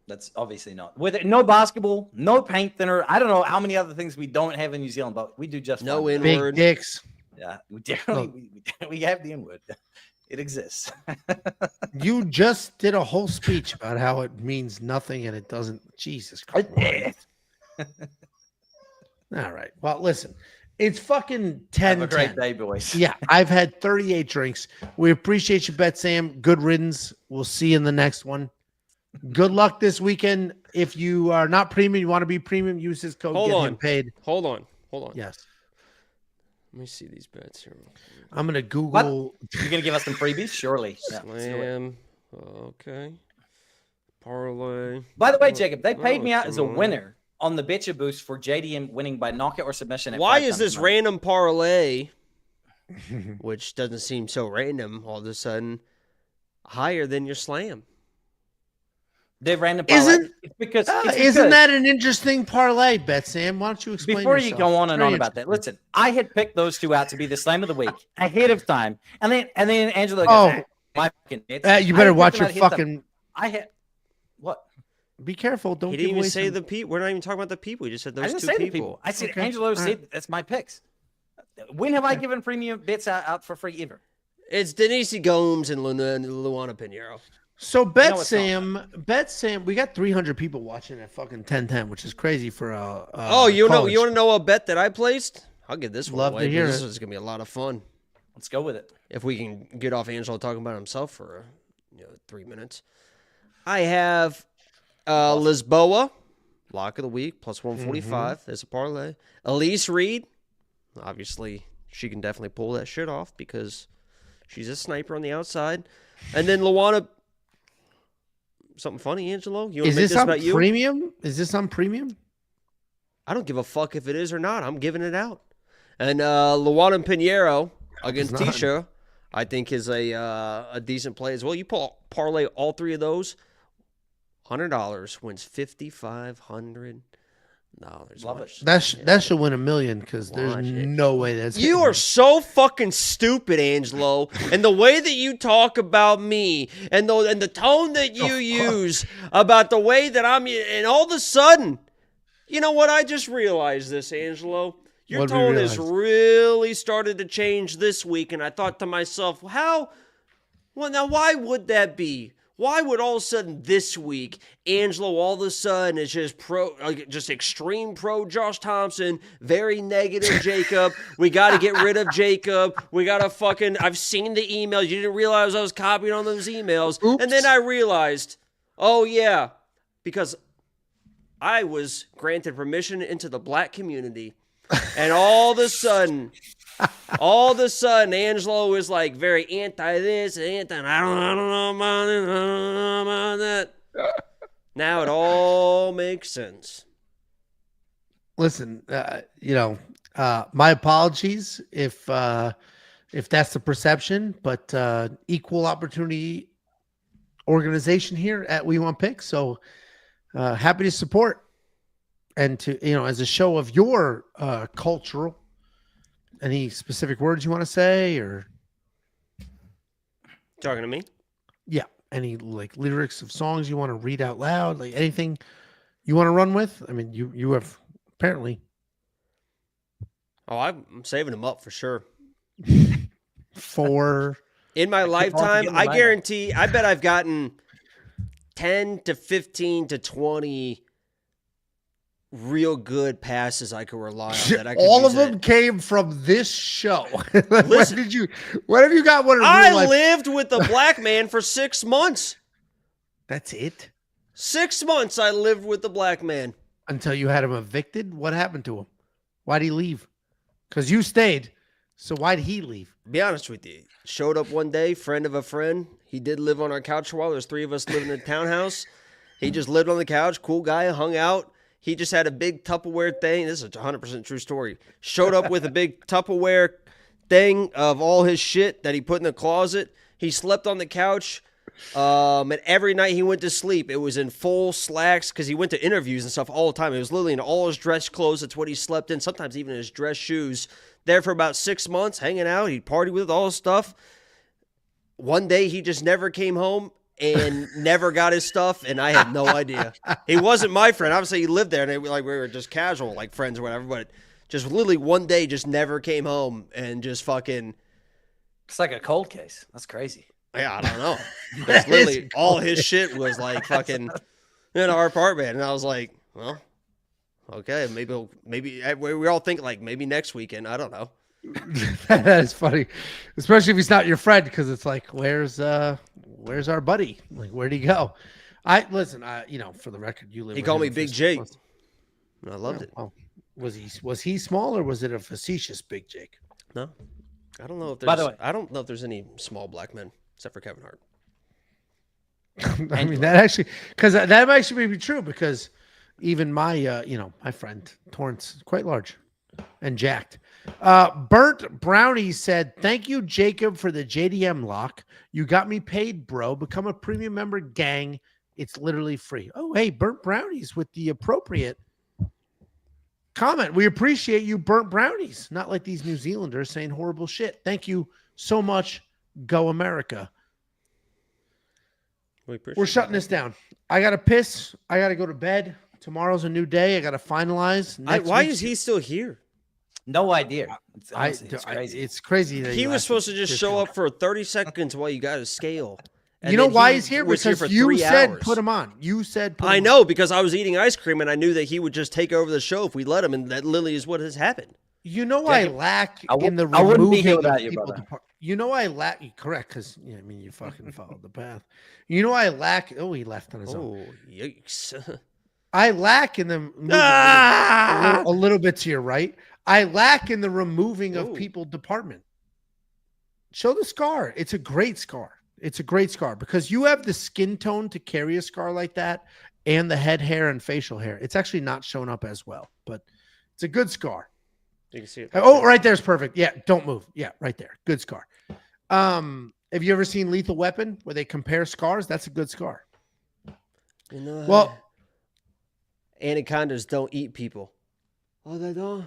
Speaker 7: That's obviously not. With no basketball, no paint thinner. I don't know how many other things we don't have in New Zealand, but we do just
Speaker 2: no
Speaker 7: fine.
Speaker 2: N-word.
Speaker 1: Big dicks.
Speaker 7: Yeah, we definitely we have the N-word. It exists.
Speaker 1: You just did a whole speech about how it means nothing and it doesn't. Jesus Christ. All right. Well, listen. It's fucking 10.
Speaker 7: Have a great day, boys.
Speaker 1: Yeah, I've had 38 drinks. We appreciate you, Bet Sam. Good riddance. We'll see you in the next one. Good luck this weekend. If you are not premium, you want to be premium, use his code.
Speaker 2: Hold
Speaker 1: get
Speaker 2: on.
Speaker 1: him paid.
Speaker 2: Hold on.
Speaker 1: Yes.
Speaker 2: Let me see these bets here.
Speaker 1: I'm gonna Google.
Speaker 7: You're gonna give us some freebies, surely. Yeah, let's do it.
Speaker 2: Slam. Okay. Parlay.
Speaker 7: By the way, Jacob, they paid
Speaker 2: Oh,
Speaker 7: me out as a
Speaker 2: come on.
Speaker 7: winner on the Betcha Boost for JDM winning by knockout or submission. At
Speaker 2: Why
Speaker 7: 5
Speaker 2: is
Speaker 7: times
Speaker 2: this
Speaker 7: money.
Speaker 2: random parlay, which doesn't seem so random all of a sudden, higher than your slam?
Speaker 7: They random
Speaker 1: Isn't
Speaker 7: it's because
Speaker 1: isn't that an interesting parlay, Bet Sam? Why don't you explain?
Speaker 7: before you
Speaker 1: yourself?
Speaker 7: go on and
Speaker 1: Very
Speaker 7: on about that?
Speaker 1: interesting.
Speaker 7: Listen, I had picked those two out to be the slam of the week ahead of time, and then Angela goes,
Speaker 1: Oh.
Speaker 7: my fucking bits.
Speaker 1: You
Speaker 7: I
Speaker 1: better
Speaker 7: had
Speaker 1: watch
Speaker 7: picked
Speaker 1: your
Speaker 7: them out ahead of time.
Speaker 1: fucking.
Speaker 7: I had what?
Speaker 1: Be careful! Don't
Speaker 2: He
Speaker 1: give
Speaker 2: didn't even
Speaker 1: away
Speaker 2: say
Speaker 1: some-
Speaker 2: the people. We're not even talking about the people. He just said
Speaker 7: I
Speaker 2: those
Speaker 7: didn't
Speaker 2: two
Speaker 7: say the
Speaker 2: people.
Speaker 7: people. I said
Speaker 1: Okay.
Speaker 7: Angelo
Speaker 1: All
Speaker 7: said that's my picks. When have I given premium bits out for free ever?
Speaker 2: It's Denise Gomes and Luana Pinheiro.
Speaker 1: So Bet
Speaker 7: No, it's
Speaker 1: Sam, we got 300 people watching at fucking 10:10, which is crazy for
Speaker 2: You want
Speaker 1: college.
Speaker 2: to know a bet that I placed? I'll get this one
Speaker 1: Love
Speaker 2: away.
Speaker 1: to hear
Speaker 2: This
Speaker 1: it.
Speaker 2: is gonna be a lot of fun.
Speaker 7: Let's go with it.
Speaker 2: If we can get off Angelo talking about himself for 3 minutes. I have Lisboa, lock of the week, plus 145. There's a parlay. Elise Reed, obviously she can definitely pull that shit off because she's a sniper on the outside. And then Luana, something funny, Angelo? You want
Speaker 1: Is
Speaker 2: to make
Speaker 1: this
Speaker 2: this
Speaker 1: on
Speaker 2: about you?
Speaker 1: premium? Is this on premium?
Speaker 2: I don't give a fuck if it is or not. I'm giving it out. And Luana Pinheiro against
Speaker 1: It's not.
Speaker 2: Tecia, I think is a decent play as well. You parlay all three of those, $100 wins $5,500.
Speaker 7: Love it.
Speaker 1: That should win $1 million because there's
Speaker 2: Watch it.
Speaker 1: no way that's
Speaker 2: You
Speaker 1: hitting
Speaker 2: are
Speaker 1: me.
Speaker 2: so fucking stupid, Angelo. And the way that you talk about me and the tone that you use about the way that I'm, and all of a sudden, you know what? I just realized this, Angelo. Your
Speaker 1: What'd we
Speaker 2: tone has
Speaker 1: realize?
Speaker 2: really started to change this week, and I thought to myself, how? Well, now why would that be? Why would all of a sudden this week, Angelo all of a sudden is just extreme pro Josh Thompson, very negative Jacob. We got to get rid of Jacob. We got to fucking, I've seen the emails. You didn't realize I was copying on those emails.
Speaker 1: Oops.
Speaker 2: And then I realized, oh yeah, because I was granted permission into the black community. And all of a sudden, Angelo is like very anti this, anti. I don't know about it, I don't know about that. Now it all makes sense.
Speaker 1: Listen, my apologies if that's the perception, but equal opportunity organization here at We Want Picks. So happy to support and to as a show of your cultural. Any specific words you want to say, or
Speaker 2: talking to me?
Speaker 1: Yeah. Any like lyrics of songs you want to read out loud, like anything you want to run with? I mean, you have apparently.
Speaker 2: Oh, I'm saving them up for sure.
Speaker 1: For
Speaker 2: in my lifetime, I guarantee. I bet I've gotten 10 to 15 to 20 real good passes I could rely on. That I could
Speaker 1: all of them came from this show. When have you got one?
Speaker 2: I lived with a black man for 6 months.
Speaker 1: That's it.
Speaker 2: 6 months I lived with the black man
Speaker 1: until you had him evicted. What happened to him? Why'd he leave? Because you stayed. So why'd he leave?
Speaker 2: Be honest with you. Showed up one day, friend of a friend. He did live on our couch for a while. There's 3 of us living in a townhouse. He just lived on the couch. Cool guy, hung out. He just had a big Tupperware thing. This is a 100% true story. Showed up with a big Tupperware thing of all his shit that he put in the closet. He slept on the couch. And every night he went to sleep, it was in full slacks because he went to interviews and stuff all the time. It was literally in all his dress clothes. That's what he slept in. Sometimes even his dress shoes. There for about 6 months, hanging out. He'd party with all his stuff. One day he just never came home and never got his stuff, and I had no idea. He wasn't my friend. Obviously, he lived there, and we were just casual, like friends or whatever, but just literally one day just never came home and just fucking...
Speaker 7: It's like a cold case. That's crazy.
Speaker 2: Yeah, I don't know. It's literally all his shit was like fucking in our apartment, and I was like, well, okay, maybe we all think like maybe next weekend. I don't know.
Speaker 1: That is funny, especially if he's not your friend, because it's like, where's our buddy? Like, where'd he go? For the record, you live.
Speaker 2: He called me Big Jake. I loved it.
Speaker 1: Well, was he small, or was it a facetious Big Jake?
Speaker 2: No, I don't know if there's.
Speaker 7: By the way,
Speaker 2: I don't know if there's any small black men except for Kevin Hart.
Speaker 1: I mean, that actually may be true, because even my my friend Torrance is quite large and jacked. Burnt Brownie said, "Thank you, Jacob, for the JDM lock. You got me paid, bro. Become a premium member, gang. It's literally free." Oh, hey, Burnt Brownies with the appropriate comment. We appreciate you, Burnt Brownies. Not like these New Zealanders saying horrible shit. Thank you so much. Go America. We're shutting this down. I got to piss. I got to go to bed. Tomorrow's a new day. I got to finalize.
Speaker 2: Why is he still here?
Speaker 7: No idea. It's crazy.
Speaker 1: It's crazy. That
Speaker 2: he was supposed to just show up for 30 seconds while you got his scale.
Speaker 1: You know why he's here? Because you said put him on. You said
Speaker 2: I know, because I was eating ice cream and I knew that he would just take over the show if we let him, and that literally is what has happened.
Speaker 1: You know I lack in the
Speaker 7: I wouldn't be here
Speaker 1: removing
Speaker 7: without
Speaker 1: of
Speaker 7: you,
Speaker 1: people
Speaker 7: brother.
Speaker 1: You know I lack. Correct, because you fucking followed the path. You know I lack. Oh, he left on his own.
Speaker 2: Oh, yikes!
Speaker 1: I lack in the moving a little bit to your right. I lack in the removing of people department. Show the scar. It's a great scar. It's a great scar because you have the skin tone to carry a scar like that, and the head hair and facial hair. It's actually not shown up as well, but it's a good scar.
Speaker 2: You can see it.
Speaker 1: Oh, right there's perfect. Yeah, don't move. Yeah, right there. Good scar. Have you ever seen Lethal Weapon where they compare scars? That's a good scar.
Speaker 2: You know,
Speaker 1: well,
Speaker 2: anacondas don't eat people. Oh, they don't.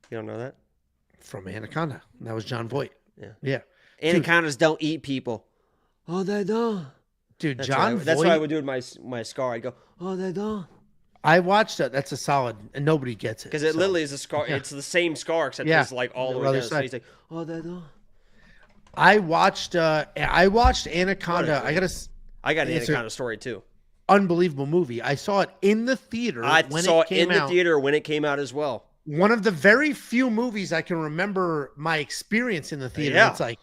Speaker 2: You don't know that?
Speaker 1: From Anaconda. That was John Voight.
Speaker 2: Yeah. Anacondas don't eat people. Oh, they don't.
Speaker 1: Dude,
Speaker 2: That's
Speaker 1: John
Speaker 2: Voight. That's
Speaker 1: Voight,
Speaker 2: what I would do with my scar. I go, oh, they don't.
Speaker 1: I watched that. That's a solid, and nobody gets it
Speaker 2: because it
Speaker 1: so.
Speaker 2: literally is a scar.
Speaker 1: Yeah.
Speaker 2: It's the same scar except
Speaker 1: Yeah.
Speaker 2: it's like all the way
Speaker 1: other
Speaker 2: down. So
Speaker 1: side.
Speaker 2: he's like, oh, that.
Speaker 1: I watched Anaconda.
Speaker 2: I got an
Speaker 1: It's a-
Speaker 2: Anaconda story too.
Speaker 1: Unbelievable movie. I saw it in the theater.
Speaker 2: I
Speaker 1: when
Speaker 2: saw
Speaker 1: it came
Speaker 2: in the
Speaker 1: out.
Speaker 2: theater when it came out as well.
Speaker 1: One of the very few movies I can remember my experience in the theater.
Speaker 2: Yeah.
Speaker 1: It's like,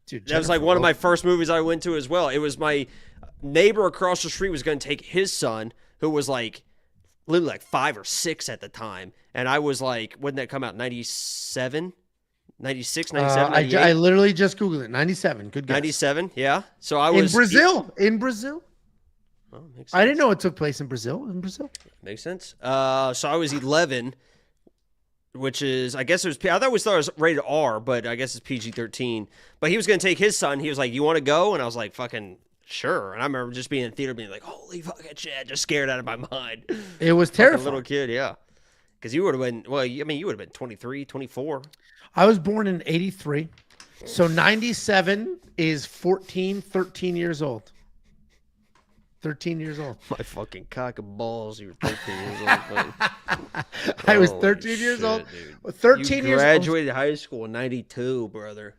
Speaker 1: dude,
Speaker 2: That was like
Speaker 1: Jennifer
Speaker 2: one of my
Speaker 1: Lopez.
Speaker 2: first movies I went to as well. It was my neighbor across the street was going to take his son, who was like literally like 5 or 6 at the time. And I was like, when did that come out? 97? 96, 97, 98?
Speaker 1: I literally just Googled it. 97. Good guess.
Speaker 2: 97, yeah. So I was
Speaker 1: in Brazil. In Brazil.
Speaker 2: Oh, makes sense.
Speaker 1: I didn't know it took place in Brazil. In Brazil.
Speaker 2: Makes sense. So I was 11, which is, I guess it was, I thought it was rated R, but I guess it's PG-13. But he was going to take his son. He was like, you want to go? And I was like, fucking sure. And I remember just being in the theater being like, holy fucking shit, just scared out of my mind.
Speaker 1: It was
Speaker 2: Fucking
Speaker 1: terrifying.
Speaker 2: little kid, yeah. Because you would have been, well, I mean, you would have been 23, 24.
Speaker 1: I was born in 83. So 97 is 13 years old. 13 years old.
Speaker 2: My fucking cock and balls, you were 13 years old.
Speaker 1: I was
Speaker 2: Holy
Speaker 1: 13 years old.
Speaker 2: dude.
Speaker 1: 13
Speaker 2: you
Speaker 1: years old.
Speaker 2: graduated high school in 92, brother.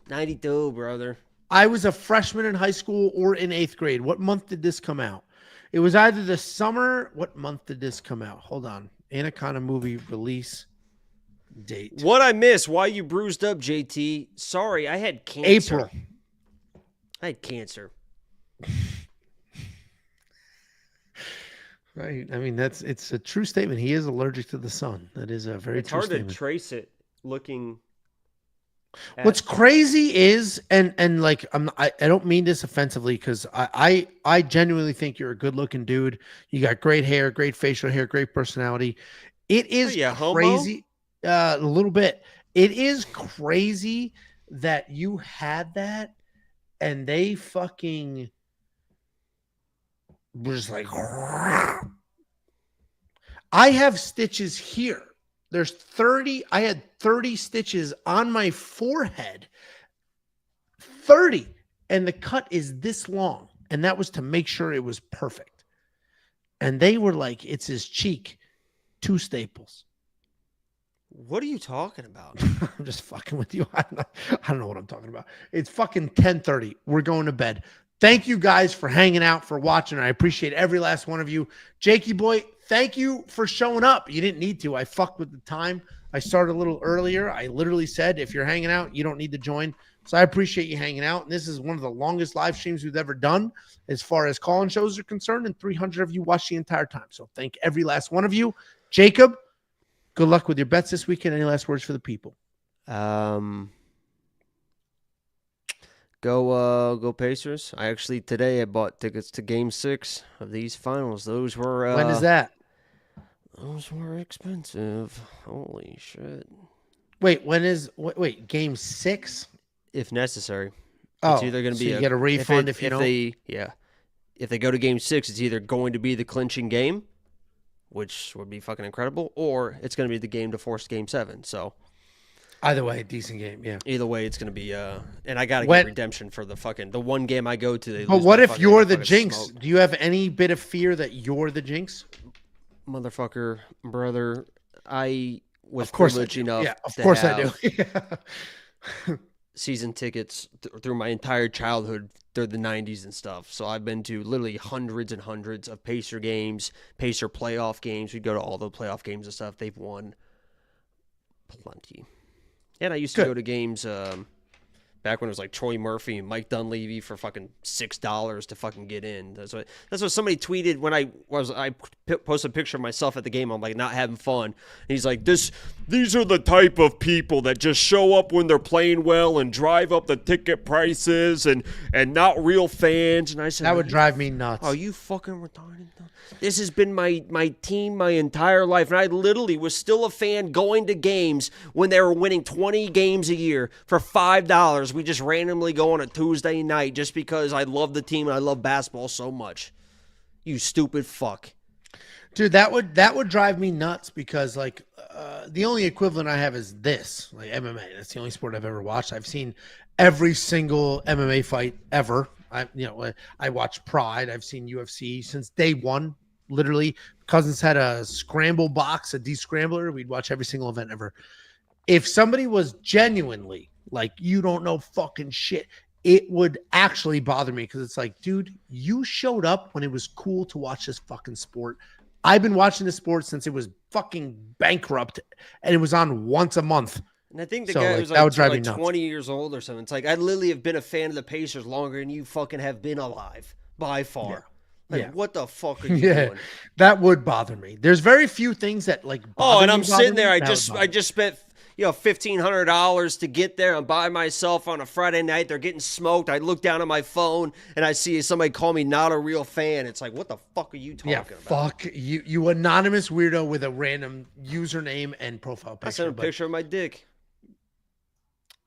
Speaker 2: 92, brother.
Speaker 1: I was a freshman in high school or in 8th grade. What month did this come out? It was either the summer. What month did this come out? Hold on. Anaconda movie release date.
Speaker 2: What I missed? Why you bruised up, JT? Sorry, I had cancer.
Speaker 1: April.
Speaker 2: I had cancer.
Speaker 1: Right. I mean, it's a true statement. He is allergic to the sun. That is a very
Speaker 2: It's
Speaker 1: true
Speaker 2: hard
Speaker 1: statement.
Speaker 2: to trace it looking.
Speaker 1: What's crazy is, and like I don't mean this offensively because I genuinely think you're a good looking dude. You got great hair, great facial hair, great personality. It is
Speaker 2: homo?
Speaker 1: crazy, a little bit. It is crazy that you had that, and they fucking were just like. I have stitches here. There's 30. I had 30 stitches on my forehead. 30. And the cut is this long. And that was to make sure it was perfect. And they were like, it's his cheek. 2 staples.
Speaker 2: What are you talking about?
Speaker 1: I'm just fucking with you. I don't know what I'm talking about. It's fucking 10:30. We're going to bed. Thank you guys for hanging out, for watching. I appreciate every last one of you. Jakey boy, thank you for showing up. You didn't need to. I fucked with the time. I started a little earlier. I literally said, if you're hanging out, you don't need to join. So I appreciate you hanging out. And this is one of the longest live streams we've ever done as far as call-in shows are concerned. And 300 of you watched the entire time. So thank every last one of you. Jacob, good luck with your bets this weekend. Any last words for the people?
Speaker 2: Go Pacers. I actually today I bought tickets to Game 6 of these finals. Those were
Speaker 1: When is that?
Speaker 2: Those were expensive. Holy shit.
Speaker 1: Wait, wait, Game 6?
Speaker 2: If necessary.
Speaker 1: Oh,
Speaker 2: It's either going to
Speaker 1: so
Speaker 2: be
Speaker 1: you get a refund if you don't?
Speaker 2: If they go to Game 6, it's either going to be the clinching game, which would be fucking incredible, or it's going to be the game to force Game 7. So
Speaker 1: either way, decent game, yeah.
Speaker 2: either way, it's going to be and I got to get redemption for the one game I go to. They
Speaker 1: But
Speaker 2: lose
Speaker 1: what
Speaker 2: by
Speaker 1: if
Speaker 2: fucking-
Speaker 1: you're
Speaker 2: they
Speaker 1: the
Speaker 2: fucking
Speaker 1: jinx?
Speaker 2: smoke.
Speaker 1: Do you have any bit of fear that you're the jinx?
Speaker 2: Motherfucker, brother, I was
Speaker 1: Of course I
Speaker 2: privileged
Speaker 1: do.
Speaker 2: enough
Speaker 1: Yeah, of
Speaker 2: to
Speaker 1: course I
Speaker 2: have
Speaker 1: do.
Speaker 2: season tickets through my entire childhood through the 90s and stuff. So I've been to literally hundreds and hundreds of Pacer games, Pacer playoff games. We'd go to all the playoff games and stuff. They've won plenty. And I used to go to games back when it was like Troy Murphy and Mike Dunleavy for fucking $6 to fucking get in. That's what somebody tweeted when I posted a picture of myself at the game. I'm like not having fun. And he's like, these are the type of people that just show up when they're playing well and drive up the ticket prices and not real fans. And I said
Speaker 1: That would drive me nuts.
Speaker 2: Oh, you fucking retarded. This has been my team my entire life. And I literally was still a fan going to games when they were winning 20 games a year for $5. We just randomly go on a Tuesday night just because I love the team and I love basketball so much. You stupid fuck.
Speaker 1: Dude, that would drive me nuts because like the only equivalent I have is this, like MMA. That's the only sport I've ever watched. I've seen every single MMA fight ever. I watch Pride. I've seen UFC since day one. Literally, Cousins had a scramble box, a descrambler. We'd watch every single event ever. If somebody was genuinely like, you don't know fucking shit, it would actually bother me because it's like, dude, you showed up when it was cool to watch this fucking sport. I've been watching this sport since it was fucking bankrupt and it was on once a month.
Speaker 2: And I think the
Speaker 1: So,
Speaker 2: guy
Speaker 1: like,
Speaker 2: was
Speaker 1: that would drive me
Speaker 2: like
Speaker 1: nuts.
Speaker 2: 20 years old or something. It's like, I literally have been a fan of the Pacers longer than you fucking have been alive by far. Like,
Speaker 1: Yeah.
Speaker 2: what the fuck are you
Speaker 1: Yeah,
Speaker 2: doing?
Speaker 1: that would bother me. There's very few things that like.
Speaker 2: Oh,
Speaker 1: bother
Speaker 2: and
Speaker 1: me,
Speaker 2: I'm
Speaker 1: bother
Speaker 2: sitting
Speaker 1: me.
Speaker 2: there. I
Speaker 1: That would
Speaker 2: just
Speaker 1: bother me.
Speaker 2: spent $1,500 to get there. I'm by myself on a Friday night. They're getting smoked. I look down at my phone and I see somebody call me not a real fan. It's like, what the fuck are you talking about?
Speaker 1: Fuck you, you anonymous weirdo with a random username and profile picture.
Speaker 2: I sent a
Speaker 1: But
Speaker 2: picture of my dick.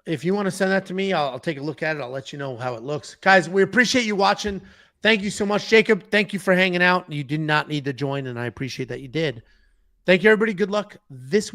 Speaker 1: if you want to send that to me, I'll take a look at it. I'll let you know how it looks. Guys, we appreciate you watching. Thank you so much, Jacob. Thank you for hanging out. You did not need to join, and I appreciate that you did. Thank you, everybody. Good luck this week.